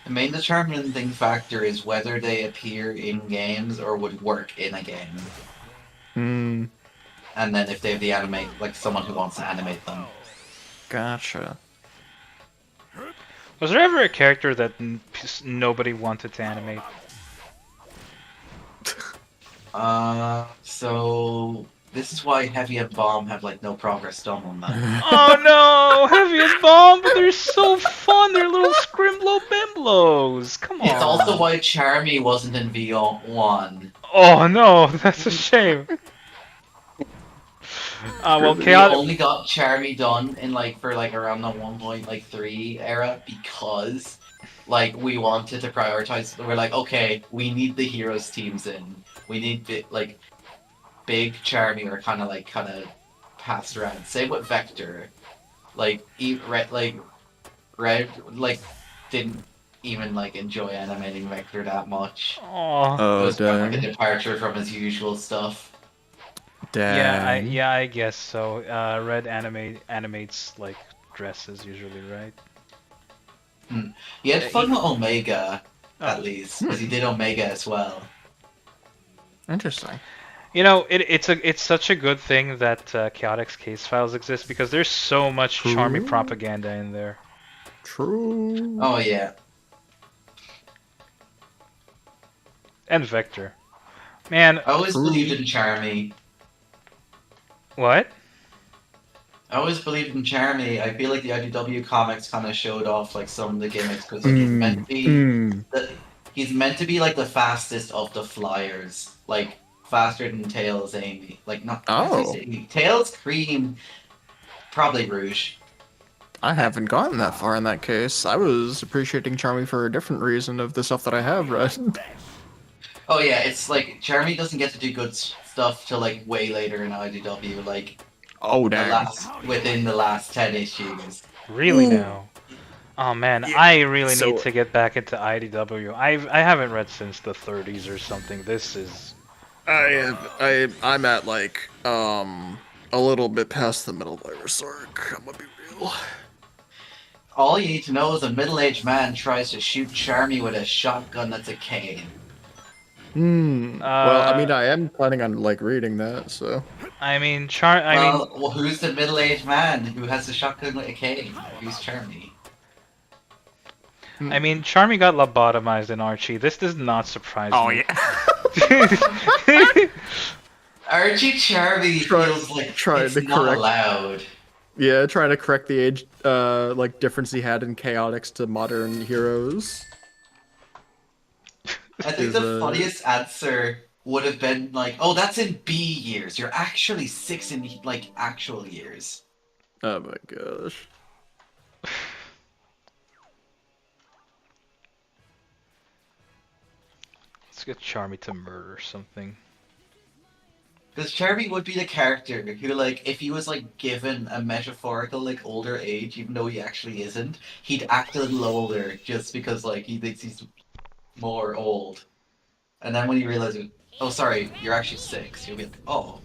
The main determining factor is whether they appear in games or would work in a game. Hmm. And then if they have the animate, like someone who wants to animate them. Gotcha. Was there ever a character that nobody wanted to animate? So this is why Heavy and Bomb have like no progress done on them. Oh no, Heavy and Bomb, but they're so fun. They're little scrimblow bimblos. Come on. It's also why Charmy wasn't in V1. Oh no, that's a shame. Well, We Chaotic. only got Charmy done in for around the 1.3 era because we wanted to prioritize. We're like, okay, we need the heroes teams in. We need big Charmy are kind of passed around. Same with Vector. Red didn't even enjoy animating Vector that much. Aw. It Oh, was more like a dang. departure from his usual stuff. Dang. I guess so. Red animates dresses usually, right? He had fun with Omega, Oh. at least, because he did Omega as well. Interesting. You know, it's such a good thing that Chaotic's case files exist because there's so much charmy True. propaganda in there. True. Oh yeah. And Vector. Man, I always believed in Charmy. what? I always believed in Charmy. I feel like the IDW comics kind of showed off some of the gimmicks because he's meant to be he's meant to be the fastest of the flyers, faster than Tails, Amy. Not Oh. Tails, Cream, probably Rouge. I haven't gotten that far in that case. I was appreciating Charmy for a different reason of the stuff that I have read. Oh yeah, it's Charmy doesn't get to do good stuff till way later in IDW, Oh, dang. within the last 10 issues. Really now? Oh man, I really so- need to get back into IDW. I haven't read since the 30s or something. This is I'm at a little bit past the middle virus arc. I'm gonna be real. All you need to know is a middle-aged man tries to shoot Charmy with a shotgun that's a cane. Well, I mean, I am planning on reading that, so. I mean, Well, who's the middle-aged man who has a shotgun with a cane? Who's Charmy? I mean, Charmy got lobotomized in Archie. This does not surprise me. Archie Charmy feels like trying it's to not correct- allowed. Yeah, trying to correct the age, difference he had in Chaotix to modern heroes. I think Is the funniest answer would have been like, "Oh, that's in B years. You're actually 6 in like actual years." oh my gosh. Let's get Charmy to murder something. Because Cherby would be the character who, like, if he was like given a metaphorical like older age, even though he actually isn't, he'd act a little older just because like he thinks he's more old. And then when he realizes, oh, sorry, you're actually 6, you'll be like, oh,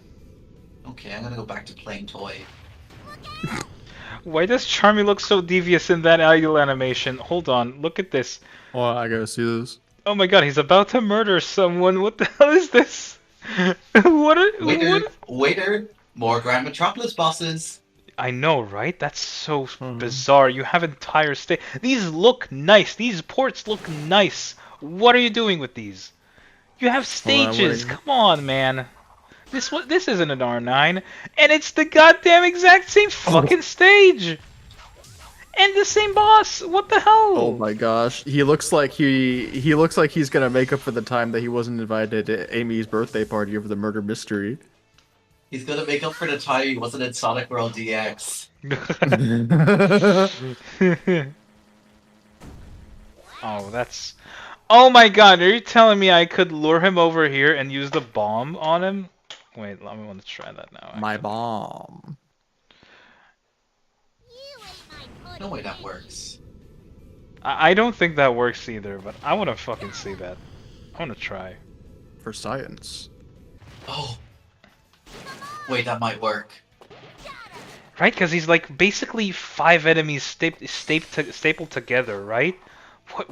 okay, I'm gonna go back to playing toy. Why does Charmy look so devious in that idol animation? Hold on, look at this. Oh, I gotta see this. Oh my god, he's about to murder someone. What the hell is this? what? Waiter, What? waiter, more Grand Metropolis bosses. I know, right? That's so Hmm. bizarre. You have entire state. These look nice. These ports look nice. What are you doing with these? You have Hold on, stages. wait. Come on, man. This isn't an R9, and it's the goddamn exact same fucking stage. And the same boss. What the hell? Oh my gosh, he looks like he looks like he's gonna make up for the time that he wasn't invited to Amy's birthday party over the murder mystery. He's gonna make up for the time he wasn't in Sonic World DX. Oh, that's. Oh my god, are you telling me I could lure him over here and use the bomb on him? Wait, let me want to try that now. My actually. bomb. No way that works. I don't think that works either, but I want to fucking see that. I want to try. For science. Oh. Wait, that might work. Right? Because he's like basically 5 enemies stapled together, right?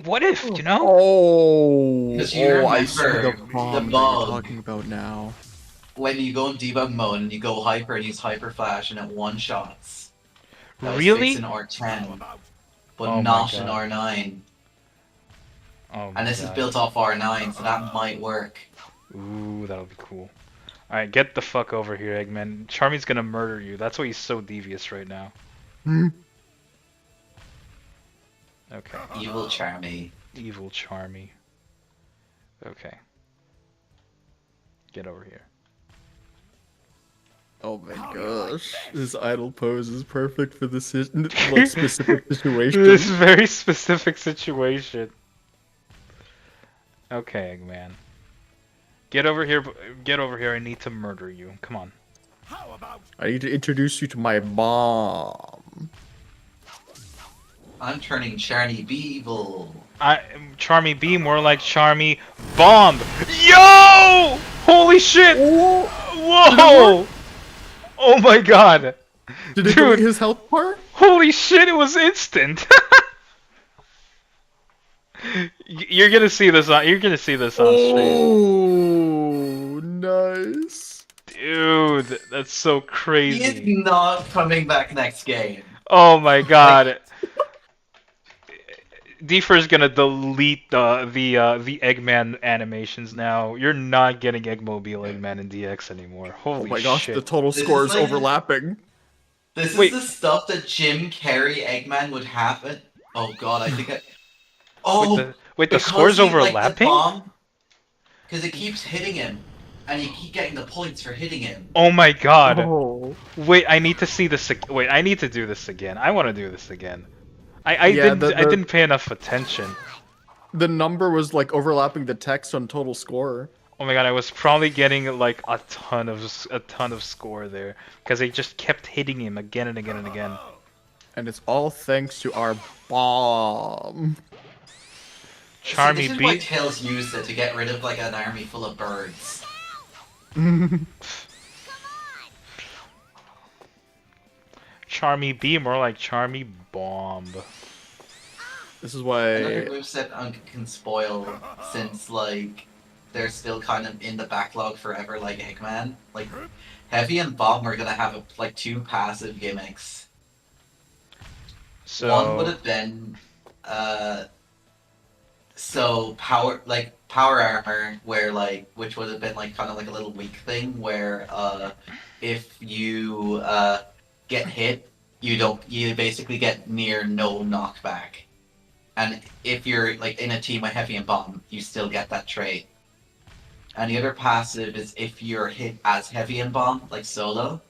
What if, you know? Oh, 'Cause you oh, I see remember the bomb the that you're bug. talking about now. When you go in debug mode and you go hyper and use hyper flash and it one shots. That was Really? fixed in R10, but Oh my not in God. R9. Oh my And this is god. built off R9, so that might work. Ooh, that'll be cool. Alright, get the fuck over here, Eggman. Charmy's gonna murder you. That's why he's so devious right now. Hmm. Okay. Evil Charmy. Evil Charmy. Okay. Get over here. Oh my gosh, his idle pose is perfect for this like, specific situation. This very specific situation. Okay, Eggman. Get over here. Get over here. I need to murder you. Come on. I need to introduce you to my bomb. I'm turning Charmy evil. Charmy B, more like Charmy Bomb. Yo! Holy shit! Whoa! Oh my god! Did it Dude. delete his health bar? Holy shit! It was instant. You're gonna see this on. You're gonna see this on stream. Oh, nice. Dude, that's so He crazy. is not coming back next game. Oh my god. Deefer's gonna delete the Eggman animations now. You're not getting Eggmobile Eggman in DX anymore. Holy Oh my gosh, shit. the total This score is is like- overlapping. This Wait. is the stuff that Jim Carrey Eggman would have. Oh god, I think I. Oh, Wait, the because score's he, like, the overlapping? bomb- Because it keeps hitting him, and you keep getting the points for hitting him. Oh my god. Oh. Wait, I need to see this. Wait, I need to do this again. I want to do this again. I Yeah, didn't. I didn't pay enough attention. The number was like overlapping the text on total score. Oh my god, I was probably getting like a ton of score there because they just kept hitting him again and again and again. And it's all thanks to our bomb. Charmy See, this is why B. Tails used it to get rid of like an army full of birds. Charmy B, more like Charmy Bomb. This is Another why. moveset can spoil since like they're still kind of in the backlog forever, like Eggman. Like Heavy and Bomb are gonna have like 2 passive gimmicks. So One would have been so power armor, where like which would have been like kind of like a little weak thing where if you get hit, you basically get near no knockback. and if you're like in a team with heavy and bomb, you still get that trait. And the other passive is if you're hit as heavy and bomb, like solo,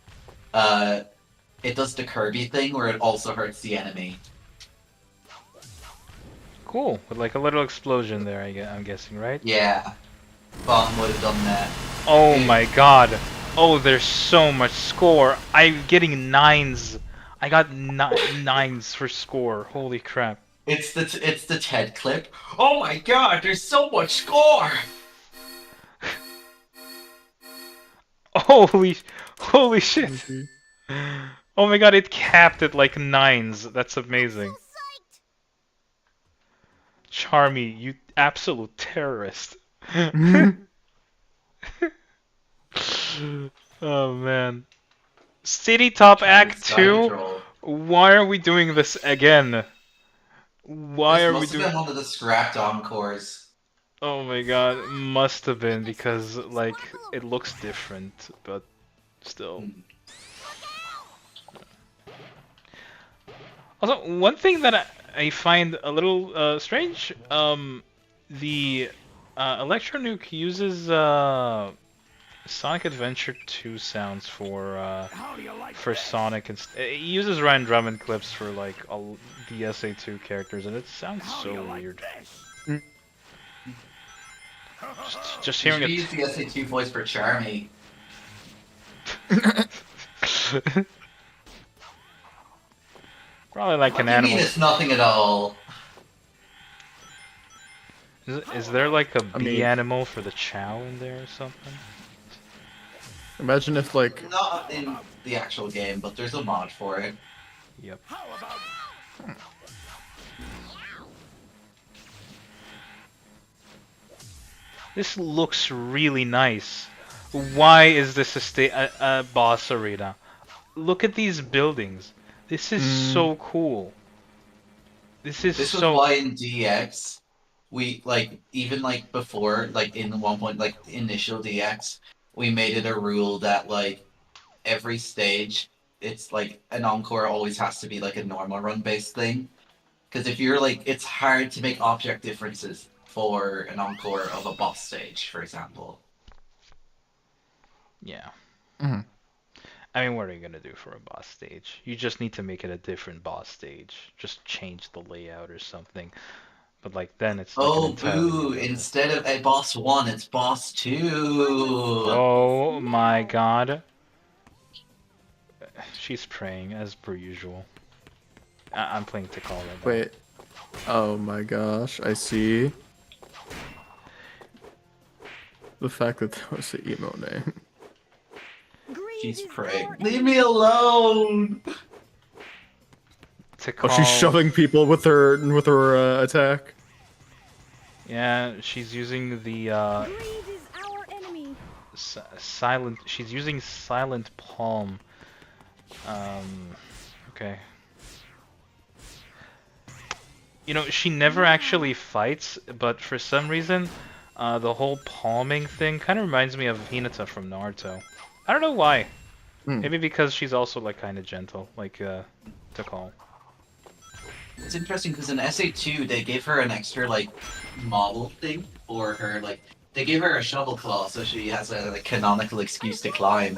it does the Kirby thing where it also hurts the enemy. Cool, with like a little explosion there, I'm guessing, right? Yeah, bomb would have done that. Oh my god. Oh, there's so much score. I'm getting 9s. I got 9s for score. Holy crap. It's the TED clip. Oh my god, there's so much score! Holy shit. Oh my god, it capped at like 9s. That's amazing. Charmy, you absolute terrorist. Oh man. City Top Act 2? Why are we doing this again? Why This are we must have doing... been one of the scrapped encores. Oh my god, must have been because like it looks different, but still. Also, one thing that I find a little strange, the Electronuke uses Sonic Adventure 2 sounds for Sonic, and it uses Ryan Drummond clips for like all the SA2 characters, and it sounds so weird. Just hearing it. You should use the SA2 voice for Charmy. Probably like an What do you animal. mean it's nothing at all? Is there like a bee animal for the Chow in there or something? Imagine if like Not in the actual game, but there's a mod for it. Yep. This looks really nice. Why is this a boss arena? Look at these buildings. This is so cool. This is why in DX we like even like before like in 1 like initial DX we made it a rule that like every stage it's like an encore always has to be like a normal run based thing, because if you're like it's hard to make object differences for an encore of a boss stage, for example. Yeah. I mean, what are you gonna do for a boss stage? You just need to make it a different boss stage. Just change the layout or something. But like then it's like oh boo! Instead of a boss 1, it's boss 2. Oh my god. She's praying as per usual. I'm playing Tikal right now. Wait. Oh my gosh, I see. The fact that that was the emo name. She's praying. Leave me alone! Tikal... Oh, she's shoving people with her attack. Yeah, she's using the silent. She's using Silent Palm. Okay. You know, she never actually fights, but for some reason, the whole palming thing kind of reminds me of Hinata from Naruto. I don't know why. Maybe because she's also like kind of gentle, like Tikal. It's interesting because in SA2 they gave her an extra like model thing for her, like they gave her a shovel claw so she has a like, canonical excuse to climb.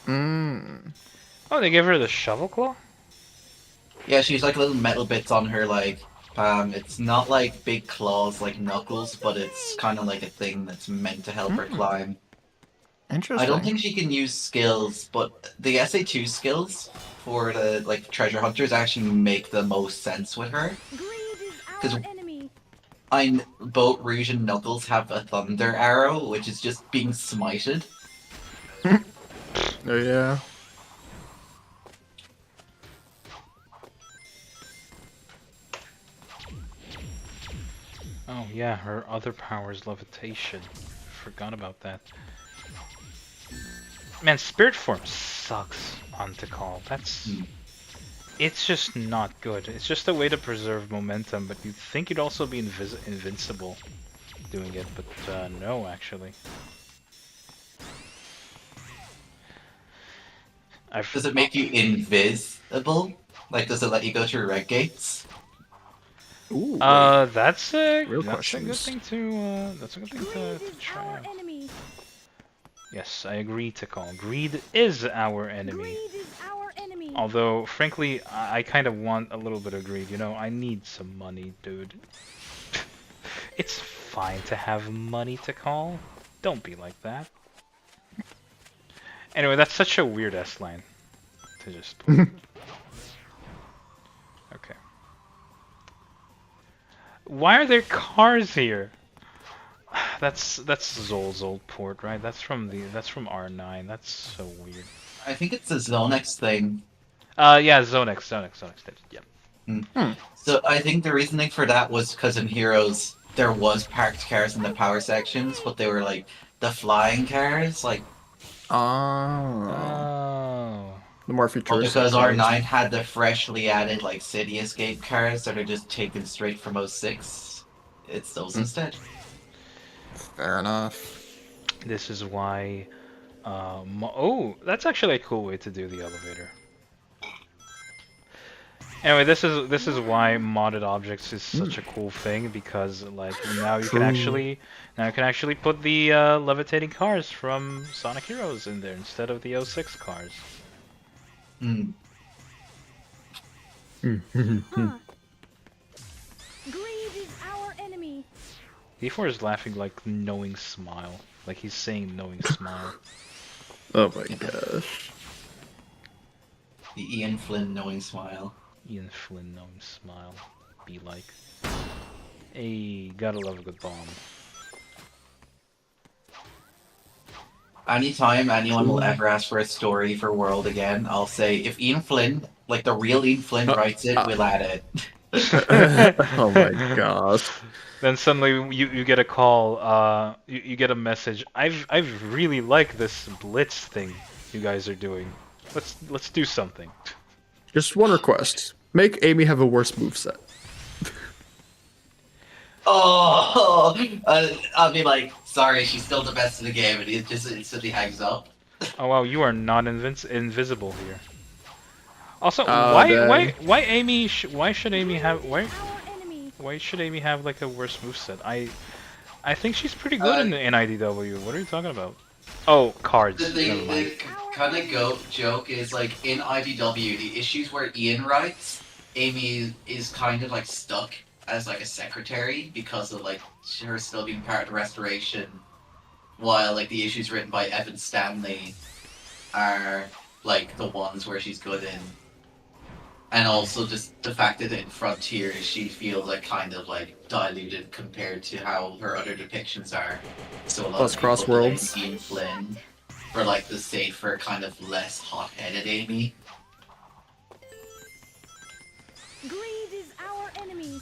Oh, they gave her the shovel claw? Yeah, she's like little metal bits on her like it's not like big claws like Knuckles, but it's kind of like a thing that's meant to help her climb. Interesting. I don't think she can use skills, but the SA2 skills for the like treasure hunters actually make the most sense with her. Because both Rouge and Knuckles have a thunder arrow, which is just being smited. Oh yeah. Oh yeah, her other power is levitation. Forgot about that. Man, Spirit Form sucks on Tikal. That's... It's just not good. It's just a way to preserve momentum, but you'd think you'd also be invincible doing it, but no, actually. Does it make you invisible? Like, does it let you go through red gates? Ooh, wait. That's a Real good questions. thing to that's a good thing Greed to is try our out. enemy. Yes, I agree to call. Greed is our enemy. Greed is our enemy. Although, frankly, I kind of want a little bit of greed. You know, I need some money, dude. It's fine to have money to call. Don't be like that. Anyway, that's such a weird S line to just put. Okay. Why are there cars here? That's Zol's old port, right? That's from R9. That's so weird. I think it's a Zonex thing. Yeah, Zonex. Yep. So I think the reasoning for that was because in Heroes there was parked cars in the power sections, but they were like the flying cars, like Oh. The more well, futuristic because cars. R9 had the freshly added like City Escape cars that are just taken straight from 06. It's those instead. Fair enough. This is why. Oh, that's actually a cool way to do the elevator. Anyway, this is why modded objects is such a cool thing, because like now you can actually put the levitating cars from Sonic Heroes in there instead of the 06 cars. Hmm. Huh. Greed is our enemy. D4 is laughing like knowing smile, like he's saying knowing smile. Oh my gosh. The Ian Flynn knowing smile. Ian Flynn knowing smile. Be like. Hey, gotta love a good bomb. Anytime anyone will ever ask for a story for World again, I'll say if Ian Flynn, like the real Ian Flynn, writes it, we'll add it. Oh my gosh. Then suddenly you get a call, you get a message. I've really liked this blitz thing you guys are doing. Let's do something. Just one request. Make Amy have a worse moveset. Oh, I'll be like, sorry, she's still the best in the game, and he just instantly hangs up. Oh wow, you are not invisible here. Also, Oh, why Amy? Why should Amy have Our enemy. why should Amy have like a worse moveset? I think she's pretty good in IDW. What are you talking about? Oh, cards. Never mind. The kind of joke is like in IDW, the issues where Ian writes, Amy is kind of like stuck as like a secretary because of like her still being part of the restoration, while like the issues written by Evan Stanley are like the ones where she's good in. And also just the fact that in Frontier she feels like kind of like diluted compared to how her other depictions are. So a lot Plus of people blame Crossworlds. Ian Flynn for like the safer, kind of less hot-headed Amy. Greed is our enemy.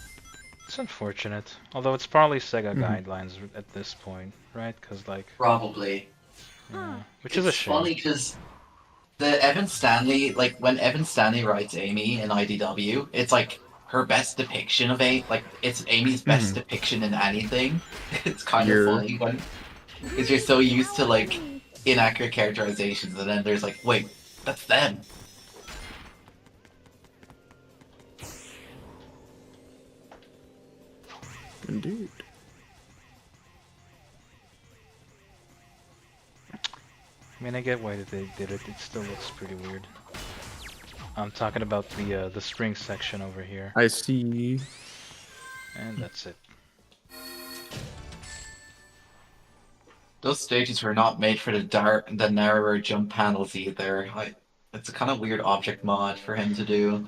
It's unfortunate. Although it's probably Sega guidelines at this point, right? Because like, Probably. yeah, which is a It's shame. funny because the Evan Stanley, like when Evan Stanley writes Amy in IDW, it's like her best depiction of like it's Amy's best depiction in anything. It's kind of funny when because you're so used to like inaccurate characterizations, and then there's like, wait, that's them. Indeed. I mean, I get why they did it. It still looks pretty weird. I'm talking about the spring section over here, I see. and that's it. Those stages were not made for the narrower jump panels either. It's a kind of weird object mod for him to do.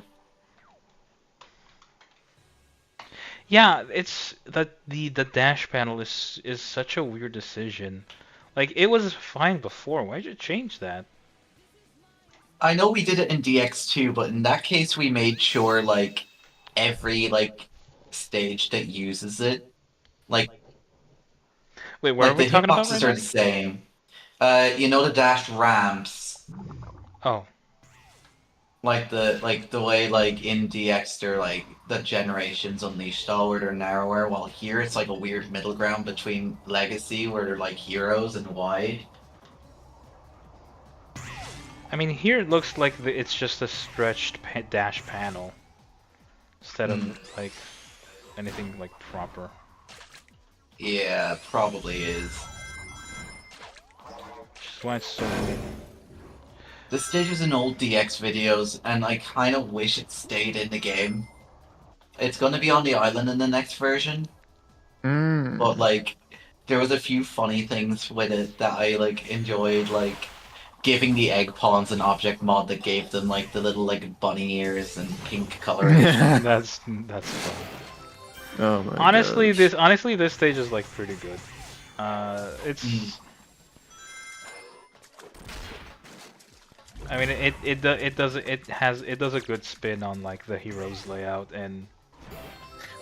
Yeah, it's that the dash panel is such a weird decision. Like it was fine before. Why'd you change that? I know we did it in DX2, but in that case we made sure like every like stage that uses it, like Wait, where are we the talking about hitboxes right are the same. You know the dashed ramps, now? Oh, like the way like in DX they're like the generations unleashed style where they're narrower, while here it's like a weird middle ground between Legacy where they're like heroes and wide. I mean here it looks like it's just a stretched dash panel instead of like anything like proper. Yeah, probably is. Just why it's so. This stage is in old DX videos, and I kind of wish it stayed in the game. It's gonna be on the island in the next version, but like, there was a few funny things with it that I like enjoyed, like giving the egg pawns an object mod that gave them like the little like bunny ears and pink coloration. That's fun. Oh my Honestly, gosh. this stage is like pretty good. It's. I mean, it does a good spin on like the hero's layout and.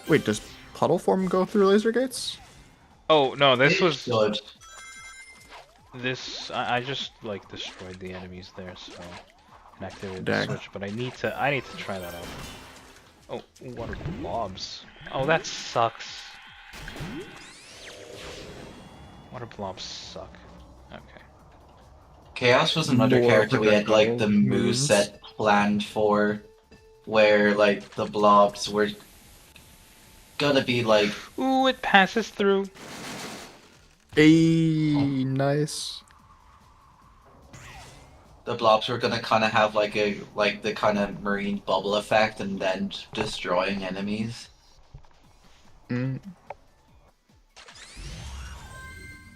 Wait, does puddle form go through laser gates? Oh no, this It was should. this. I just like destroyed the enemies there, so and activated the Dang. switch. But I need to try that out. Oh, water blobs. Oh, that sucks. Water blobs suck. Okay. Chaos was another More character we had like the projectile moves. moveset planned for, where like the blobs were gonna be like Ooh, it passes through. Hey, nice. the blobs were gonna kind of have like the kind of marine bubble effect and then destroying enemies. Mm.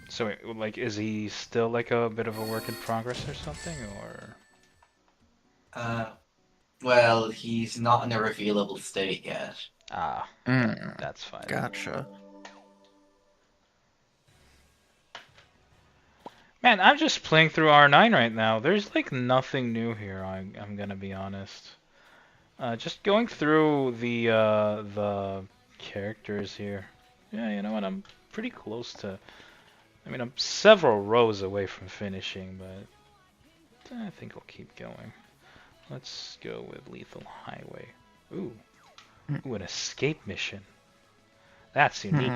So, wait, like, is he still like a bit of a work in progress or something, or? Well, he's not in a revealable state yet. Ah, Mm. that's fine. Gotcha. Man, I'm just playing through R9 right now. There's like nothing new here. I'm gonna be honest. Just going through the characters here. Yeah, you know what? I'm pretty close to. I mean, I'm several rows away from finishing, but I think I'll keep going. Let's go with Lethal Highway. Ooh, an escape mission. That's unique.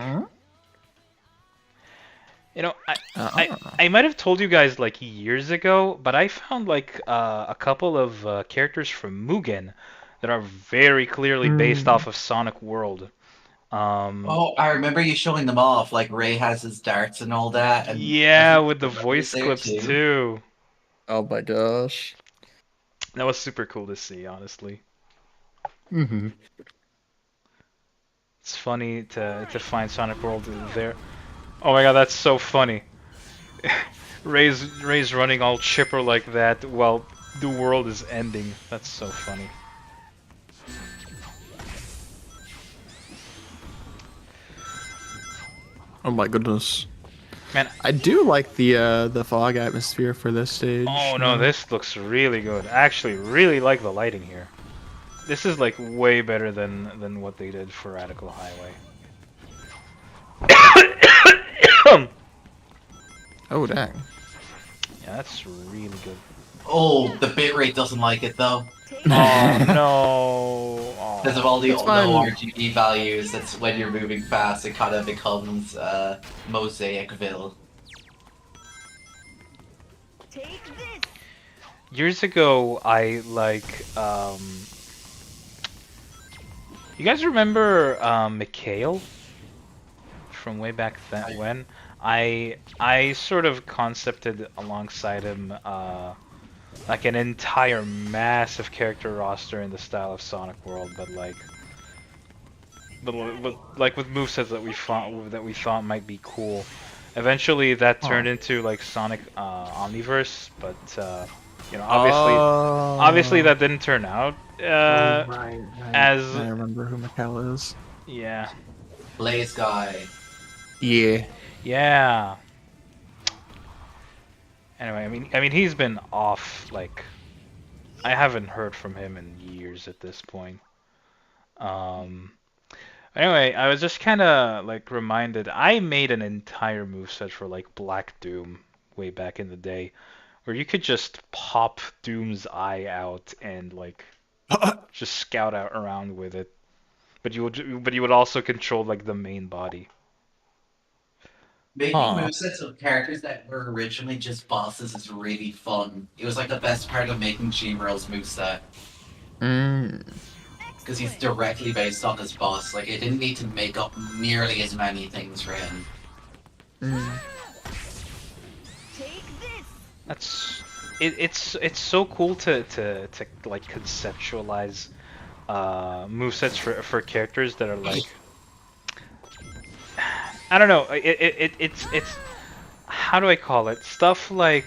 You know, I might have told you guys like years ago, but I found like a couple of characters from Mugen that are very clearly based off of Sonic World. Oh, I remember you showing them off. Like Ray has his darts and all that, and I Yeah, think with the Ray was voice there clips too. Oh my gosh. That was super cool to see, honestly. Mm-hmm. It's funny to find Sonic World there. Oh my god, that's so funny. Ray's running all chipper like that while the world is ending. That's so funny. Oh my goodness. Man, I do like the fog atmosphere for this stage. oh no, this looks really good. I actually really like the lighting here. This is like way better than what they did for Radical Highway. Oh dang. Yeah, that's really good. Oh, the bitrate doesn't like it though. Oh no. Aw. Because of all the It's low fine. RGB values, that's when you're moving fast, it kind of becomes Mosaicville. Take this. Years ago, I like you guys remember Mikhail from way back then when? I sort of concepted alongside him like an entire massive character roster in the style of Sonic World, but like with movesets that we thought might be cool. Eventually that turned into like Sonic Omniverse, but you know, obviously that didn't turn out Right. as I remember who Mikhail is. yeah. Blaze guy. Yeah. Yeah. Anyway, I mean he's been off like I haven't heard from him in years at this point. Anyway, I was just kind of like reminded I made an entire moveset for like Black Doom way back in the day where you could just pop Doom's eye out and like just scout out around with it. But you would also control like the main body. Making Aw. movesets of characters that were originally just bosses is really fun. It was like the best part of making G-Merle's moveset. Mm. because he's directly based on his boss. Like, it didn't need to make up nearly as many things for him. Take this. That's it's so cool to like conceptualize movesets for characters that are like I don't know it's how do I call it, stuff like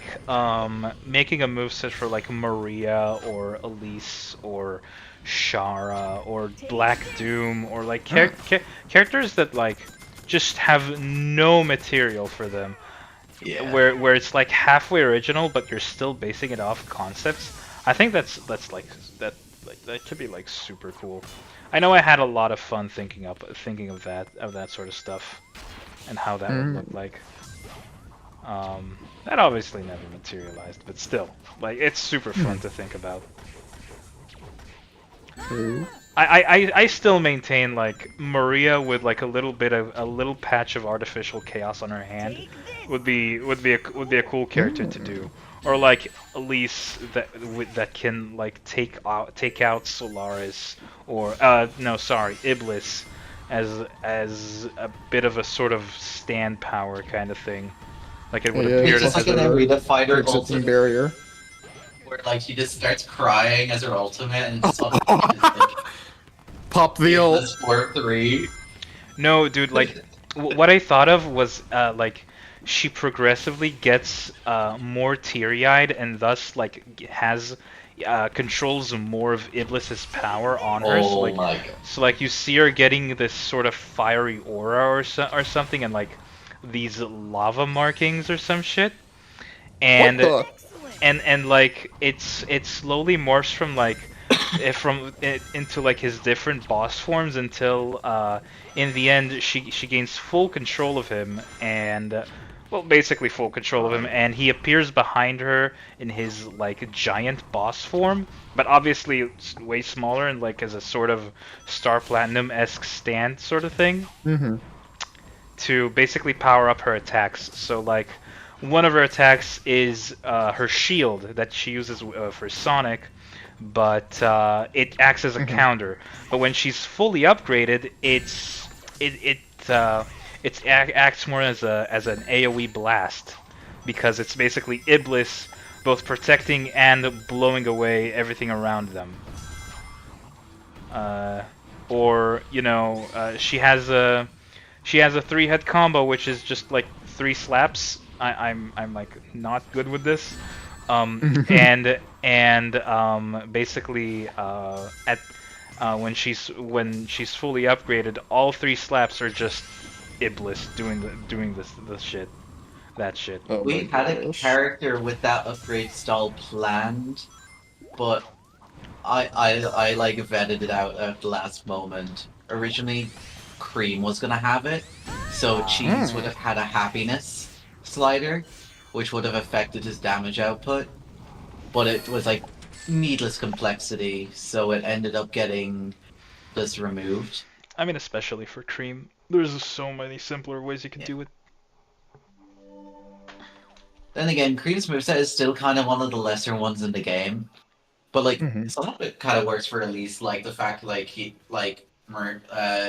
making a moveset for like Maria or Elise or Shara or Black Doom or like characters that like just have no material for them. Yeah. Where it's like halfway original, but you're still basing it off concepts. I think that's like that could be like super cool. I know I had a lot of fun thinking of that sort of stuff and how that would look like. That obviously never materialized, but still, like it's super fun to think about. I still maintain like Maria with like a little patch of artificial chaos on her hand Take this. would be a cool character to do, or like Elise that can like take out Solaris or no sorry Iblis as a bit of a sort of stand power kind of thing. Like it would appear It's just like as an a Arena Fighter Existing ultimate, barrier. where like she just starts crying as her ultimate and just like, Pop the ult. 4-3. No, dude, like what I thought of was like she progressively gets more teary-eyed and thus like has controls more of Iblis's power on her. Oh my god. So like you see her getting this sort of fiery aura or something and like these lava markings or some shit. And What and like it slowly morphs from like into like his different boss forms until in the end she gains full control of him and well basically full control of him and he appears behind her in his like giant boss form, but obviously it's way smaller and like as a sort of Star Platinum-esque stand sort of thing to basically power up her attacks. So like one of her attacks is her shield that she uses for Sonic, but it acts as a counter. But when she's fully upgraded, it acts more as an AOE blast because it's basically Iblis both protecting and blowing away everything around them. Or you know, she has a 3-hit combo, which is just like 3 slaps. I'm like not good with this. And basically when she's fully upgraded, all 3 slaps are just Iblis doing this shit, that shit. Oh We my had a gosh. character with that upgrade style planned, but I like vetted it out at the last moment. Originally, Cream was gonna have it, so Cheese would have had a happiness slider, which would have affected his damage output, but it was like needless complexity, so it ended up getting this removed. I mean, especially for Cream, there's so many simpler ways you could do it. Then again, Cream's moveset is still kind of one of the lesser ones in the game. But like some of it kind of works for Elise, like the fact like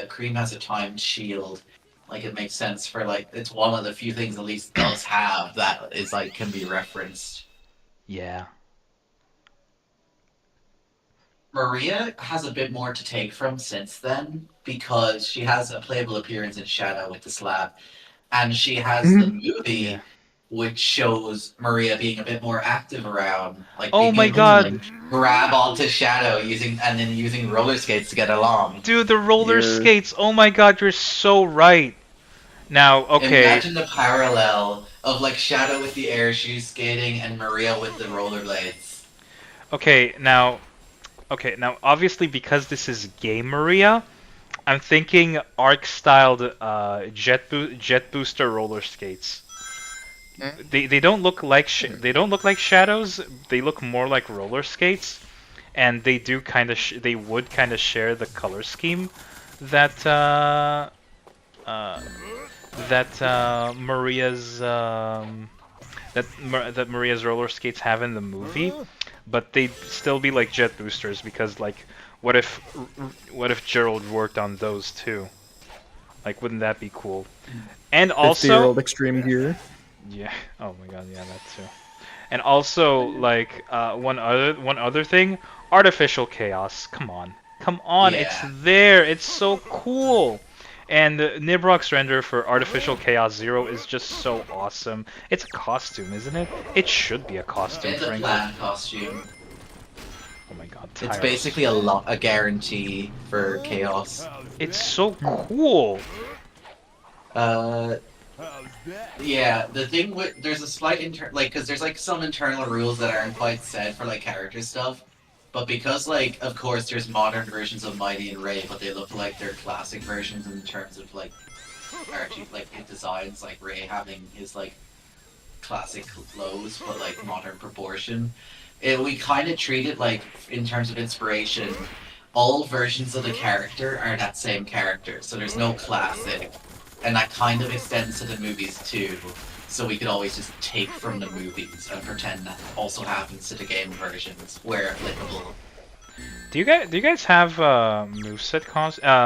Cream has a timed shield, like it makes sense for like it's one of the few things Elise does have that is like can be referenced. Yeah. Maria has a bit more to take from since then because she has a playable appearance in Shadow with the slab, and she has the movie. Which shows Maria being a bit more active around, like Oh being my able god, to like, grab onto Shadow using roller skates to get along. dude, the roller skates! Oh my god, you're so right. Now, okay. Imagine the parallel of like Shadow with the air shoes skating and Maria with the rollerblades. Okay, now, obviously because this is Game Maria, I'm thinking arc-styled jet booster roller skates. They don't look like shadows. They look more like roller skates, and they do kind of they would kind of share the color scheme that Maria's that Maria's roller skates have in the movie, but they'd still be like jet boosters because like What if what if Gerald worked on those too? Like, wouldn't that be cool? And 50-year-old also, extreme gear. yeah. Oh my god, yeah, that too. And also, like, one other thing, artificial chaos. Come on, it's Yeah. there. It's so cool. And Nibrock's render for artificial chaos 0 is just so awesome. It's a costume, isn't it? It should be a costume, It's a frankly. planned costume. Oh my god, It's Tyros. basically a guarantee for chaos. It's so cool. Yeah, the thing with there's a slight because there's like some internal rules that aren't quite set for like character stuff, but because like of course there's modern versions of Mighty and Ray, but they look like they're classic versions in terms of like actually like in designs, like Ray having his like classic clothes but like modern proportion. We kind of treat it like in terms of inspiration. All versions of the character are that same character, so there's no classic. And that kind of extends to the movies too, so we could always just take from the movies and pretend that also happens to the game versions where applicable. Do you guys have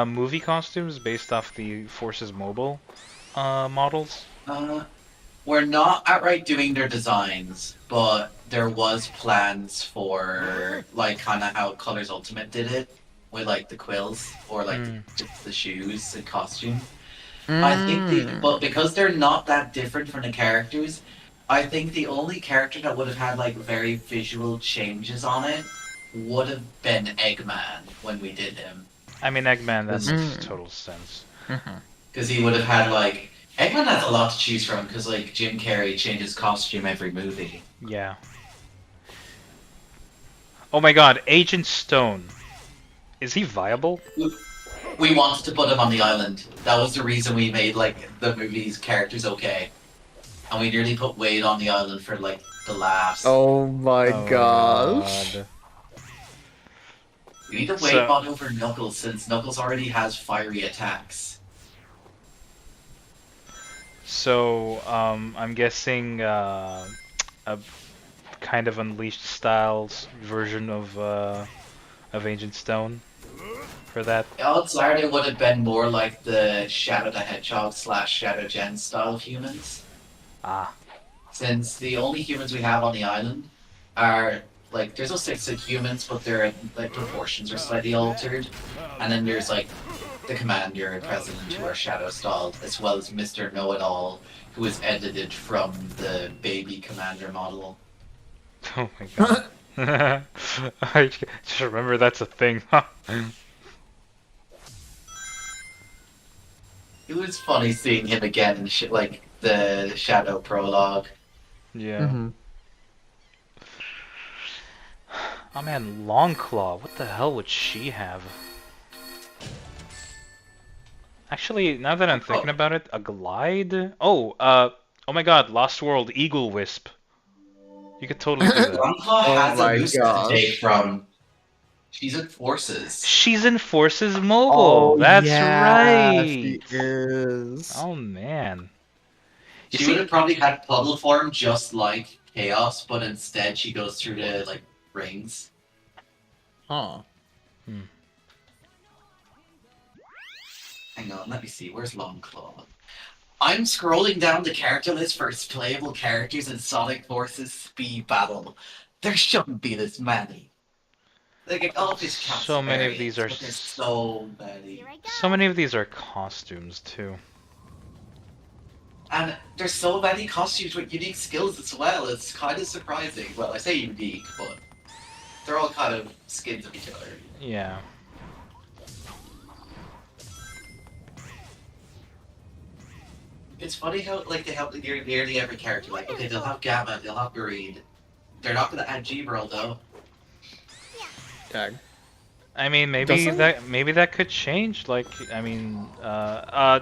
movie costumes based off the Forces Mobile models? We're not outright doing their designs, but there was plans for like kind of how Colors Ultimate did it with like the quills or like just the shoes and costume. I think but because they're not that different from the characters, I think the only character that would have had like very visual changes on it would have been Eggman when we did him. I mean, Eggman, that makes total sense. Because he would have had like Eggman has a lot to choose from because like Jim Carrey changes costume every movie. Yeah. Oh my god, Agent Stone. Is he viable? We wanted to put him on the island. That was the reason we made like the movie's characters okay. And we nearly put Wade on the island for like the laughs. Oh my Oh gosh. god. We need to Wade mod over Knuckles since Knuckles already has fiery attacks. So, I'm guessing a kind of Unleashed styles version of Agent Stone for that. Odds are it would have been more like the Shadow the Hedgehog / Shadow Gen style of humans. Ah. Since the only humans we have on the island are like there's no 6 humans, but their like proportions are slightly altered. And then there's like the commander and president who are shadow styled, as well as Mr. Know-It-All, who is edited from the baby commander model. Oh my god. I just remember that's a thing. It was funny seeing him again in like the Shadow prologue. Yeah. Oh man, Longclaw. What the hell would she have? Actually, now that I'm thinking about it, a glide? Oh my god, Lost World Eagle Wisp. You could totally do that. Longclaw has my a boost to take from. She's in Forces. She's in Forces Mobile. That's right. She is. Oh man. You She see, would have probably had puddle form just like Chaos, but instead she goes through the like rings. Huh. Hang on, let me see. Where's Longclaw? I'm scrolling down the character list for playable characters in Sonic Forces Speed Battle. There shouldn't be this many. Like all of these counts So many of these are but there's so many. Here I go. so many of these are costumes too. And there's so many costumes with unique skills as well. It's kind of surprising. Well, I say unique, but they're all kind of skins of each other. Yeah. It's funny how like they have nearly every character. Like okay, they'll have Gamma, they'll have Greed. They're not gonna add G-Bro though. Tag. I mean, maybe that could change. Like, I mean,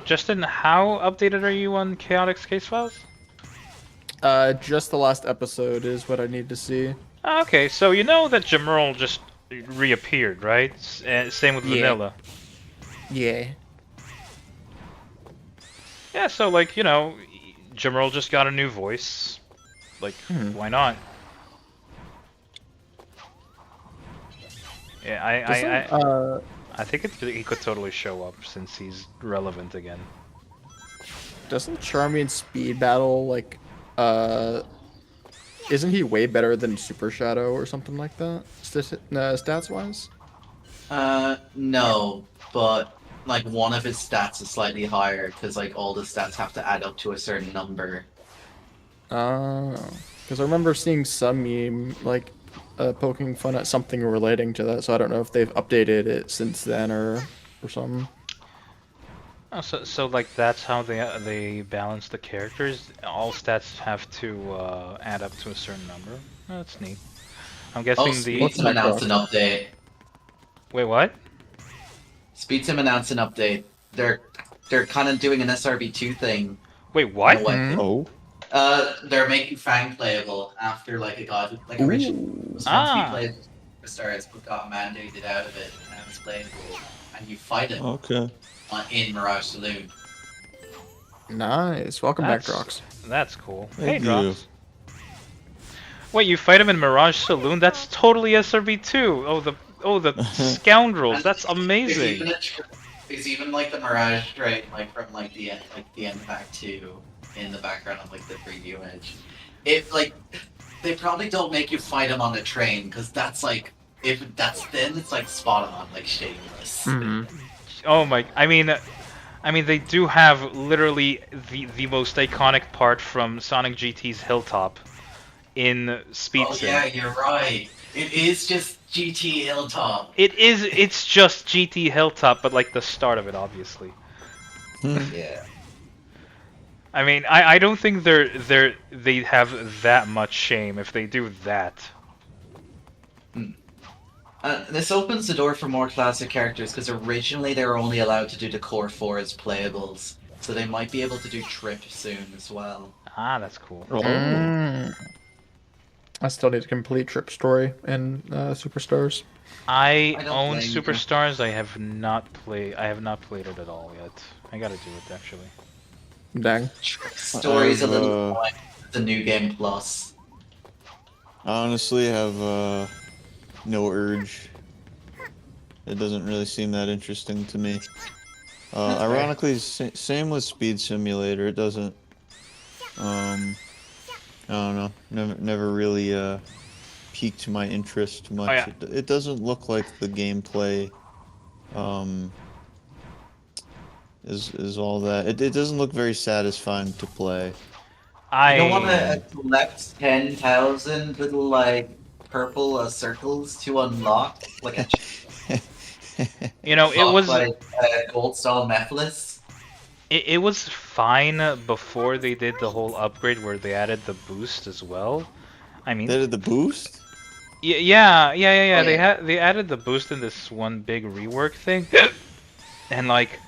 Justin, how updated are you on Chaotix case files? Just the last episode is what I need to see. Okay, so you know that Jamerl just reappeared, right? Same with Vanilla. Yeah. Yeah, so like, you know, Jamerl just got a new voice. Like, why not? Yeah, I think he could totally show up since he's relevant again. Doesn't Charmian speed battle like isn't he way better than Super Shadow or something like that? Stats wise? No, but like one of his stats is slightly higher because like all the stats have to add up to a certain number. Because I remember seeing some meme like poking fun at something relating to that. So I don't know if they've updated it since then or something. Oh, so like that's how they balance the characters. All stats have to add up to a certain number. Oh, that's neat. I'm Oh, guessing the. Speedsim announced an update. Wait, what? Speedsim announced an update. They're kind of doing an SRB2 thing. Wait, what? In a way. Mhm. Oh. They're making Fang playable after like it got like originally it was meant to be played for stars, but got mandated out of it, and it's playable. And you fight him Okay. in Mirage Saloon. Nice. Welcome back, Drox. That's cool. Thank Hey, you. Drox. Wait, you fight him in Mirage Saloon? That's totally SRB2. Oh the scoundrels. That's amazing. There's even like the Mirage train, like from like the end pack 2 in the background of like the preview image. If like they probably don't make you fight him on the train because that's like if that's thin, it's like spot on, like shameless. Oh my! I mean, they do have literally the most iconic part from Sonic GT's Hilltop in Speed Oh Sim. yeah, you're right. It is just GT Hilltop. It's just GT Hilltop, but like the start of it, obviously. Yeah. I mean, I don't think they have that much shame if they do that. This opens the door for more classic characters because originally they were only allowed to do the core 4 as playables, so they might be able to do Trip soon as well. Ah, that's cool. I still need to complete Trip Story in Superstars. I don't own blame you. Superstars. I have not played it at all yet. I gotta do it actually. Dang. Story's a I've, little like the new game plus. I honestly have no urge. It doesn't really seem that interesting to me. Ironically, same with Speed Simulator. It doesn't. I don't know. Never really piqued my interest much. Oh, yeah. It doesn't look like the gameplay is all that. It doesn't look very satisfying to play. You don't want to collect 10,000 little like purple circles to unlock like a You know, it was like gold style Mephiles. it was fine before they did the whole upgrade where they added the boost as well. I mean, They did the boost? yeah. Oh, yeah. They added the boost in this one big rework thing, and like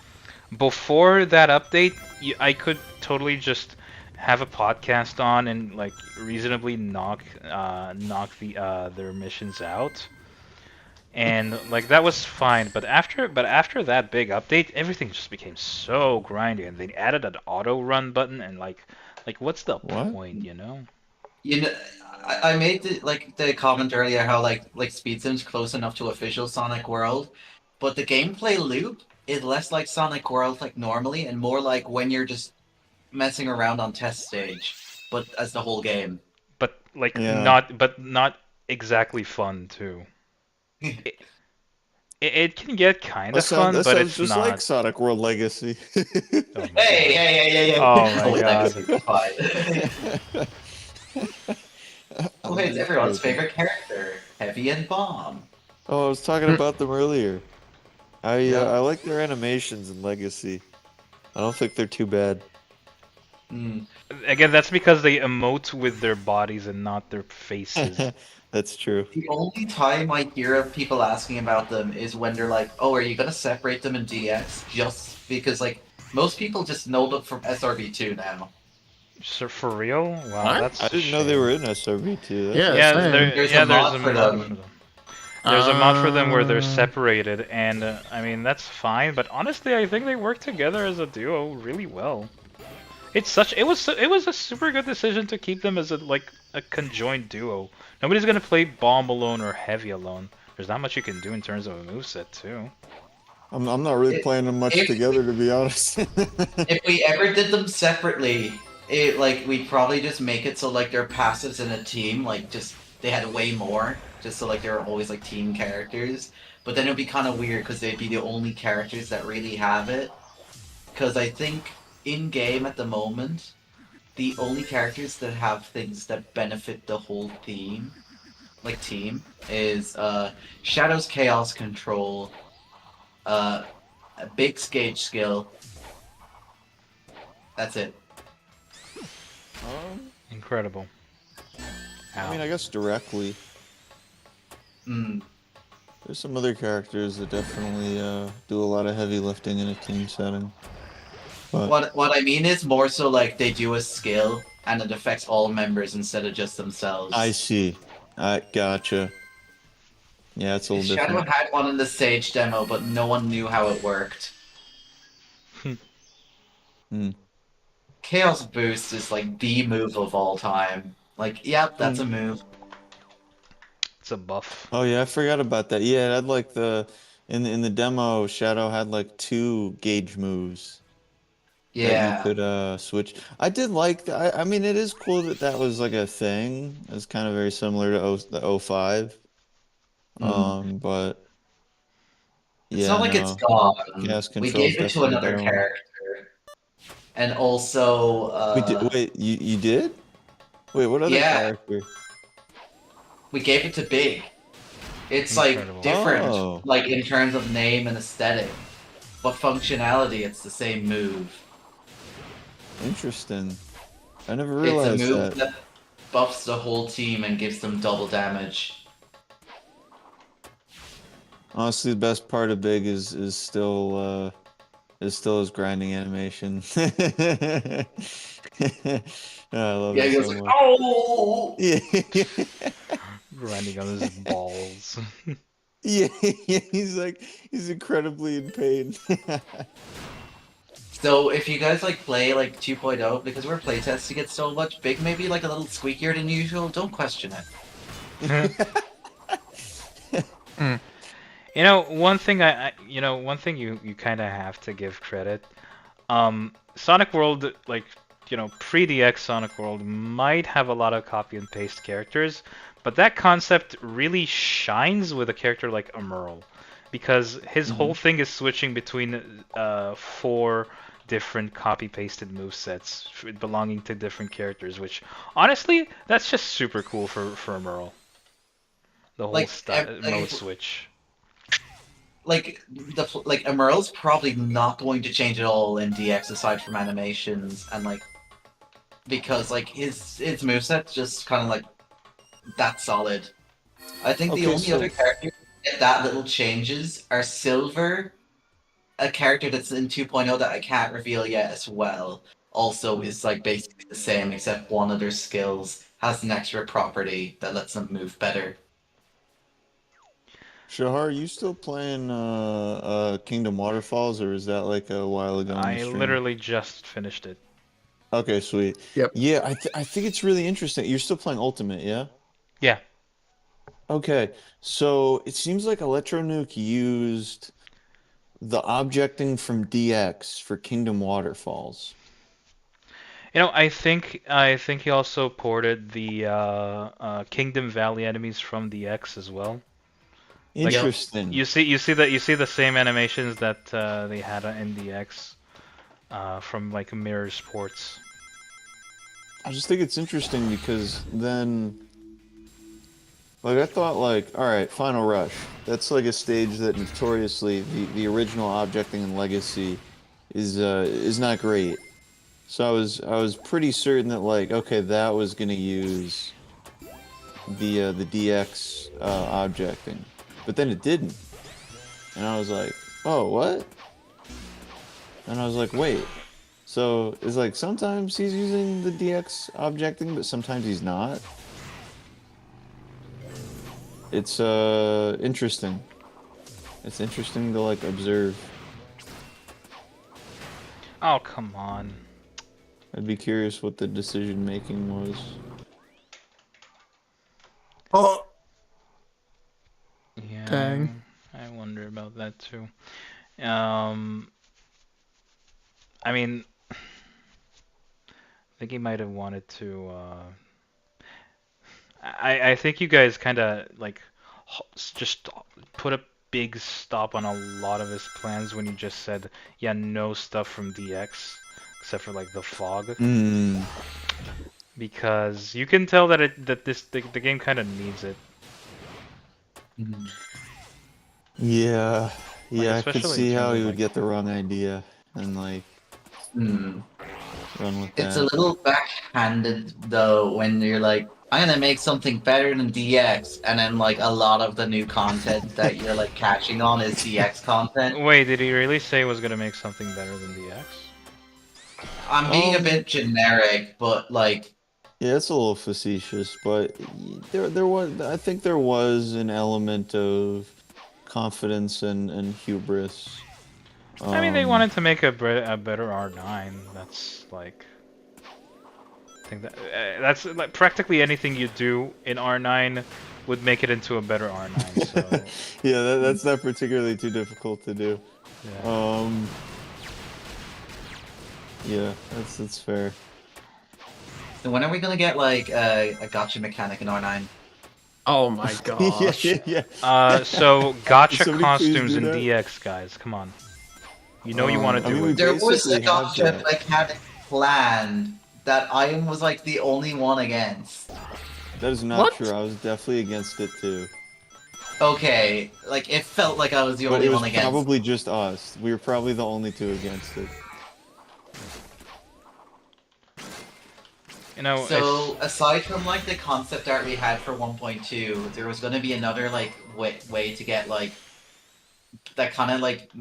before that update, I could totally just have a podcast on and like reasonably knock their missions out, and like that was fine. But after that big update, everything just became so grindy, and they added an auto run button, and like what's the What? point, you know? You know, I made the comment earlier how like Speed Sim's close enough to official Sonic World, but the gameplay loop is less like Sonic World like normally and more like when you're just messing around on test stage, but as the whole game. But like Yeah. not exactly fun too. It can get kind of fun, That but sounds it's just not. like Sonic World Legacy. Oh my Hey. Oh my Wait, God. fine. Oh, hey, it's everyone's favorite character, Heavy and Bomb. Oh, I was talking about them earlier. I Yeah. like their animations in Legacy. I don't think they're too bad. Again, that's because they emote with their bodies and not their faces. That's true. The only time I hear of people asking about them is when they're like, "Oh, are you gonna separate them in DX?" Just because, like, most people just know them from SRB2 now. So for real? Wow, What? that's. I didn't know they were in SRB2. Yeah, Yeah, same. There's a mod for them. There's a mod for them where they're separated, and I mean that's fine. But honestly, I think they work together as a duo really well. It was a super good decision to keep them as a conjoined duo. Nobody's gonna play Bomb alone or Heavy alone. There's not much you can do in terms of a moveset too. I'm not really It- playing them much if- together, to be honest. If we ever did them separately, we'd probably just make it so like their passives in a team, like just they had way more, just so like they were always like team characters. But then it'd be kind of weird because they'd be the only characters that really have it. Because I think in game at the moment, the only characters that have things that benefit the whole team, is Shadow's Chaos Control, a big Gauge skill. That's it. Incredible. I mean, Ow. I guess directly. Mm. There's some other characters that definitely do a lot of heavy lifting in a team setting. But What I mean is more so like they do a skill and it affects all members instead of just themselves. I see. I gotcha. Yeah, it's a little Shadow different. had one in the Sage demo, but no one knew how it worked. Hmm. Chaos Boost is like the move of all time. Like, yep, that's a move. It's a buff. Oh yeah, I forgot about that. Yeah, it had like in the demo, Shadow had like 2 gauge moves that you Yeah. could switch. I did like that. I mean, it is cool that that was like a thing. It's kind of very similar to the O5. But It's yeah, not like it's no. gone. Chaos We Control is gave it to definitely a another better one. character. And also, Wait, you did? Wait, what other yeah, character? we gave it to Big. It's like Incredible. different, Oh. like in terms of name and aesthetic. But functionality, it's the same move. Interesting. I never It's a realized move that. that buffs the whole team and gives them double damage. Honestly, the best part of Big is still his grinding animation. I love Yeah, it he goes so like, much. oh! Yeah, Grinding on his balls. yeah, yeah. He's incredibly in pain. So if you guys like play like 2.0, because we're playtesting it so much, Big may be like a little squeakier than usual, don't question it. You know, one thing one thing you kind of have to give credit. Sonic World, like, pre-DX Sonic World might have a lot of copy and paste characters, but that concept really shines with a character like Emerl, because his whole thing is switching between 4 different copy-pasted movesets belonging to different characters, which honestly, that's just super cool for Emerl. The whole Like, mode switch. like Emerald's probably not going to change at all in DX aside from animations and like because like his moveset's just kind of like that solid. I think the Okay, only other characters that get that little changes are Silver, a character that's in 2.0 that I can't reveal yet as well. Also is like basically the same except one of their skills has an extra property that lets them move better. Shahar, you still playing Kingdom Waterfalls, or is that like a while ago on the I stream? literally just finished it. Okay, sweet. Yep. Yeah, I think it's really interesting. You're still playing Ultimate, yeah? Yeah. Okay, so it seems like Electronuke used the objecting from DX for Kingdom Waterfalls. I think he also ported the Kingdom Valley enemies from the X as well. Like, Interesting. you see the same animations that they had in the X from like Mirror Sports. I just think it's interesting because then, like, I thought, like, all right, Final Rush. That's like a stage that notoriously the original objecting and Legacy is not great. So I was pretty certain that, like, okay, that was gonna use the DX objecting, but then it didn't, and I was like, oh, what? And I was like, wait. So it's like sometimes he's using the DX objecting, but sometimes he's not. It's interesting. It's interesting to like observe. Oh, come on. I'd be curious what the decision making was. Oh, Yeah. that too. Um, I mean, I think he might have wanted to. I think you guys kind of like just put a big stop on a lot of his plans when you just said, yeah, no stuff from DX except for like the fog, Mm. because you can tell that the game kind of needs it. Yeah, Like yeah, I could especially in see terms how of he would like get the wrong idea and like Hmm. run with It's a that. little backhanded though when you're like, I'm gonna make something better than DX, and then like a lot of the new content that you're like catching on is DX content. Wait, did he really say he was gonna make something better than DX? I'm being a bit Um, generic, but like, yeah, it's a little facetious, but there was I think there was an element of confidence and hubris. I mean, they Um, wanted to make a better R9. That's like, I think that's like practically anything you do in R9 would make it into a better R9. So yeah, that's not particularly too difficult to do. yeah. Um, yeah, that's fair. when are we gonna get like a gotcha mechanic in R9? Oh my Yeah, gosh. yeah, yeah. So gotcha Somebody please costumes do in that. DX, guys. Come on. You know you want I to mean, do we it. There was a basically have gotcha that. mechanic planned that I was like the only one against. That is not What? true. I was definitely against it too. Okay, like it felt like I was the But only it was one against. probably just us. We were probably the only two against it. You know, So aside from like the concept art we had for 1.2, there was gonna be another like way to get like that kind of like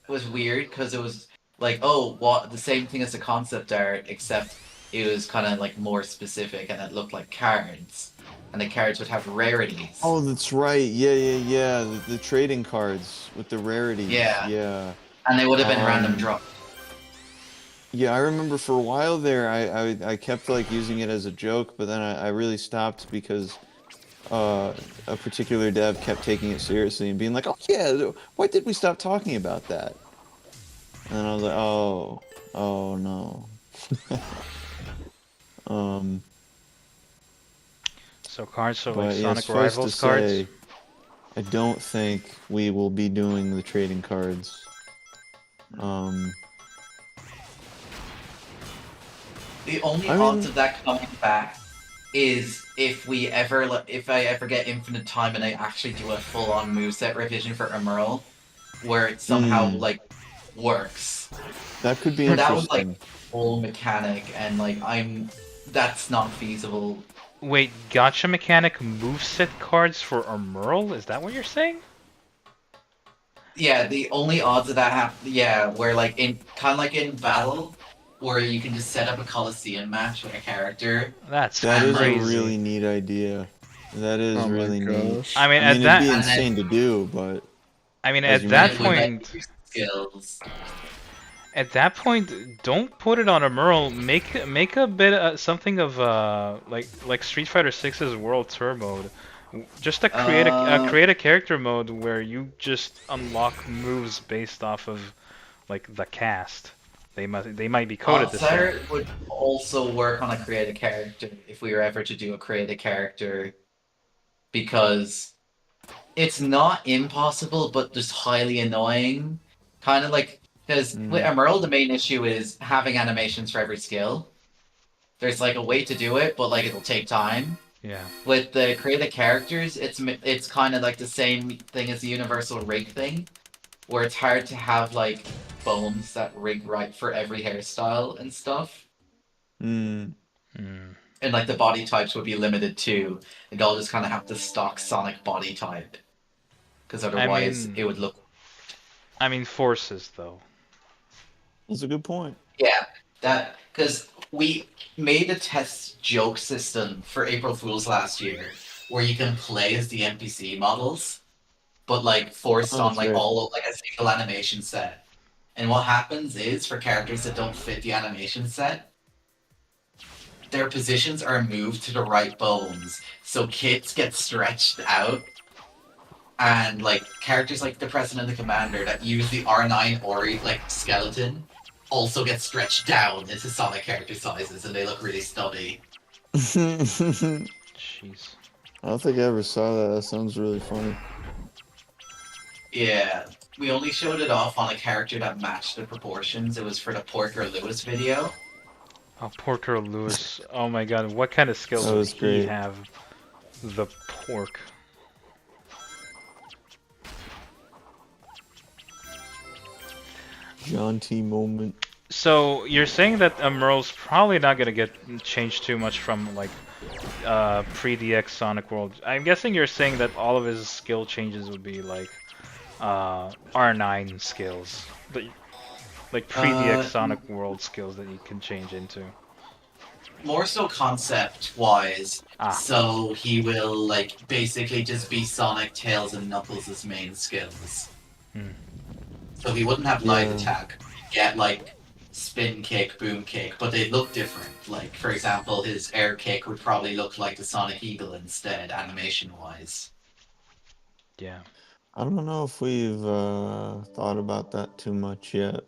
was weird because it was like, oh, what, the same thing as the concept art except it was kind of like more specific and it looked like cards, and the cards would have rarities. Oh, that's right. Yeah, yeah, yeah. The trading cards with the rarities. Yeah. Yeah. And they would have been random Um, draw. Yeah, I remember for a while there, I kept like using it as a joke, but then I really stopped because a particular dev kept taking it seriously and being like, "Oh yeah, why did we stop talking about that?" And then I was like, "Oh no." Um, so cards, so like but yeah, Sonic suffice to Rivals cards. say, I don't think we will be doing the trading cards. Um, The only I odds mean, of that coming back is if we ever if I ever get infinite time and I actually do a full-on moveset revision for Emerald, where it somehow mm, like works. that could be That was like interesting. full mechanic, and like that's not feasible. Wait, gotcha mechanic moveset cards for Emerald? Is that what you're saying? Yeah, the only odds of that happen, yeah, where like in kind of like in battle, where you can just set up a Coliseum match with a character. That's That is a crazy. really neat idea. That is Oh my really neat. gosh. I mean, I mean, it'd be And then insane to do, but as you at that it would mentioned, let point, you use skills. don't put it on Emerald. Make a bit something of like Street Fighter 6's World Tour mode. Just to create a character mode where you just unlock moves based off of like the cast. They might be coded the same. Outsider would also work on a create a character if we were ever to do a create a character, because it's not impossible, but just highly annoying. Kind of like, because with mm, Emerald, the main issue is having animations for every skill. There's like a way to do it, but like it'll take time. Yeah. With the create a characters, it's kind of like the same thing as the universal rig thing, where it's hard to have like bones that rig right for every hairstyle and stuff. mm, Hmm. And like the body types would be limited too. They'd all just kind of have the stock Sonic body type, because otherwise it would look. I mean forces though. that's a good point. Yeah, that because we made a test joke system for April Fools last year, where you can play as the NPC models, but like forced Oh, on that's like great. all like a single animation set. And what happens is for characters that don't fit the animation set, their positions are moved to the right bones, so kits get stretched out, and like characters like the President and the Commander that use the R9 Ori like skeleton also get stretched down into Sonic character sizes, and they look really stubby. I Jeez. don't think I ever saw that. That sounds really funny. Yeah, we only showed it off on a character that matched the proportions. It was for the Porker Lewis video. Oh, Porker Lewis. Oh my god, what kind of skills That would was he great. have? The pork. John T. moment. So you're saying that Merle's probably not gonna get changed too much from like pre-DX Sonic World. I'm guessing you're saying that all of his skill changes would be like R9 skills, like pre-DX Sonic World skills that you can change into. More so concept-wise. Ah. So he will like basically just be Sonic, Tails, and Knuckles' main skills. Hmm. So he wouldn't have light Yeah. attack. He'd get like spin kick, boom kick, but they look different. Like for example, his air kick would probably look like the Sonic Eagle instead, animation-wise. Yeah. I don't know if we've thought about that too much yet.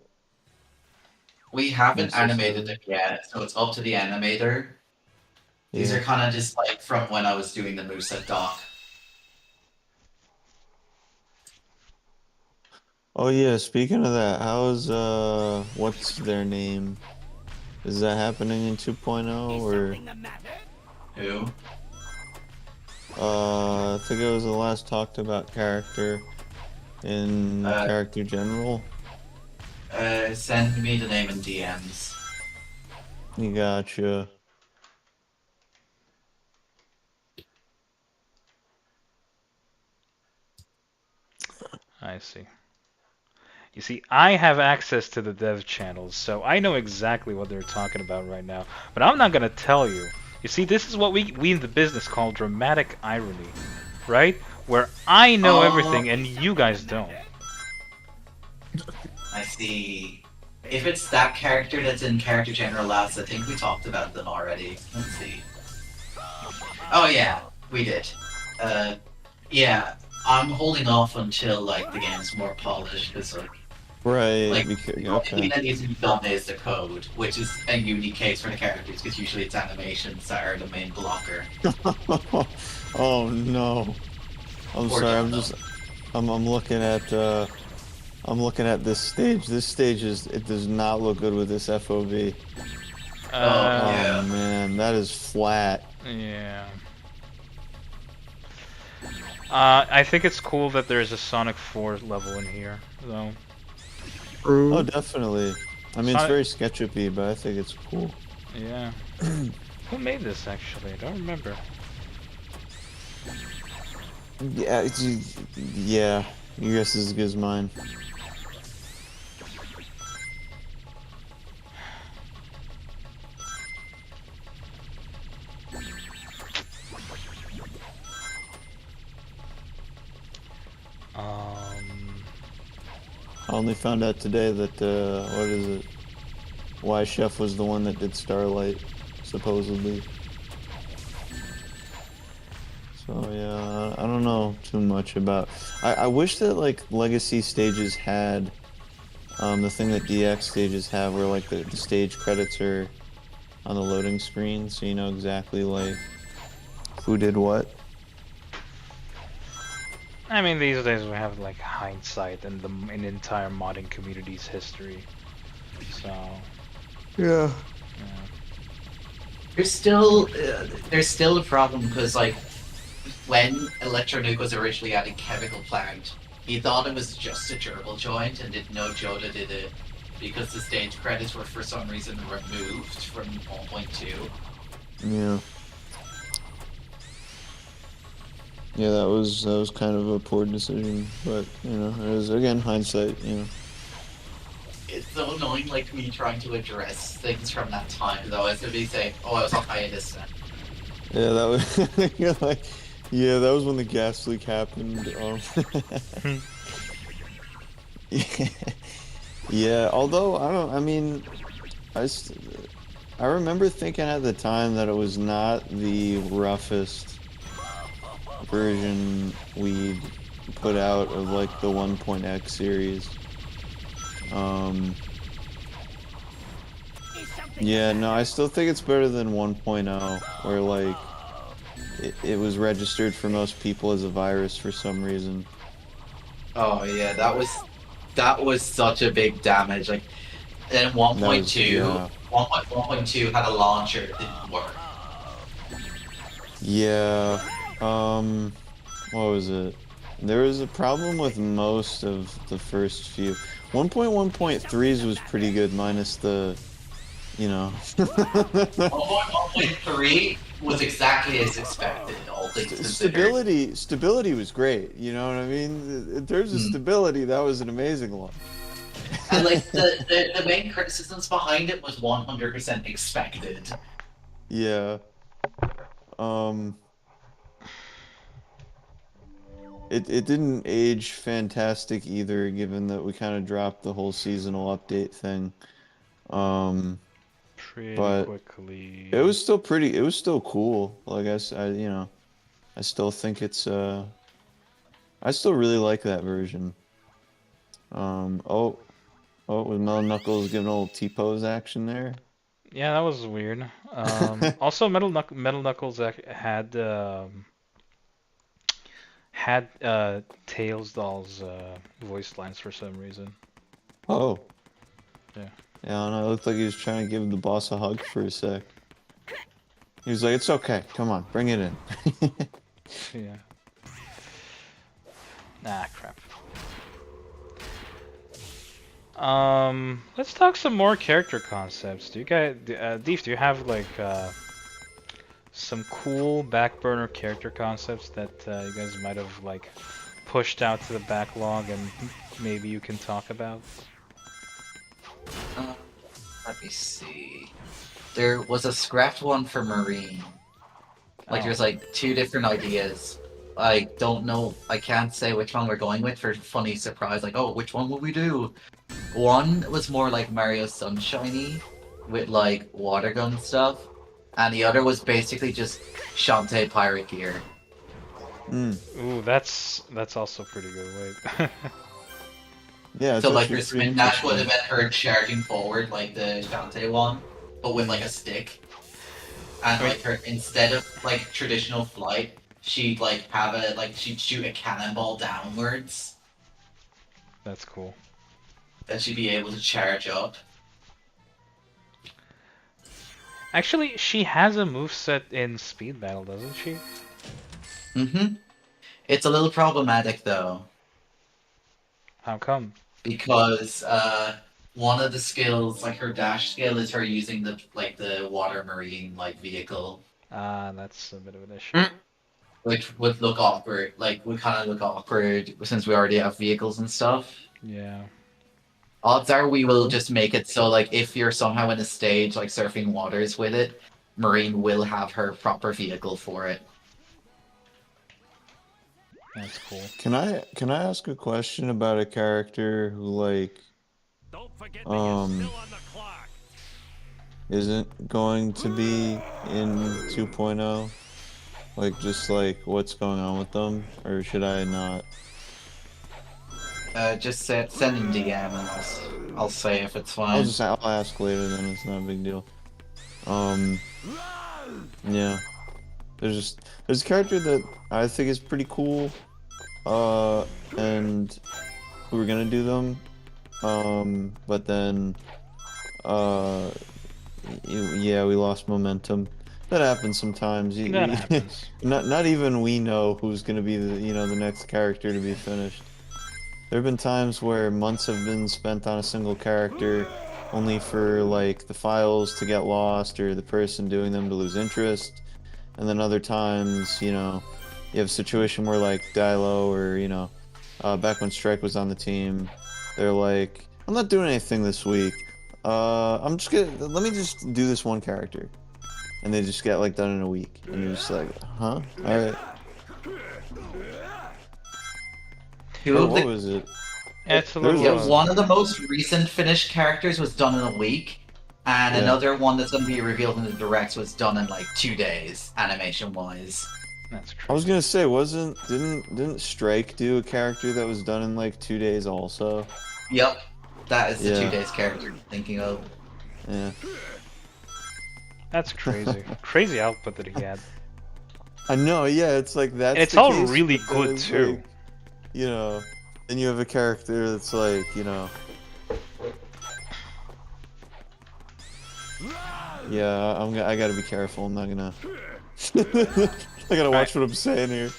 We haven't Necessarily. animated it yet, so it's up to the animator. These Yeah. are kind of just like from when I was doing the moveset doc. Oh yeah, speaking of that, how's what's their name? Is that happening in 2.0 or Who? I think it was the last talked about character in character general. Send me the name in DMs. You gotcha. I see. You see, I have access to the dev channels, so I know exactly what they're talking about right now. But I'm not gonna tell you. You see, this is what we in the business call dramatic irony, right? Where I know everything and you guys don't. I see. If it's that character that's in Character General Labs, I think we talked about them already. Let's see. Oh yeah, we did. Yeah, I'm holding off until like the game's more polished, because Right. like because, the only thing okay. that needs to be done is the code, which is a unique case for the characters, because usually it's animations that are the main blocker. Oh no. I'm Poor sorry. Dono. I'm looking at I'm looking at this stage. This stage it does not look good with this FOV. Yeah. Oh man, that is flat. Yeah. I think it's cool that there's a Sonic 4 level in here, though. Oh, definitely. I mean, it's Sonic- very SketchUp-y, but I think it's cool. Yeah. Who made this, actually? I don't remember. Yeah, yeah. Your guess is as good as mine. I only found out today that, what is it? Why Chef was the one that did Starlight, supposedly. So yeah, I don't know too much about. I wish that like Legacy stages had, the thing that DX stages have, where like the stage credits are on the loading screen, so you know exactly like who did what. I mean, these days we have like hindsight and the entire modding community's history. So, Yeah. yeah. There's still a problem, because like when Electronuke was originally adding Chemical Plant, he thought it was just a gerbil joint and didn't know Joda did it, because the stage credits were for some reason removed from 1.2. Yeah. Yeah, that was kind of a poor decision, but you know, it was again hindsight, you know. It's so annoying, like me trying to address things from that time, though. I was gonna be saying, "Oh, I was on hiatus then." Yeah, that was you're like, yeah, that was when the gas leak happened. Yeah, although I mean, I remember thinking at the time that it was not the roughest version we'd put out of like the 1.x series. Yeah, no, I still think it's better than 1.0, where like it was registered for most people as a virus for some reason. Oh yeah, that was such a big damage. Like in 1.2, yeah. 1.2 had a launcher that didn't work. Yeah. What was it? There was a problem with most of the first few. 1.1.3's was pretty good, minus the, you know. 1.1.3 was exactly as expected, all things considered. Stability was great. You know what I mean? In terms of stability, that was an amazing one. And like the main criticisms behind it was 100% expected. Yeah. It didn't age fantastic either, given that we kind of dropped the whole seasonal update thing. Pretty But quickly. it was still pretty. It was still cool. Like you know, I still think it's I still really like that version. Oh, with Metal Knuckles giving a little T-pose action there. Yeah, that was weird. Also, Metal Knuckles had Tails Doll's voice lines for some reason. Oh. Yeah. Yeah, I don't know. It looked like he was trying to give the boss a hug for a sec. He was like, "It's okay. Come on, bring it in." Yeah. Ah, crap. Let's talk some more character concepts. Do you guys, Deef, do you have like some cool back burner character concepts that you guys might have like pushed out to the backlog and maybe you can talk about? Let me see. There was a scrapped one for Marine. Like there's like 2 different ideas. I don't know. I can't say which one we're going with for funny surprise. Like, oh, which one will we do? One was more like Mario Sunshiny with like water gun stuff, and the other was basically just Shantae pirate gear. Ooh, that's also pretty good. Wait. Yeah. So like your spin dash would have been her charging forward like the Shantae one, but with like a stick. And like her, instead of like traditional flight, she'd like have a she'd shoot a cannonball downwards. That's cool. That she'd be able to charge up. Actually, she has a moveset in Speed Battle, doesn't she? Mm-hmm. It's a little problematic though. How come? Because one of the skills, like her dash skill, is her using the water marine vehicle. Ah, that's a bit of an issue. Which would look awkward. Would kind of look awkward since we already have vehicles and stuff. Yeah. Odds are we will just make it so if you're somehow in a stage surfing waters with it, Marine will have her proper vehicle for it. That's cool. Can I ask a question about a character who isn't going to be in 2.0? Just what's going on with them, or should I not? Just send in DM and I'll say if it's fine. I'll ask later then. It's not a big deal. Yeah. There's a character that I think is pretty cool. And we were gonna do them. But then yeah, we lost momentum. That happens sometimes. That happens. Not even we know who's gonna be the next character to be finished. There have been times where months have been spent on a single character, only for the files to get lost or the person doing them to lose interest, and then other times, you have a situation where Dilo or back when Strike was on the team, they're like, I'm not doing anything this week. Let me just do this one character, and they just get done in a week, and you're just like, huh? All right. What was it? One of the most recent finished characters was done in a week, and another one that's going to be revealed in the directs was done in 2 days, animation-wise. That's I was crazy. gonna say, didn't Strike do a character that was done in like 2 days also? Yep, that is the two Yeah, days character I'm thinking of. yeah. That's crazy. Crazy output that he had. I know, yeah, it's like And that's it's the all case, really but then good it's too. like, you know, then you have a character that's like, yeah, I gotta be careful. I'm not gonna. I gotta Alright. watch what I'm saying here.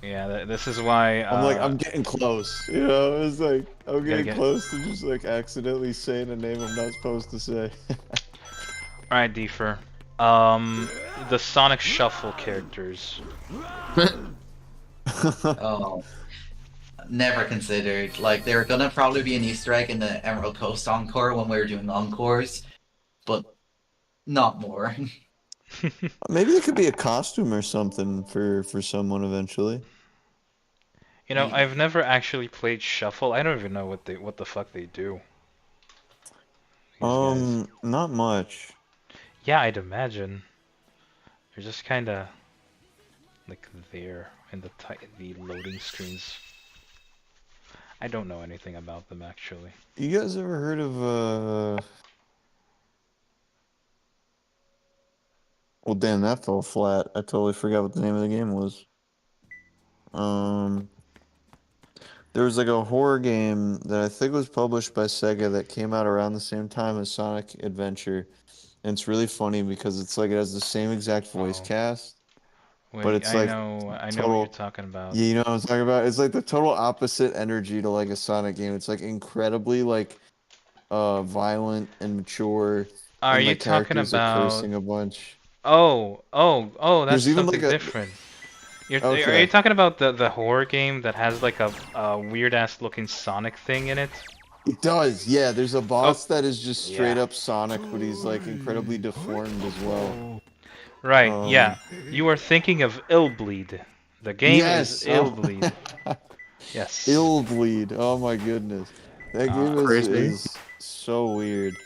Yeah, this is why I'm like, I'm getting close. It's like I'm gotta getting get. close to just like accidentally saying a name I'm not supposed to say. Alright, Deefer. The Sonic Shuffle characters. Oh, never considered. Like, they were gonna probably be an Easter egg in the Emerald Coast Encore when we were doing encores, but not more. Maybe it could be a costume or something for someone eventually. You know, I've Maybe. never actually played Shuffle. I don't even know what the fuck they do. These guys. Not much. Yeah, I'd imagine. They're just kind of like there in the loading screens. I don't know anything about them actually. You guys ever heard of Well, damn, that fell flat. I totally forgot what the name of the game was. Um, there was like a horror game that I think was published by Sega that came out around the same time as Sonic Adventure. And it's really funny because it's like it has the same exact voice Oh, cast, but wait, it's like I know what you're total. talking about. Yeah, you know what I'm talking about? It's like the total opposite energy to like a Sonic game. It's like incredibly like violent and mature, Are and you like talking characters are about? cursing a bunch. Oh, that's There's even like something a different. Are you okay. talking about the horror game that has like a weird ass looking Sonic thing in it? It does, yeah. There's a Oh, boss that is just straight yeah. up Sonic, but he's like incredibly deformed as well. Right, yeah. Um, You are thinking of Illbleed. The game is yes. Oh, Illbleed. Yes. Ill Bleed. Oh my goodness, that Uh, game Crazy. is so weird.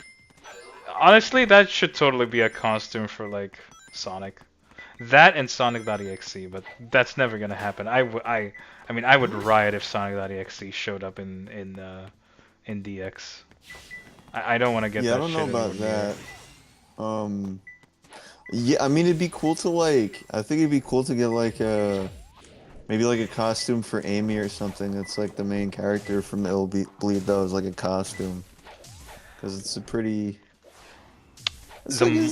Honestly, that should totally be a costume for like Sonic. That and Sonic.exe, but that's never gonna happen. I mean, I would riot if Sonic.exe showed up in DX. I don't want to get Yeah, I that don't know shit anywhere about near. that. Um, yeah, I mean it'd be cool to like. I think it'd be cool to get like a maybe like a costume for Amy or something. That's like the main character from Bleed though is like a costume because it's a pretty. It's The like m-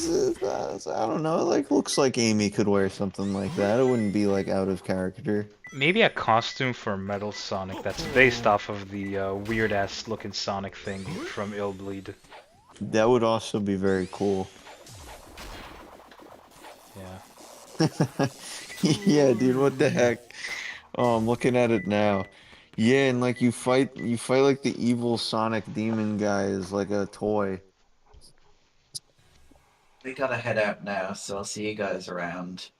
I don't know. It like looks like Amy could wear something like that. It wouldn't be like out of character. Maybe a costume for Metal Sonic that's based off of the weird ass looking Sonic thing from Illbleed. That would also be very cool. Yeah. Yeah, dude, what the heck? Oh, I'm looking at it now. Yeah, and like you fight like the evil Sonic demon guy is like a toy. We gotta head out now, so I'll see you guys around.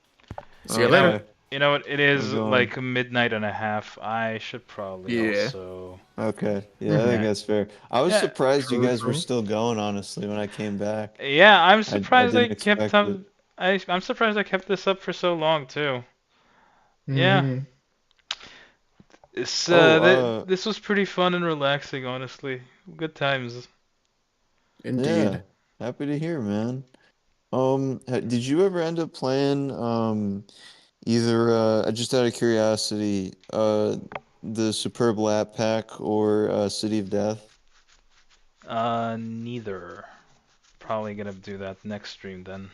See you later. Okay, You know what? It we're is going. like midnight and a half. I should probably Yeah. also. Okay, yeah, I think Mm-hmm. Yeah. that's fair. I was Yeah. surprised you True, guys were true. still going, honestly, when I came back. Yeah, I'm I surprised I didn't kept expect it. I'm surprised I kept this up for so long too. Yeah. Mm-hmm. Oh, This was pretty fun and relaxing, honestly. Good times. yeah, Indeed. happy to hear, man. Did you ever end up playing either just out of curiosity, the Superb Lap Pack or City of Death? Neither. Probably gonna do that next stream then.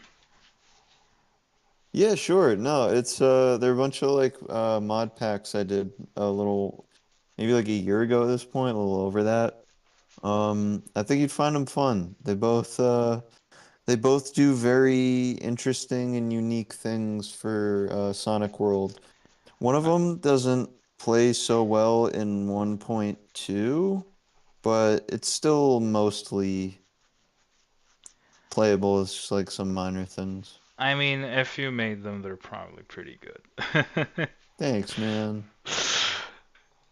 Yeah, sure. No, it's there are a bunch of like mod packs I did a little maybe like a year ago at this point, a little over that. I think you'd find them fun. They both do very interesting and unique things for Sonic World. One of Uh, them doesn't play so well in 1.2, but it's still mostly playable. It's just like some minor things. I mean, if you made them, they're probably pretty good. Thanks, man.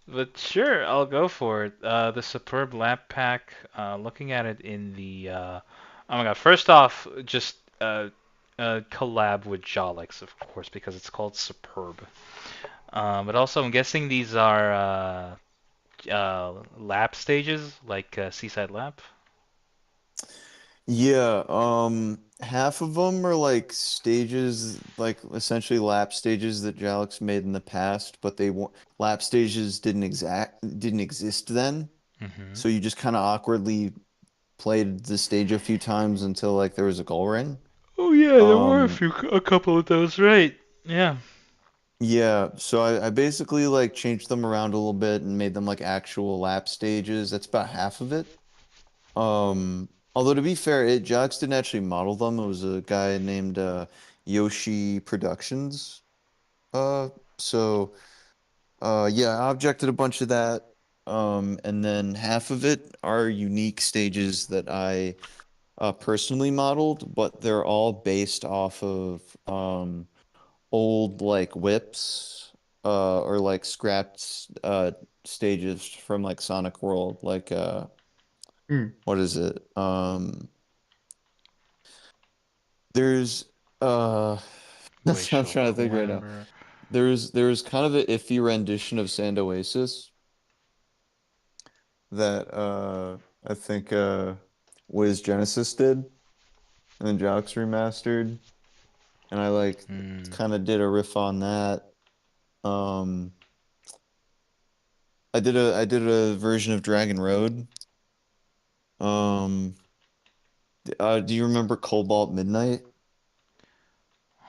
But sure, I'll go for it. The Superb Lap Pack, looking at it in the oh my god, first off, just collab with Jolix, of course, because it's called Superb. But also, I'm guessing these are lap stages, like Seaside Lap. Yeah, half of them are like stages, like essentially lap stages that Jalix made in the past, but lap stages didn't exist then. Hmm. So you just kind of awkwardly played the stage a few times until like there was a goal ring. Oh yeah, there were Um, a couple of those, right? Yeah. yeah, so I basically like changed them around a little bit and made them like actual lap stages. That's about half of it. Although to be fair, Jax didn't actually model them. It was a guy named Yoshi Productions. Uh, so yeah, I objected a bunch of that. And then half of it are unique stages that I personally modeled, but they're all based off of old like whips or like scrapped stages from like Sonic World, like Mm. what is it? There's uh that's what I'm Glacial trying to think right now. Climber. There's kind of an iffy rendition of Sand Oasis that I think Wiz Genesis did and then Jox remastered and I like Hmm. kind of did a riff on that. Um I did a version of Dragon Road. Um do you remember Cobalt Midnight?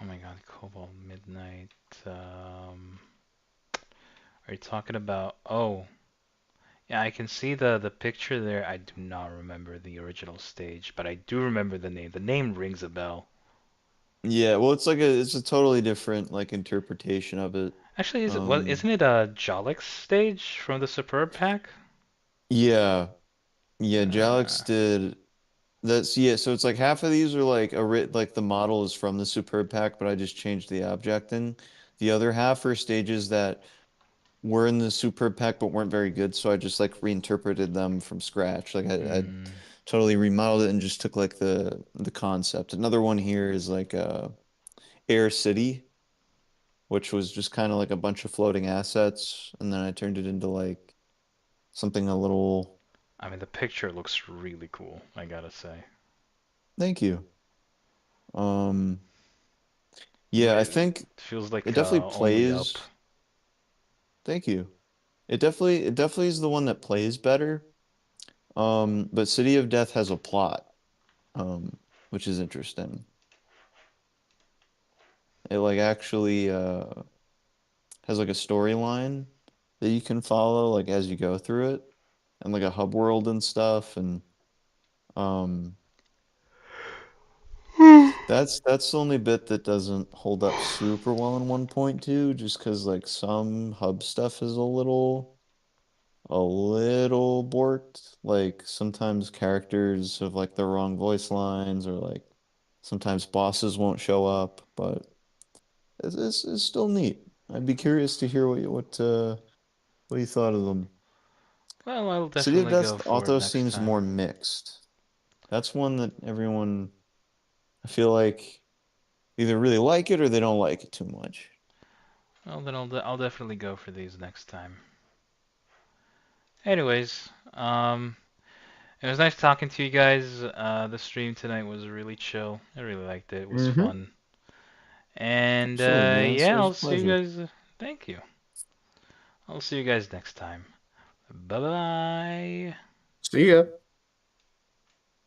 Oh my God, Cobalt Midnight. Um, are you talking about? Oh, yeah, I can see the picture there. I do not remember the original stage, but I do remember the name. The name rings a bell. Yeah, well it's a totally different like interpretation of it. Actually, is it what? Um Isn't it a Jolix stage from the Superb pack? yeah. Yeah, Uh, Jalix did that's yeah, so it's like half of these are like like the model is from the Superb pack, but I just changed the objecting. The other half are stages that were in the Superb pack but weren't very good, so I just like reinterpreted them from scratch. Like I hmm. totally remodeled it and just took like the concept. Another one here is like Air City, which was just kind of like a bunch of floating assets, and then I turned it into like something a little. I mean, the picture looks really cool, I gotta say. Thank you. Um, I mean, yeah, I it think feels it like definitely only up. plays. Thank you. It definitely is the one that plays better. But City of Death has a plot, um, which is interesting. It like actually has like a storyline that you can follow like as you go through it, and like a hub world and stuff, and um, that's the only bit that doesn't hold up super well in 1.2, just because like some hub stuff is a little borked. Like sometimes characters have like the wrong voice lines, or like sometimes bosses won't show up, but it's still neat. I'd be curious to hear what you thought of them. Well, I'll City of definitely Death go for it also next seems time. more mixed. That's one that everyone I feel like either really like it or they don't like it too much. Well, then I'll definitely go for these next time. Anyways, it was nice talking to you guys. The stream tonight was really chill. I really liked it. It was Mm-hmm. fun. And Absolutely, man. It's yeah, always I'll a see you pleasure. guys. Thank you. I'll see you guys next time. Bye bye. See ya.